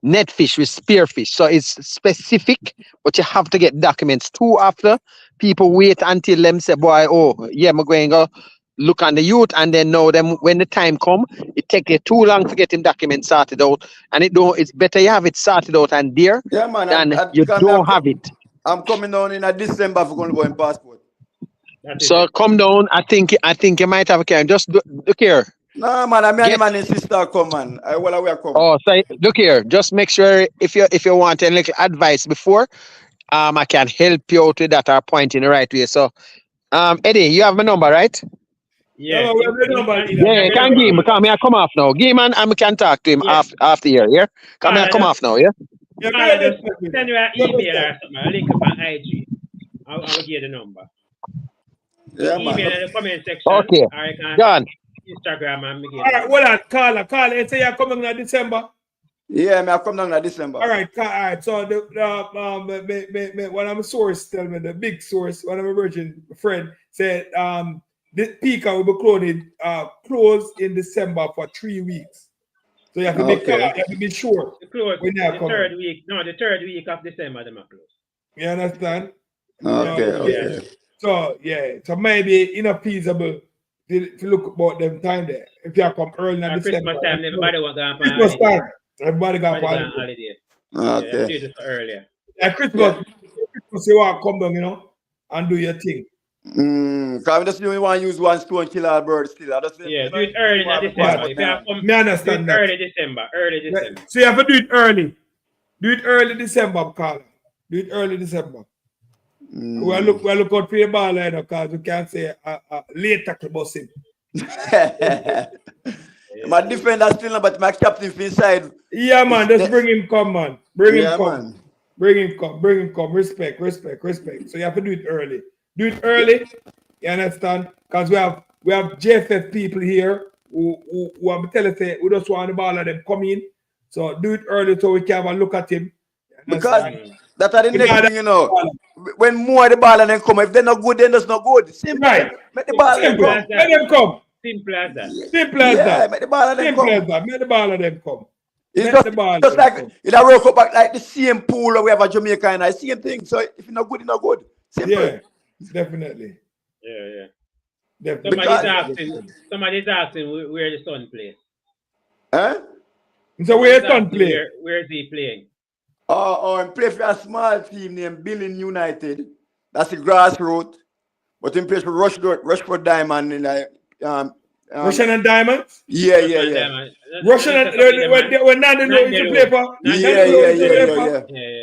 net fish, we spear fish. So it's specific, but you have to get documents too after. People wait until them say, boy, oh, yeah, I'm going to go look on the youth, and then know them when the time come, it take you too long to get him documents sorted out. And it's better you have it sorted out and there than you don't have it. I'm coming down in December for going to go in passport. So come down. I think you might have a care. Just look here. No, man, I'm man and sister come, man. I will come. Oh, so look here. Just make sure if you want any little advice before, I can help you out with that or point in the right way. So, Eddie, you have my number, right? Yeah. Yeah, you can give him. Come here, come off now. Give him and we can talk to him after here. Yeah, come here, come off now. Yeah. Send you an email or something. I'll link up on IG. I'll give you the number. Yeah, email man. in the comment section. Okay. Or you can Done. Instagram and All right, well, Carla, you say you're coming in December? Yeah, I come down in December. All right. So one of my source tell me, the big source, one of my virgin friend said this Pika will be closed in December for 3 weeks. So you have to you have to be sure. The third week of December they might close. You understand? Okay. So maybe enough feasible to look about them time there. If you come early in December. Christmas time, everybody want to go on Christmas time. Everybody got on holiday. Okay. Yeah, this earlier. At Christmas, you want to come down, and do your thing. Because I just want to use one stone kill a bird still. Do it early in December. If you have come, understand do it early December. So you have to do it early. Do it early December, Carla. Do it early December. We'll look out for your ball line, because we can't say late tackle bossing. My defender still, but my captain inside. Yeah, man. Just bring him come, man. Bring him come. Man. Bring him come. Respect. So you have to do it early. Do it early. You understand? Because we have JFF people here who have telling us we just want the ball of them come in. So do it early so we can have a look at him. Because that's the next thing, when more the ball and then come, if they're not good, then that's not good. Simple. Right. Make the ball and come. Let them come. Simple as that. Simple as that. Make the ball and then come. Make the ball and them come. It's just like it a work up back like the same pool that we have a Jamaica and the same thing. So if it's not good, it's not good. Simple. Yeah, definitely. Yeah. Definitely. Somebody's asking where the son plays. Huh? So where the son play? Where is he playing? I play for a small team named Billing United. That's the grassroots. But in place for Rushford Diamond in Russian and Diamonds? Yeah. Russian and when Nando know you play for? Yeah.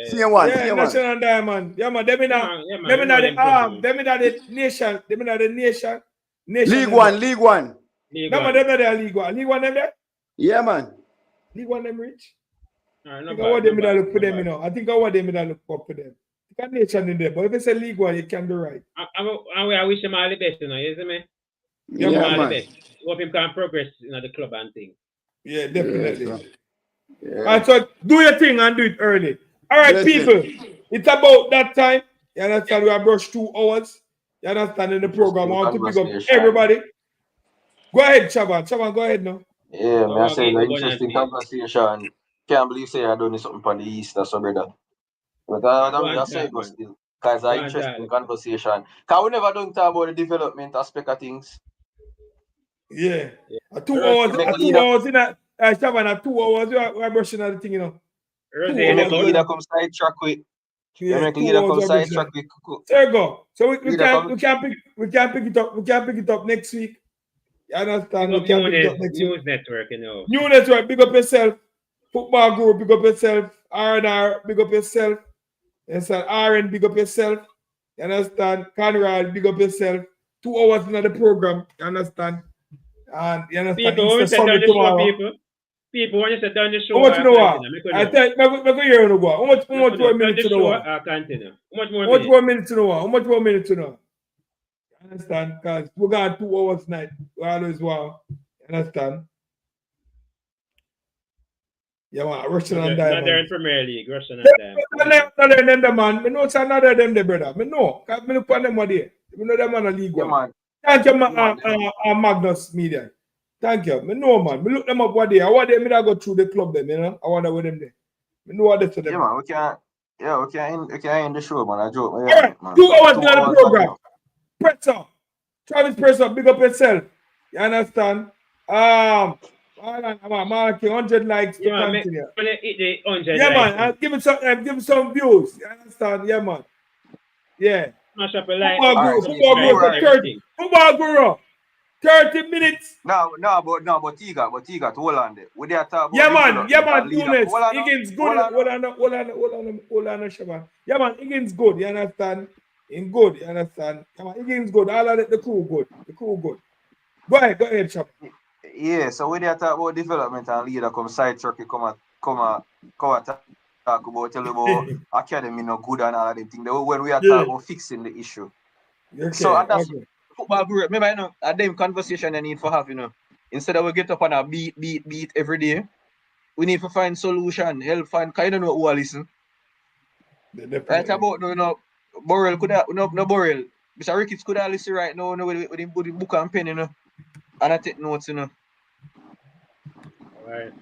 Same one. Russian and Diamond. Yeah, man. Them in the League One. No, man, them not there League One. League One them there? Yeah, man. League One them rich? I think I want them to look for them, you know. I think I want them to look up for them. You can nation in there, but if it's a League One, you can do right. I wish him all the best, you know, you see me? Yeah, man. All the best. Hope him can progress in the club and things. Yeah, definitely. Yeah. And so do your thing and do it early. All right, people. It's about that time. You understand? We have brushed 2 hours. You understand in the program? I want to pick up everybody. Go ahead, Chaban. Chaban, go ahead now. Yeah, man, I say an interesting conversation. Can't believe say I done this something from the East, that's so brother. But I don't just say it still. Because it's an interesting conversation. Because we never done talk about the development aspect of things. Yeah. 2 hours, 2 hours in that. Chaban, 2 hours, we're brushing on the thing, you know. You make leader come side track with. You make leader come side track with. There you go. So we can pick it up. We can pick it up next week. You understand? We can pick it up next week. News network, you know. New network, big up yourself. Football group, big up yourself. R&R, big up yourself. You understand? RN, big up yourself. You understand? Conrad, big up yourself. 2 hours into the program. You understand? And you understand? People, when you sit down the show, people, when you sit down the show, how much you know? I tell you, I hear you go. How much more minutes to know? How much more minutes to know? How much more minutes to know? You understand? Because we got 2 hours tonight. We always wow. You understand? Yeah, man. Russian and Diamond. Not there in Premier League. Russian and Diamond. Not there them, man. I know it's another them, there, brother. I know. Because I look on them what there. I know them on the League One. Man. Thank you, Magnus Media. Thank you. I know, man. I look them up what there. I want them to go through the club, them, you know. I wonder where them there. I know what they to them. Yeah, man. We can end the show, man. I joke. All right. Man. 2 hours in the program. Press up. Travis, press up. Big up yourself. You understand? Marking 100 likes to continue. Yeah, man. And give it some views. You understand? Yeah, man. Yeah. Smash up a like. Football guru. 30 minutes. No, but Tiga, hold on there. Would they talk about yeah, man. Eunice. Higgins good. Hold on, Shaban. Yeah, man. Higgins good. You understand? In good. You understand? Come on, Higgins good. All of the crew good. The crew good. Go ahead, Shaban. Yeah, so when they talk about development and leader come side track, come talk about tell about academy no good and all of them things. When we are talking about fixing the issue. Okay, so that's football group. Remember, you know, a damn conversation you need for have, you know. Instead of we get up on a beat every day, we need to find solution, help find kind of know who will listen. Right about you know, Borrell could have no Borrell. Mr. Ricketts could have listen right now, with him book and pen, you know. And I take notes, you know. Right.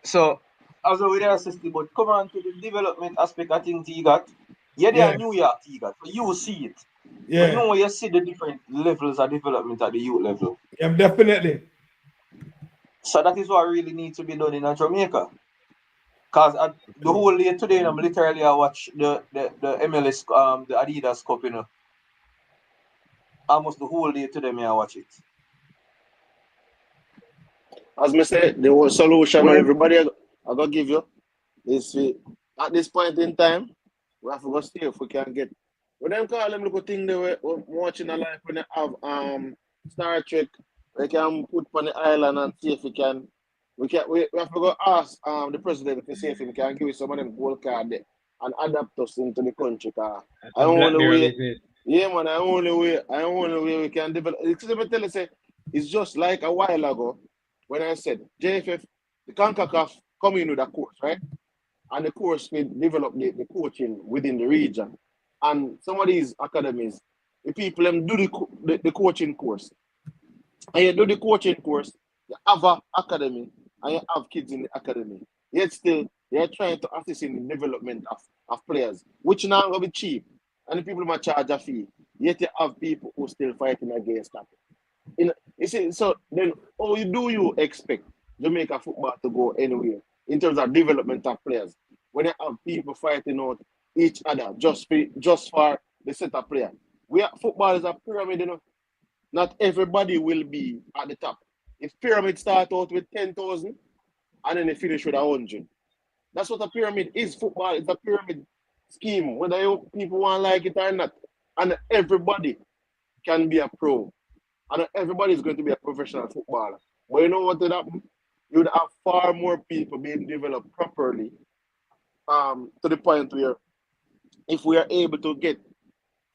So, as a way system, but come on to the development aspect of things you got. Yeah, they are New York you got, so you see it. Yeah. You know, you see the different levels of development at the youth level. Yeah, definitely. So that is what really needs to be done in Jamaica. Because the whole day today, I'm literally I watch the MLS, the Adidas Cup, you know. Almost the whole day today, I watch it. As I said, the whole solution everybody I gonna give you is at this point in time, we have to go stay if we can get. When them call them little thing they were watching a life when they have Star Trek, they can put on the island and see if we have to go ask the president to see if he can give us some of them gold card there and adapt us into the country. I only way. Yeah, man, I only way we can develop. It's just like a while ago when I said JFF, the CONCACAF come in with a course, right? And the course will develop the coaching within the region. And some of these academies, the people do the coaching course. And you do the coaching course, you have an academy, and you have kids in the academy. Yet still, they're trying to assist in the development of players, which now going to be cheap. And the people might charge a fee. Yet you have people who still fighting against that. You see, so then how do you expect Jamaica football to go anywhere in terms of development of players when you have people fighting out each other just for the set of players? Football is a pyramid, you know. Not everybody will be at the top. If pyramid start out with 10,000 and then they finish with 100. That's what a pyramid is. Football is a pyramid scheme, whether people want to like it or not. And everybody can be a pro and everybody is going to be a professional footballer. But you know what would happen? You would have far more people being developed properly, to the point where if we are able to get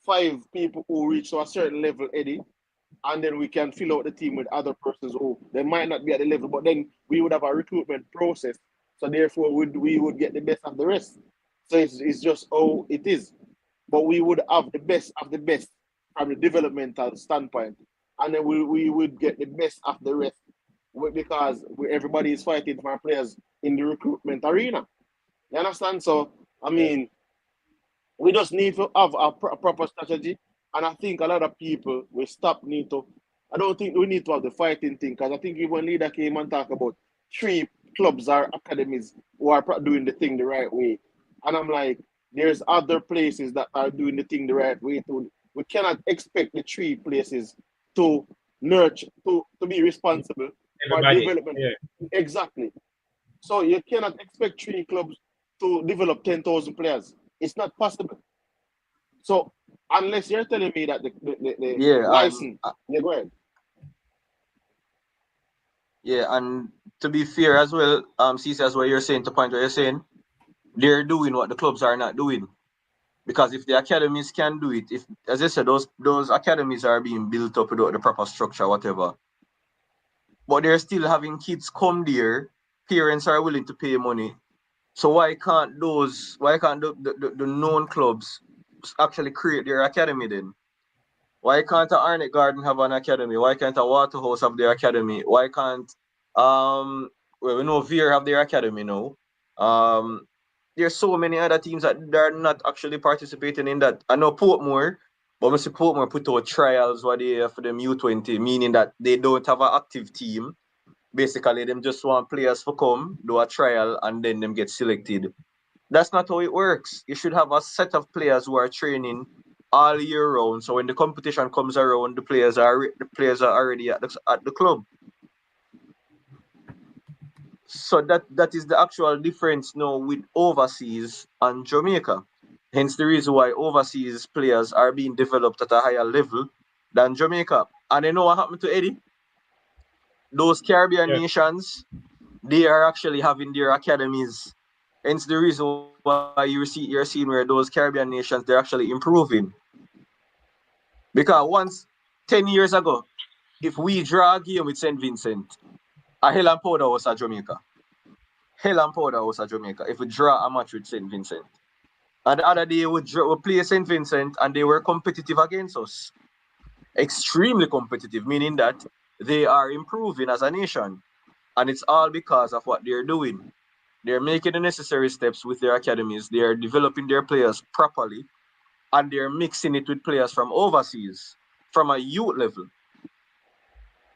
5 people who reach to a certain level, Eddie, and then we can fill out the team with other persons who they might not be at the level, but then we would have a recruitment process. So therefore, we would get the best of the rest. So it's just how it is. But we would have the best of the best from the developmental standpoint, and then we would get the best of the rest because everybody is fighting for players in the recruitment arena. You understand? So I mean, we just need to have a proper strategy, and I think a lot of people will stop need to. I don't think we need to have the fighting thing, because I think even leader came and talk about 3 clubs or academies who are doing the thing the right way, and I'm like, there's other places that are doing the thing the right way too. We cannot expect the 3 places to nurture to be responsible for development. Yeah. Exactly. So you cannot expect 3 clubs to develop 10,000 players. It's not possible. So unless you're telling me that the license, yeah, go ahead. Yeah, and to be fair as well, CC, as what you're saying, to point what you're saying, they're doing what the clubs are not doing. Because if the academies can do it, if, as I said, those academies are being built up without the proper structure, whatever, but they're still having kids come there, parents are willing to pay money. So why can't the known clubs actually create their academy then? Why can't a Arnett Garden have an academy? Why can't a Waterhouse have their academy? Why can't well, we know Veer have their academy now. There's so many other teams that are not actually participating in that. I know Portmore, but Mr. Portmore put out trials what they have for them U20, meaning that they don't have an active team. Basically, them just want players to come, do a trial, and then them get selected. That's not how it works. You should have a set of players who are training all year round. So when the competition comes around, the players are already at the club. So that is the actual difference now with overseas and Jamaica. Hence the reason why overseas players are being developed at a higher level than Jamaica. And you know what happened to Eddie? Those Caribbean nations, they are actually having their academies. Hence the reason why you're seeing where those Caribbean nations, they're actually improving. Because once 10 years ago, if we draw a game with St. Vincent, a hell and powder was at Jamaica. Hell and powder was at Jamaica if we draw a match with St. Vincent. And the other day we play St. Vincent and they were competitive against us. Extremely competitive, meaning that they are improving as a nation. And it's all because of what they're doing. They're making the necessary steps with their academies. They are developing their players properly. And they're mixing it with players from overseas, from a youth level.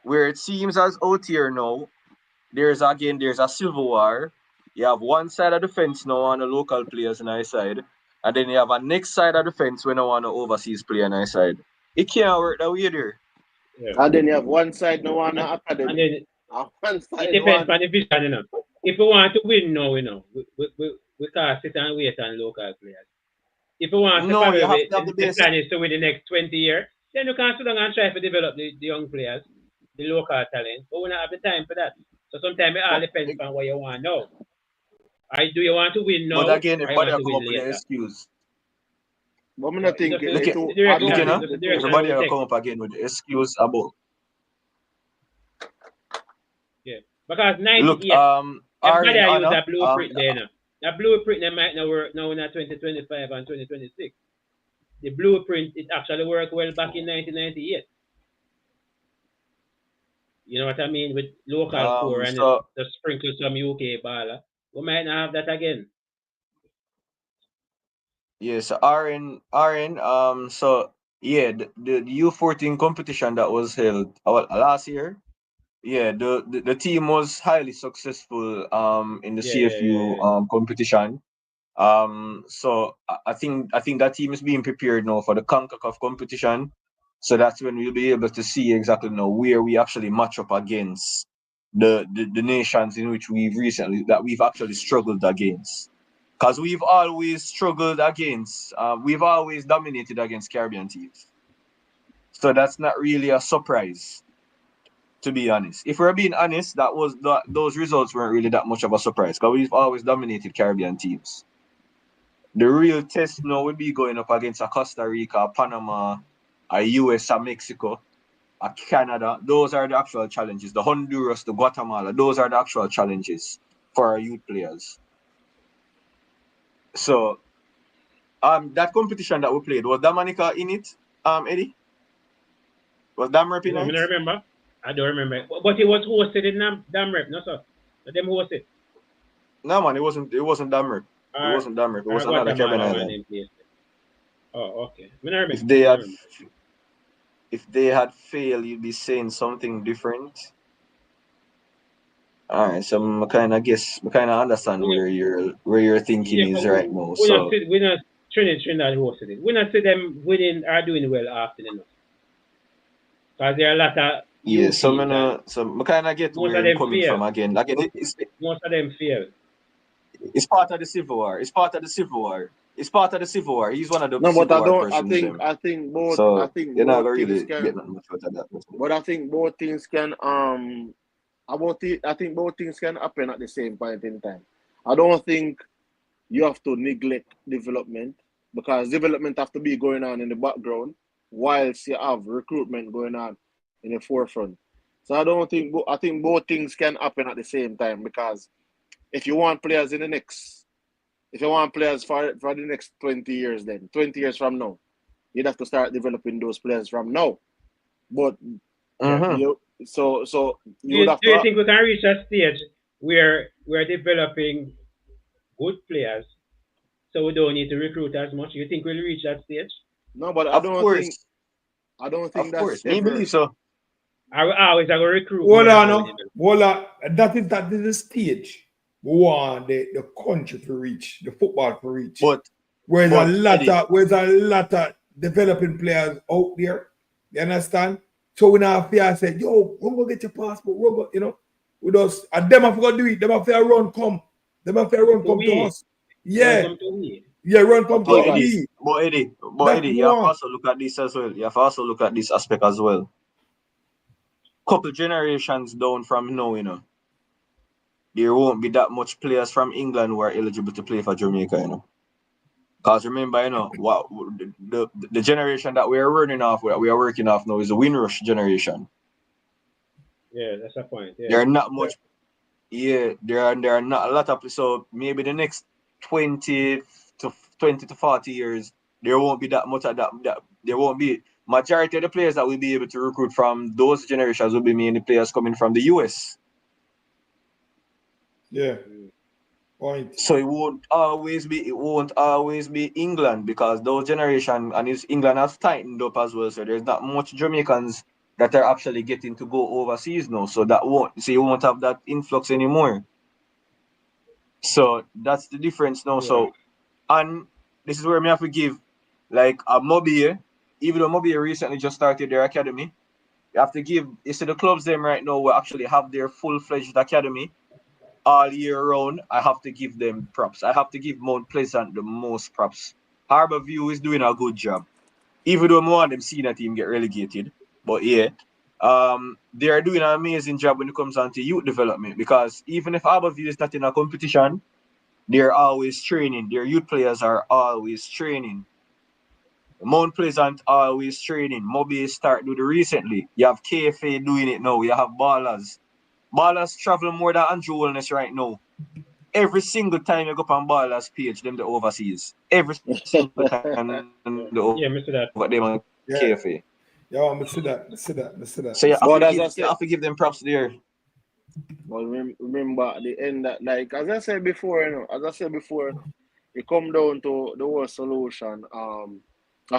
Where it seems as out here now, there's a civil war. You have one side of the fence now on the local players on our side, and then you have a next side of the fence when I want an overseas player on our side. It can't work that way there. Yeah. And then you have one side no one academy. And then it depends on the vision, you know. If we want to win now, you know, we can't sit and wait on local players. If we want to follow the plan is to win the next 20 years, then you can sit down and try to develop the young players, the local talent, but we don't have the time for that. So sometimes it all depends on what you want now. Do you want to win now? But again, everybody will come up with an excuse. But I'm not thinking. Everybody will come up again with the excuse about. Yeah, because 98, everybody use that blueprint there now. That blueprint they might not work now in 2025 and 2026. The blueprint, it actually worked well back in 1998. You know what I mean? With local core and the sprinkle some UK baller. We might not have that again. Yes, RN, so yeah, the U14 competition that was held last year, yeah, the team was highly successful in the CFU competition. So I think that team is being prepared now for the CONCACAF competition. So that's when we'll be able to see exactly now where we actually match up against the nations in which we've actually struggled against. Because we've always struggled against, we've always dominated against Caribbean teams. So that's not really a surprise, to be honest. If we're being honest, those results weren't really that much of a surprise because we've always dominated Caribbean teams. The real test now would be going up against a Costa Rica, a Panama, a US, a Mexico, a Canada. Those are the actual challenges. The Honduras, the Guatemala, those are the actual challenges for our youth players. So, that competition that we played, was Dominica in it, Eddie? Was Damrep in it? I don't remember. I don't remember. But it was hosted in Damrep, no sir. Them hosted. No man, it wasn't Damrep. It wasn't Damrep. It was another Caribbean island. Oh, okay. If they had failed, you'd be saying something different. Alright, so I kind of understand where your thinking is right now. We're not Trinidad hosted it. We're not see them winning or doing well after enough. Because there are a lot of I kind of get where you're coming from again. Most of them fail. It's part of the Civil War. He's one of the Civil War persons. I think both. So I think you're not both really things can. getting much out of that. But I think both things can. I think both things can happen at the same point in time. I don't think you have to neglect development because development have to be going on in the background whilst you have recruitment going on in the forefront. So I think both things can happen at the same time because if you want players for the next 20 years, then 20 years from now, you'd have to start developing those players from now. But you would have to. Do you think we can reach that stage where we're developing good players, so we don't need to recruit as much? You think we'll reach that stage? No, but I don't think that's me believe so. I always going to recruit. Hold on. That is the stage we want the country to reach, the football to reach. But where's a lot of developing players out there. You understand? So we now fear say, yo, we're gonna get your passport, we're gonna, with us, and them have to do it, them have to run come. Them have to run come to us. Yeah. Run come to me. But Eddie, you have to also look at this as well. You have to also look at this aspect as well. Couple generations down from now, there won't be that much players from England who are eligible to play for Jamaica, Because remember, the generation that we are working off now is the Windrush generation. Yeah, that's the point. Yeah. There are not much. Yeah, there are not a lot of. So maybe the next 20 to 40 years, there won't be that much of that. There won't be majority of the players that will be able to recruit from those generations will be mainly players coming from the US. Yeah. Point. So it won't always be England because those generation and England has tightened up as well. So there's not much Jamaicans that are actually getting to go overseas now. So you won't have that influx anymore. So that's the difference now. Yeah. So and this is where we have to give like a Mobile, even though Mobile recently just started their academy, you have to give the clubs them right now will actually have their full-fledged academy all year round. I have to give them props. I have to give Mount Pleasant the most props. Harbourview is doing a good job. Even though more of them senior team get relegated. But yeah. They are doing an amazing job when it comes down to youth development because even if Harbourview is not in a competition, they're always training. Their youth players are always training. Mount Pleasant always training. Moby start doing it recently. You have KFA doing it now. You have Ballers. Ballers travel more than Andrew Wellness right now. Every single time you go up on Ballers page, them the overseas. Every single time Mr. That. But them on KFA. Yeah, I see that. So you have to give them props there. But remember at the end that, like as I said before, it come down to the whole solution of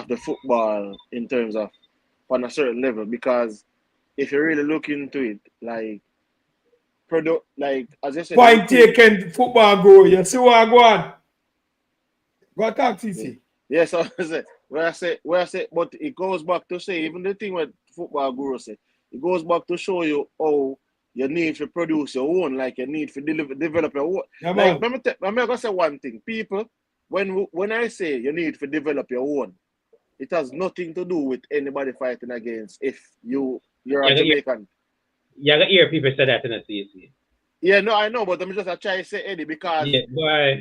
the football in terms of on a certain level, because if you really look into it, like as I said, point taken football go, you see what I go on. Go talk CC. Yes, where I say, but it goes back to say, even the thing what football guru say, it goes back to show you how you need to produce your own, like you need to develop your own. Yeah, like, I'm gonna say one thing, people. When I say you need to develop your own, it has nothing to do with anybody fighting against if you're a Jamaican. You got hear people say that in the CC. Yeah, no, I know, but I'm just trying to say, Eddie, because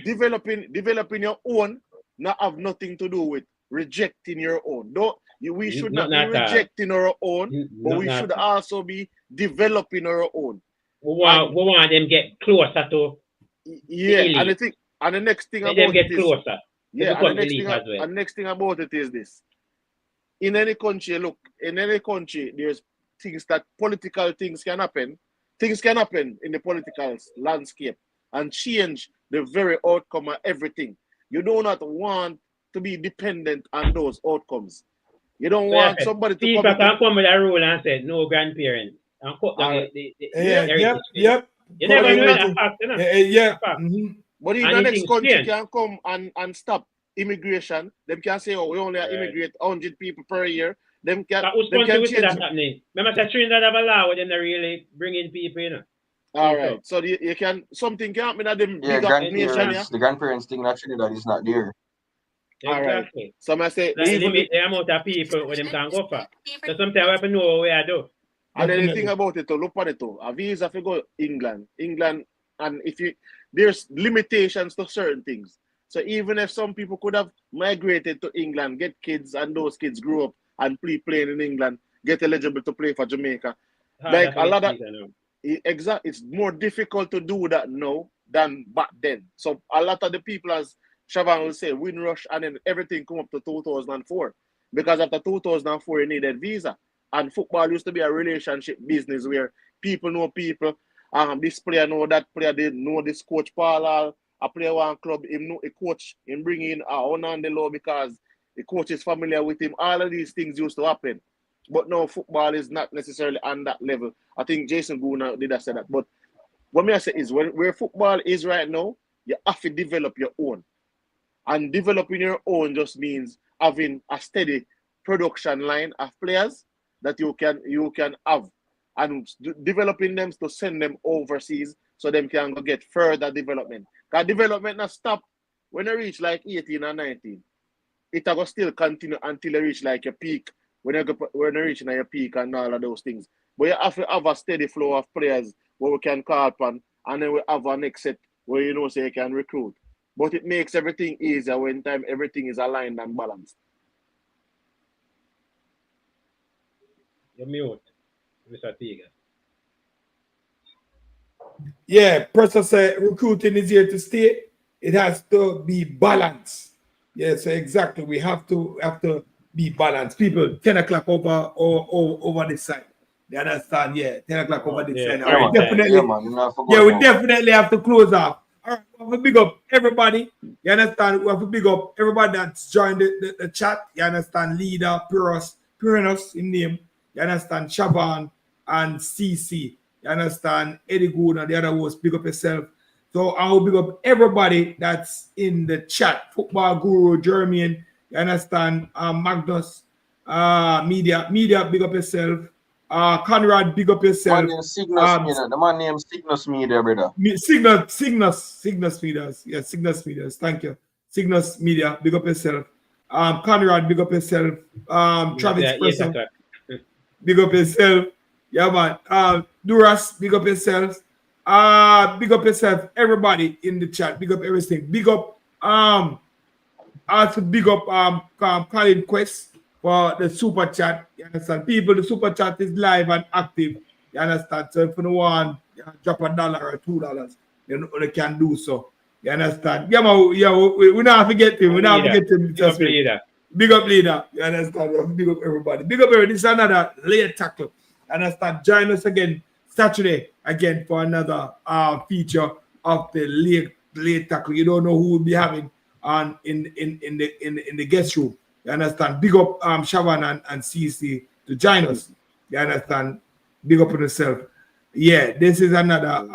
developing your own not have nothing to do with rejecting your own. We should not be rejecting our own, but we should also be developing our own. We want them get closer to and the next thing about them get it closer. Yeah, and the next thing about it is this. In any country, there's things that political things can happen. Things can happen in the political landscape and change the very outcome of everything. You do not want to be dependent on those outcomes. You don't want somebody to people can come with a rule and say no grandparents and cut down Yep. You never know that fact, you know? Yeah. But if the next country can come and stop immigration, they can say, oh, we only immigrate 100 people per year. Them can change. Remember, Trinidad have a law where they really bring in people, you know. All right. So you can something can't mean that them big up nation. The grandparents thing that Trinidad is not there. Exactly. Right. So I say limit the amount of people where them can go for. So sometimes we have to know what we do. And then the thing about it, look at it too. A visa if you go England, and there's limitations to certain things. So even if some people could have migrated to England, get kids, and those kids grew up and playing in England, get eligible to play for Jamaica. Like a lot of it's more difficult to do that now than back then. So a lot of the people, as Shavan will say, Windrush, and then everything come up to 2004. Because after 2004, you needed visa. And football used to be a relationship business where people know people. This player know that player, they know this coach Paul. A player one club, him know a coach, him bring in on the law because the coach is familiar with him. All of these things used to happen. But now football is not necessarily on that level. I think Jason Guna did say that. But what I say is where football is right now, you have to develop your own. And developing your own just means having a steady production line of players that you can have. And developing them to send them overseas so them can go get further development. Because development not stop when they reach like 18 or 19. It will still continue until they reach like a peak. When they reach your peak and all of those things. But you have to have a steady flow of players where we can call upon, and then we have a next set where you can recruit. But it makes everything easier when everything is aligned and balanced. You're mute, Mr. Tiga. Yeah, Professor said recruiting is here to stay. It has to be balanced. Yeah, so exactly. We have to be balanced. People, 10 o'clock over this side. You understand? Yeah, 10 o'clock over this side. All right, definitely. We definitely have to close off. All right, we have to big up everybody. You understand? We have to big up everybody that's joined the chat. You understand? Leader, Pyranus in name. You understand? Shaban and CC. You understand? Eddie Good and the other host. Big up yourself. So I will big up everybody that's in the chat. Football Guru, Jermaine. You understand? Magnus, media, big up yourself. Conrad, big up yourself. The man named Cygnus Media, brother. Cygnus Medias. Yeah, Cygnus Medias. Thank you. Cygnus Media, big up yourself. Conrad, big up yourself. Travis Person, big up yourself. Yeah, man. Duras, big up yourself. Big up yourself. Everybody in the chat, big up everything. Big up. Also big up Colin Quest for the super chat. You understand? People, the super chat is live and active. You understand? So if you want drop $1 or $2, you can do so. You understand? Yeah, man, we don't have to get him. We don't have to get him. Big up leader. Big up leader. You understand? Big up everybody. Big up everybody. This is another late tackle. You understand? Join us again Saturday again for another feature of the late tackle. You don't know who will be having on in the guest room. You understand? Big up Shavan and CC to join us. You understand? Big up on yourself. Yeah, this is another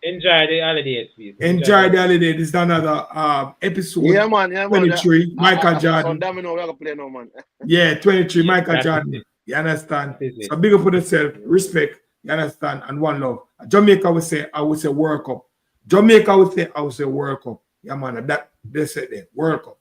enjoy the holidays, please. Enjoy the holiday. This is another episode. Yeah, man. 23, Michael Jordan. So we are play now, man. Yeah, 23, Michael Jordan. You understand? So big up on yourself, respect, you understand, and one love. Jamaica would say, I would say World Cup. Jamaica would say, I would say World Cup. Yeah, man, they said that World Cup.